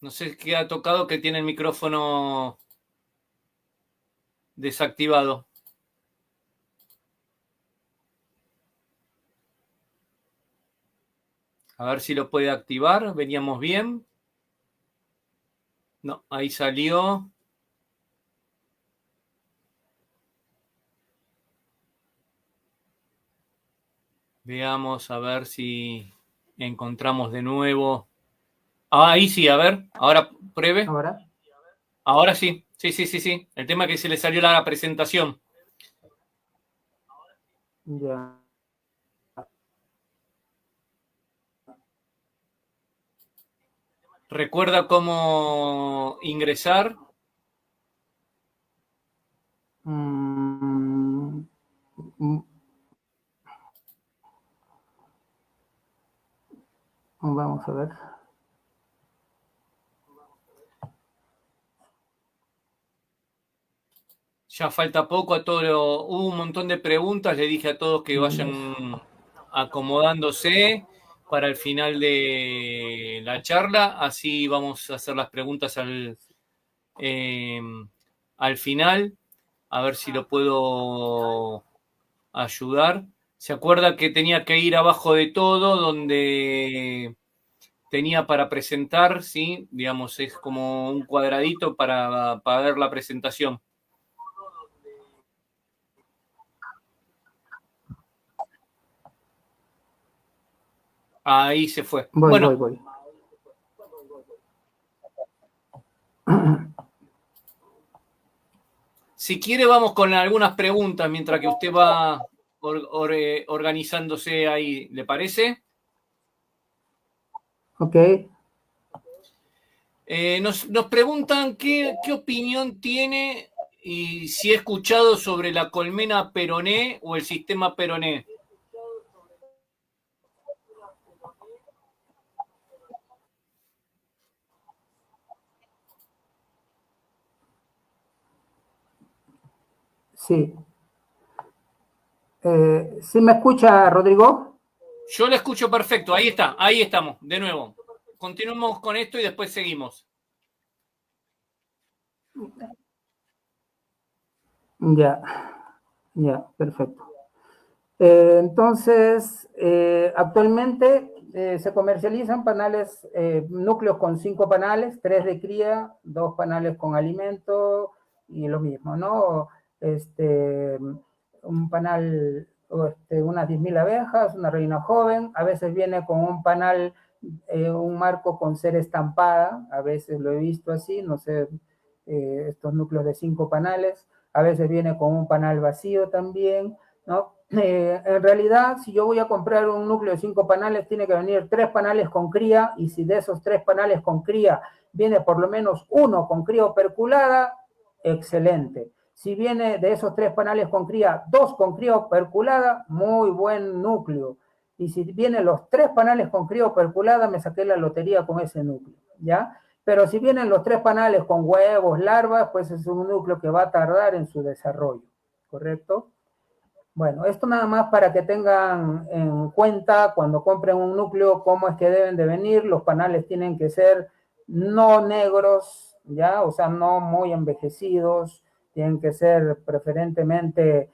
No sé qué ha tocado que tiene el micrófono desactivado. A ver si lo puede activar. Veníamos bien. No, ahí salió. Veamos a ver si encontramos de nuevo. Ah, ahí sí, a ver. Ahora pruebe. Ahora sí. Sí. El tema es que se le salió la presentación. Ya. ¿Recuerda cómo ingresar? Vamos a ver. Ya falta poco a todo. Hubo un montón de preguntas. Le dije a todos que vayan acomodándose para el final de la charla. Así vamos a hacer las preguntas al final. A ver si lo puedo ayudar. ¿Se acuerda que tenía que ir abajo de todo donde tenía para presentar? ¿Sí? Digamos, es como un cuadradito para ver la presentación. Ahí se fue. Voy. Si quiere, vamos con algunas preguntas mientras que usted va organizándose ahí. ¿Le parece? Ok. Nos preguntan qué opinión tiene y si ha escuchado sobre la colmena Peroné o el sistema Peroné. Sí. ¿Sí me escucha, Rodrigo? Yo le escucho perfecto. Ahí está, ahí estamos, de nuevo. Continuemos con esto y después seguimos. Ya, perfecto. Entonces, actualmente se comercializan panales, núcleos con 5 panales, 3 de cría, 2 panales con alimento y lo mismo, ¿no? Un panal, unas 10.000 abejas, una reina joven, a veces viene con un panal, un marco con cera estampada, a veces lo he visto así, no sé, estos núcleos de 5 panales, a veces viene con un panal vacío también, ¿no? En realidad, si yo voy a comprar un núcleo de 5 panales, tiene que venir 3 panales con cría, y si de esos 3 panales con cría viene por lo menos uno con cría operculada, excelente. Si viene de esos 3 panales con cría, 2 con cría operculada, muy buen núcleo. Y si vienen los 3 panales con cría operculada, me saqué la lotería con ese núcleo, ¿ya? Pero si vienen los 3 panales con huevos, larvas, pues es un núcleo que va a tardar en su desarrollo, ¿correcto? Bueno, esto nada más para que tengan en cuenta cuando compren un núcleo cómo es que deben de venir. Los panales tienen que ser no negros, ¿ya? O sea, no muy envejecidos, tienen que ser preferentemente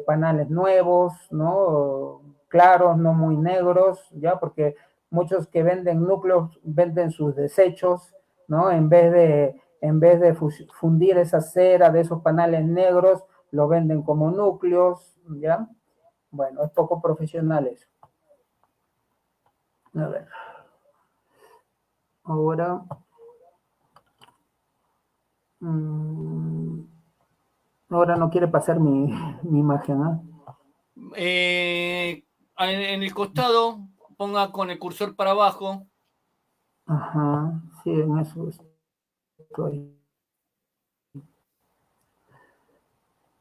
panales nuevos, ¿no? Claros, no muy negros, ¿ya? Porque muchos que venden núcleos venden sus desechos, ¿no? En vez de fundir esa cera de esos panales negros, lo venden como núcleos, ¿ya? Bueno, es poco profesional eso. A ver. Ahora. Ahora no quiere pasar mi imagen, ¿eh? En el costado, ponga con el cursor para abajo. Ajá, sí, en eso estoy.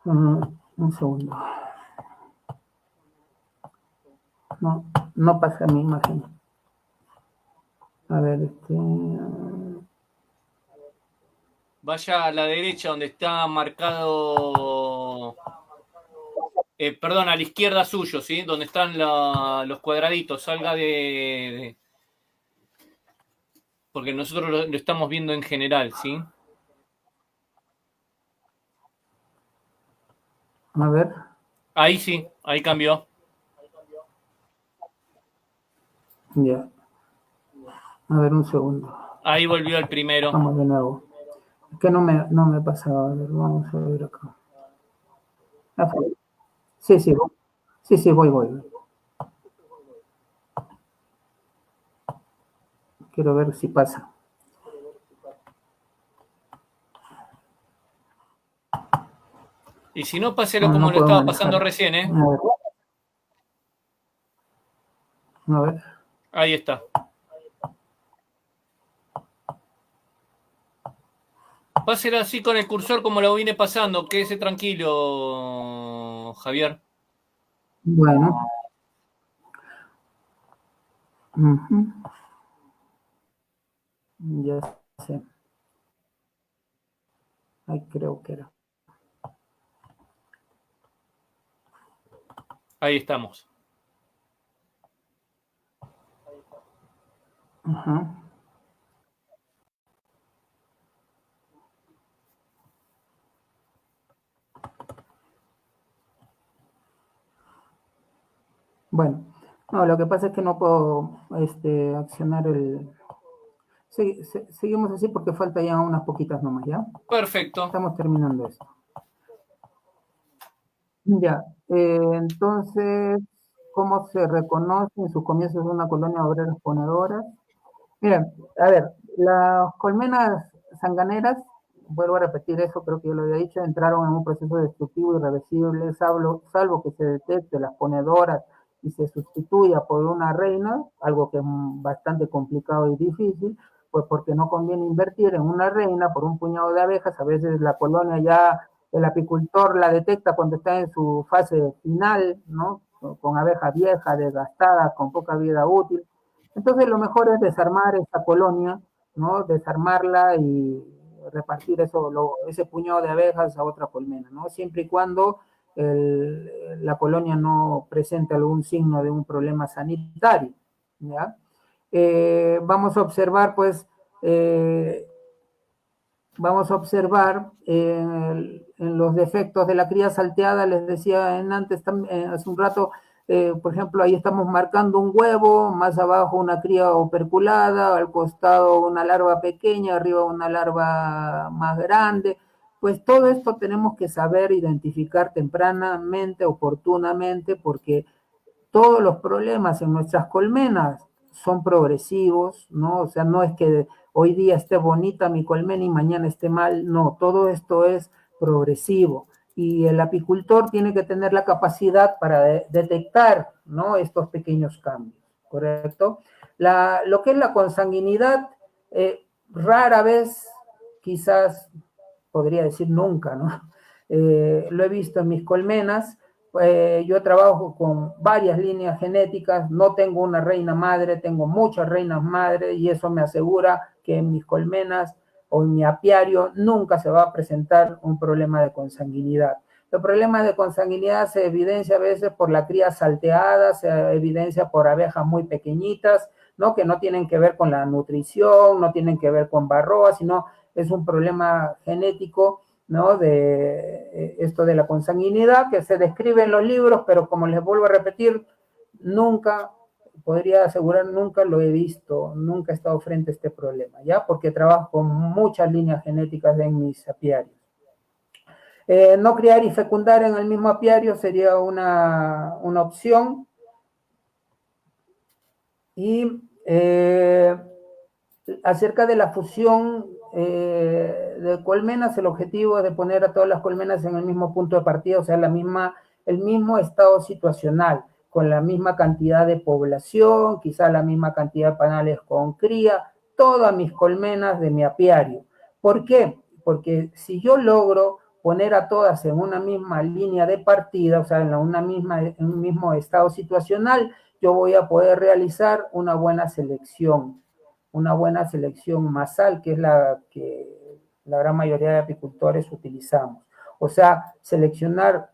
Un segundo. No, no pasa mi imagen. A ver, Vaya a la derecha donde está marcado. Perdón, a la izquierda suyo, ¿sí? Donde están los cuadraditos. Salga de. Porque nosotros lo estamos viendo en general, ¿sí? A ver. Ahí sí, ahí cambió. Ya. A ver, un segundo. Ahí volvió el primero. Vamos de nuevo. Es que no me pasaba. A ver, vamos a ver acá. Sí, sí, sí, sí, voy. Quiero ver si pasa. Y si no, páselo No, como no lo puedo estaba pasando manejar. recién, ¿eh? A ver. Ahí está. Pásela así con el cursor como lo vine pasando. Quédese tranquilo, Javier. Bueno. Ya sé. Ahí creo que era. Ahí estamos. Ajá. Bueno, no, lo que pasa es que no puedo accionar el. Seguimos así porque falta ya unas poquitas nomás, ¿ya? Perfecto. Estamos terminando esto. Ya, entonces, ¿cómo se reconoce en sus comienzos de una colonia de obreras ponedoras? Miren, a ver, las colmenas sanganeras, vuelvo a repetir eso, creo que yo lo había dicho, entraron en un proceso destructivo irreversible, salvo que se detecte las ponedoras y se sustituya por una reina, algo que es bastante complicado y difícil, pues porque no conviene invertir en una reina por un puñado de abejas. A veces la colonia ya, el apicultor la detecta cuando está en su fase final, ¿no? Con abejas viejas, desgastadas, con poca vida útil. Entonces lo mejor es desarmar esta colonia, ¿no? Desarmarla y repartir ese puñado de abejas a otra colmena, ¿no? Siempre y cuando la colonia no presente algún signo de un problema sanitario, ¿ya? Vamos a observar, pues, en los defectos de la cría salteada. Les decía hace un rato, por ejemplo, ahí estamos marcando un huevo, más abajo una cría operculada, al costado una larva pequeña, arriba una larva más grande. Pues todo esto tenemos que saber identificar tempranamente, oportunamente, porque todos los problemas en nuestras colmenas son progresivos, ¿no? O sea, no es que hoy día esté bonita mi colmena y mañana esté mal, no, todo esto es progresivo y el apicultor tiene que tener la capacidad para detectar, ¿no?, estos pequeños cambios, ¿correcto? Lo que es la consanguinidad, rara vez, quizás podría decir nunca, ¿no? Lo he visto en mis colmenas. Yo trabajo con varias líneas genéticas, no tengo una reina madre, tengo muchas reinas madres y eso me asegura que en mis colmenas o en mi apiario nunca se va a presentar un problema de consanguinidad. El problema de consanguinidad se evidencia a veces por la cría salteada, se evidencia por abejas muy pequeñitas, ¿no?, que no tienen que ver con la nutrición, no tienen que ver con varroa, sino es un problema genético, ¿no?, de esto de la consanguinidad que se describe en los libros, pero como les vuelvo a repetir, nunca, podría asegurar, nunca lo he visto, nunca he estado frente a este problema, ¿ya? Porque trabajo con muchas líneas genéticas en mis apiarios. No criar y fecundar en el mismo apiario sería una opción. Y acerca de la fusión de colmenas, el objetivo es de poner a todas las colmenas en el mismo punto de partida, o sea, el mismo estado situacional, con la misma cantidad de población, quizá la misma cantidad de panales con cría, todas mis colmenas de mi apiario. ¿Por qué? Porque si yo logro poner a todas en una misma línea de partida, o sea, en un mismo estado situacional, yo voy a poder realizar una buena selección masal, que es la que la gran mayoría de apicultores utilizamos. O sea, seleccionar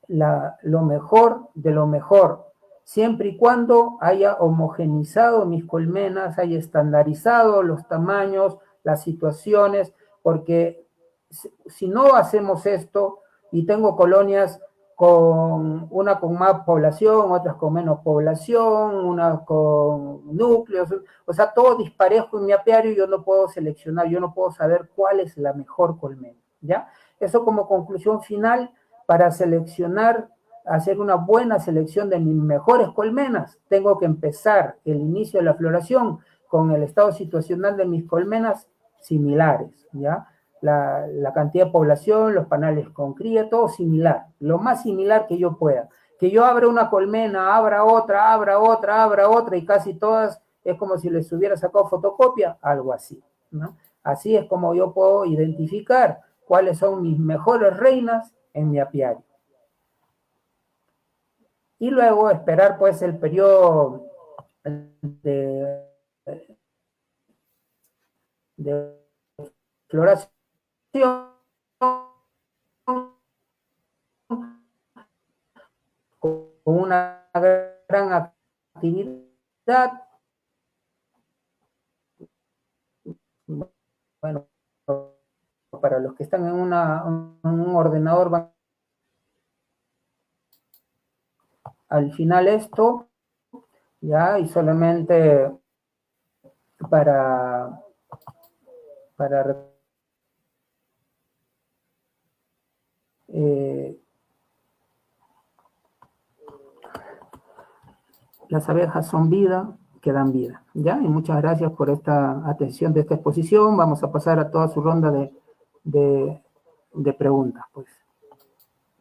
lo mejor de lo mejor, siempre y cuando haya homogenizado mis colmenas, haya estandarizado los tamaños, las situaciones, porque si no hacemos esto y tengo colonias una con más población, otras con menos población, unas con núcleos, o sea, todo disparejo en mi apiario, yo no puedo seleccionar, yo no puedo saber cuál es la mejor colmena, ¿ya? Eso como conclusión final, para seleccionar, hacer una buena selección de mis mejores colmenas, tengo que empezar el inicio de la floración con el estado situacional de mis colmenas similares, ¿ya? La cantidad de población, los panales con cría, todo similar, lo más similar que yo pueda. Que yo abra una colmena, abra otra, y casi todas es como si les hubiera sacado fotocopia, algo así, ¿no? Así es como yo puedo identificar cuáles son mis mejores reinas en mi apiario. Y luego esperar pues el periodo de floración con una gran actividad. Bueno, para los que están en un ordenador van al final esto, ya, y solamente para las abejas son vida, que dan vida, ¿ya? Y muchas gracias por esta atención de esta exposición. Vamos a pasar a toda su ronda de preguntas, pues.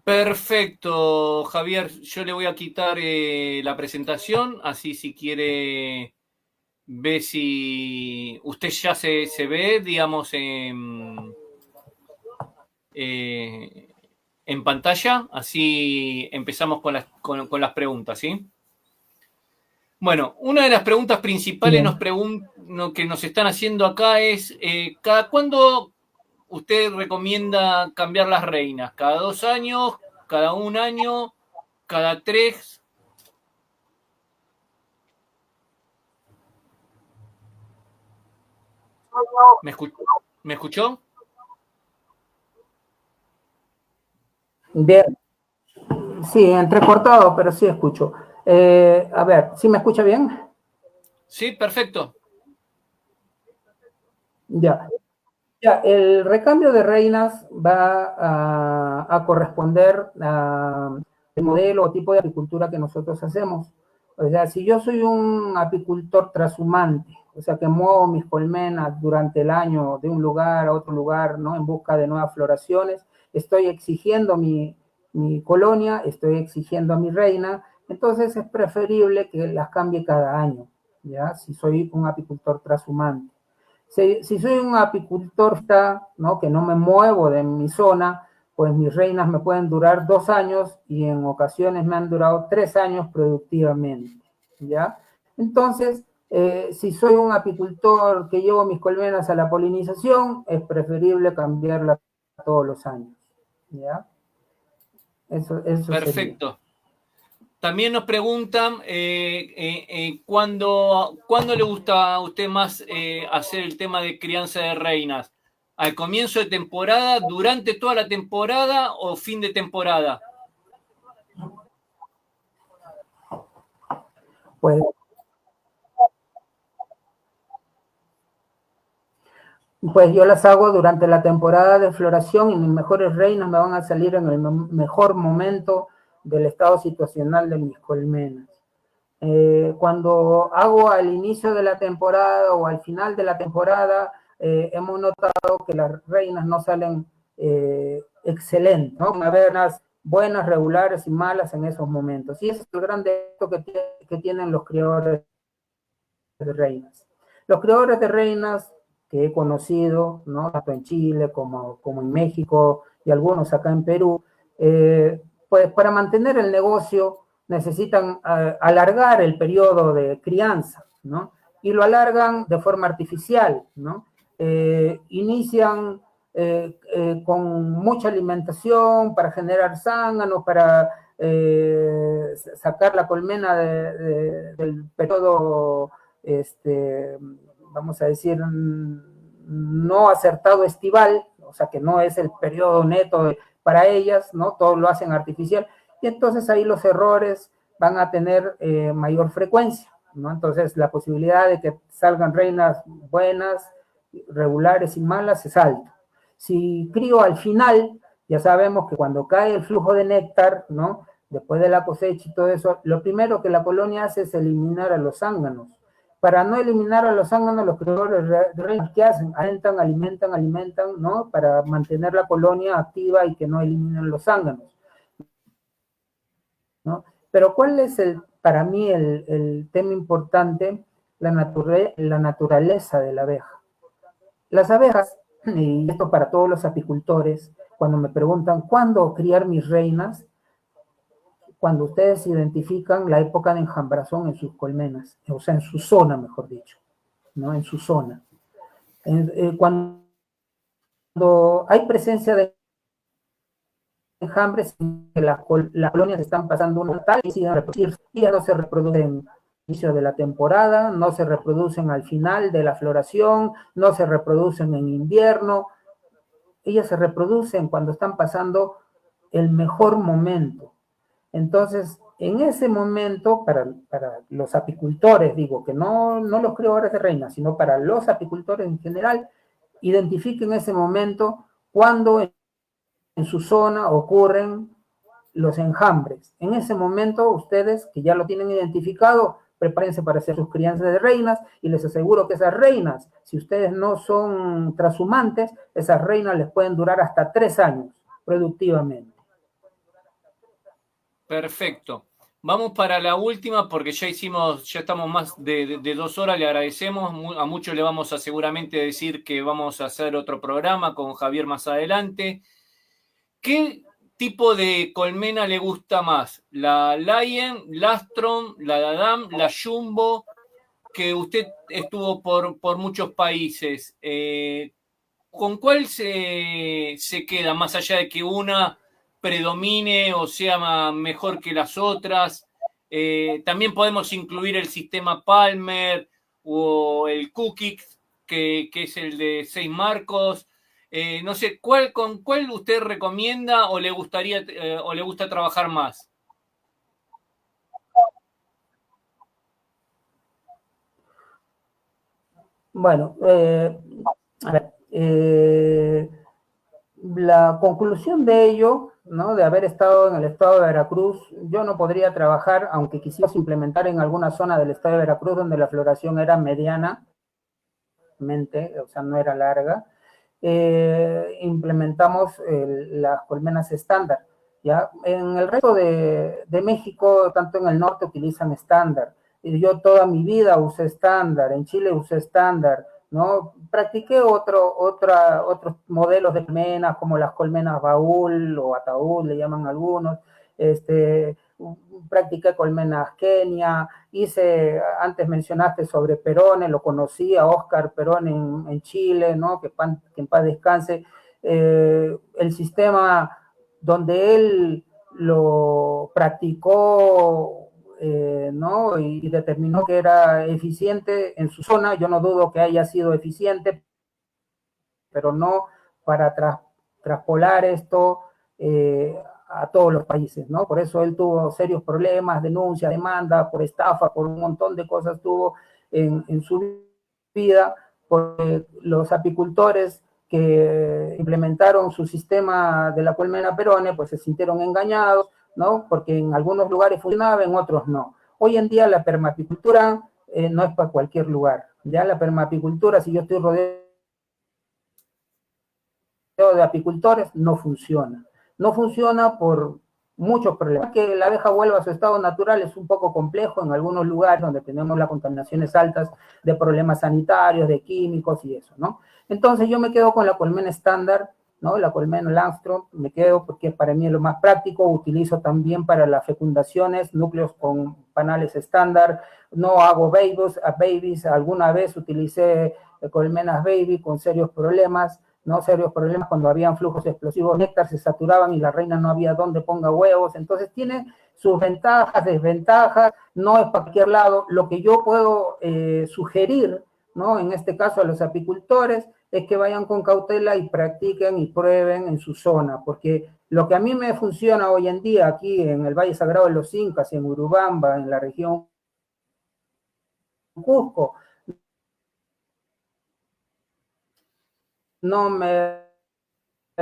Perfecto, Javier. Yo le voy a quitar la presentación, así si quiere ve si usted ya se ve, digamos, en pantalla. Así empezamos con las preguntas, ¿sí? Bueno, una de las preguntas principales que nos están haciendo acá es, ¿cada cuándo usted recomienda cambiar las reinas? ¿Cada 2 años? ¿Cada 1 año? ¿Cada 3? ¿Me escuchó? Bien. Sí, entrecortado, pero sí escucho. A ver, ¿sí me escucha bien? Sí, perfecto. Ya. Ya, el recambio de reinas va a corresponder al modelo o tipo de apicultura que nosotros hacemos. O sea, si yo soy un apicultor trashumante, o sea, que muevo mis colmenas durante el año de un lugar a otro lugar, ¿no? En busca de nuevas floraciones, estoy exigiendo mi colonia, estoy exigiendo a mi reina, entonces es preferible que las cambie cada año, ¿ya? Si soy un apicultor trashumante. Si soy un apicultor, ¿no? Que no me muevo de mi zona, pues mis reinas me pueden durar 2 años y en ocasiones me han durado 3 años productivamente, ¿ya? Entonces, si soy un apicultor que llevo mis colmenas a la polinización, es preferible cambiarla todos los años, ¿ya? Eso sería. Perfecto. También nos preguntan ¿cuándo le gusta a usted más hacer el tema de crianza de reinas. ¿Al comienzo de temporada, durante toda la temporada o fin de temporada? Pues Pues yo las hago durante la temporada de floración y mis mejores reinas me van a salir en el mejor momento del estado situacional de mis colmenas. Cuando hago al inicio de la temporada o al final de la temporada, hemos notado que las reinas no salen excelentes, ¿no? A ver, unas buenas, regulares y malas en esos momentos. Y ese es el gran defecto que tienen los criadores de reinas. Los criadores de reinas que he conocido, ¿no? Tanto en Chile como en México y algunos acá en Perú, pues para mantener el negocio necesitan alargar el periodo de crianza, ¿no? Y lo alargan de forma artificial, ¿no? Inician con mucha alimentación para generar zánganos, para sacar la colmena del periodo vamos a decir, no acertado estival, o sea que no es el periodo neto para ellas, ¿no? Todo lo hacen artificial, y entonces ahí los errores van a tener mayor frecuencia, ¿no? Entonces la posibilidad de que salgan reinas buenas, regulares y malas es alta. Si crío al final, ya sabemos que cuando cae el flujo de néctar, ¿no? Después de la cosecha y todo eso, lo primero que la colonia hace es eliminar a los zánganos. Para no eliminar a los zánganos, los criadores de reinas, ¿qué hacen? Alimentan, ¿no? Para mantener la colonia activa y que no eliminen los zánganos, ¿no? Pero ¿cuál es para mí el tema importante? La naturaleza de la abeja. Las abejas, y esto para todos los apicultores, cuando me preguntan cuándo criar mis reinas, cuando ustedes identifican la época de enjambrazón en sus colmenas, o sea, en su zona, mejor dicho, ¿no? En su zona. Cuando hay presencia de enjambres, que las colonias están pasando una tal y siguen reproducirse, y ya no se reproducen al inicio de la temporada, no se reproducen al final de la floración, no se reproducen en invierno, ellas se reproducen cuando están pasando el mejor momento. Entonces, en ese momento, para los apicultores, digo, que no los criadores de reinas, sino para los apicultores en general, identifiquen ese momento cuando en su zona ocurren los enjambres. En ese momento, ustedes que ya lo tienen identificado, prepárense para hacer sus crianzas de reinas y les aseguro que esas reinas, si ustedes no son trashumantes, esas reinas les pueden durar hasta 3 años productivamente. Perfecto. Vamos para la última porque ya estamos más de 2 horas, le agradecemos, a muchos le vamos a seguramente decir que vamos a hacer otro programa con Javier más adelante. ¿Qué tipo de colmena le gusta más? ¿La Lion, la Astron, la Dadam, la Jumbo? Que usted estuvo por muchos países. ¿Con cuál se queda, más allá de que una predomine o sea mejor que las otras? También podemos incluir el sistema Palmer o el Cookix, que es el de 6 marcos. No sé, ¿con cuál usted recomienda o le gustaría o le gusta trabajar más? Bueno, a ver, la conclusión de ello, ¿no? De haber estado en el estado de Veracruz, yo no podría trabajar, aunque quisiera implementar en alguna zona del estado de Veracruz donde la floración era mediana, o sea, no era larga. Implementamos las colmenas estándar. ¿Ya? En el resto de México, tanto en el norte, utilizan estándar. Yo toda mi vida usé estándar, en Chile usé estándar, ¿no? Practiqué otros modelos de colmenas, como las colmenas baúl o ataúd, le llaman algunos. Practiqué colmenas Kenia, antes mencionaste sobre Perón, lo conocí a Oscar Perón en Chile, ¿no? Que en paz descanse. El sistema donde él lo practicó, ¿no? Y determinó que era eficiente en su zona, yo no dudo que haya sido eficiente, pero no para traspolar esto a todos los países, ¿no? Por eso él tuvo serios problemas, denuncia, demanda, por estafa, por un montón de cosas tuvo en su vida, porque los apicultores que implementaron su sistema de la colmena Perone, pues se sintieron engañados, ¿no? Porque en algunos lugares funcionaba, en otros no. Hoy en día la permapicultura no es para cualquier lugar. Ya la permapicultura, si yo estoy rodeado de apicultores, no funciona. No funciona por muchos problemas. Que la abeja vuelva a su estado natural es un poco complejo en algunos lugares donde tenemos las contaminaciones altas de problemas sanitarios, de químicos y eso, ¿no? Entonces yo me quedo con la colmena estándar, ¿no? La colmena Langstroth, me quedo porque para mí es lo más práctico. Utilizo también para las fecundaciones núcleos con panales estándar. No hago babies. Alguna vez utilicé colmenas baby con serios problemas, ¿no? Serios problemas cuando habían flujos explosivos, néctar se saturaban y la reina no había dónde ponga huevos. Entonces tiene sus ventajas, desventajas, no es para cualquier lado. Lo que yo puedo sugerir, ¿no? En este caso a los apicultores, es que vayan con cautela y practiquen y prueben en su zona, porque lo que a mí me funciona hoy en día aquí en el Valle Sagrado de los Incas, en Urubamba, en la región Cusco, no me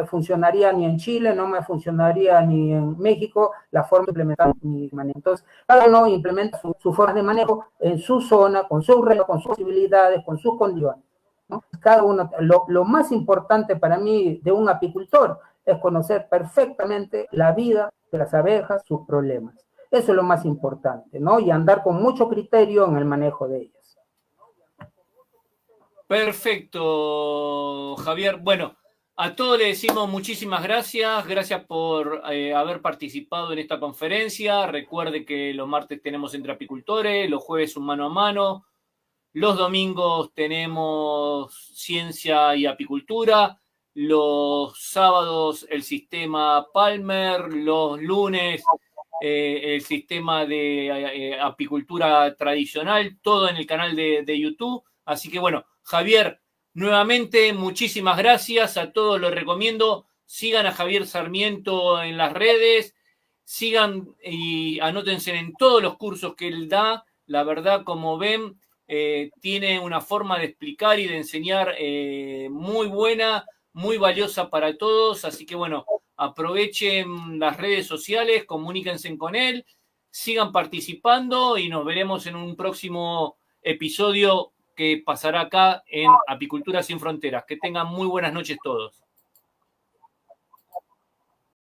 funcionaría ni en Chile, no me funcionaría ni en México la forma de implementar mi manejo. Entonces, cada uno implementa su forma de manejo en su zona, con sus reglas, con sus posibilidades, con sus condiciones, ¿no? Cada uno, lo más importante para mí de un apicultor es conocer perfectamente la vida de las abejas, sus problemas. Eso es lo más importante, ¿no? Y andar con mucho criterio en el manejo de ellas. Perfecto, Javier. Bueno, a todos le decimos muchísimas gracias. Gracias por haber participado en esta conferencia. Recuerde que los martes tenemos Entre Apicultores, los jueves un mano a mano, los domingos tenemos ciencia y apicultura, los sábados el sistema Palmer, los lunes el sistema de apicultura tradicional, todo en el canal de YouTube. Así que bueno, Javier, nuevamente muchísimas gracias, a todos los recomiendo, sigan a Javier Sarmiento en las redes, sigan y anótense en todos los cursos que él da. La verdad, como ven, tiene una forma de explicar y de enseñar muy buena, muy valiosa para todos. Así que bueno, aprovechen las redes sociales, comuníquense con él, sigan participando y nos veremos en un próximo episodio que pasará acá en Apicultura Sin Fronteras. Que tengan muy buenas noches todos.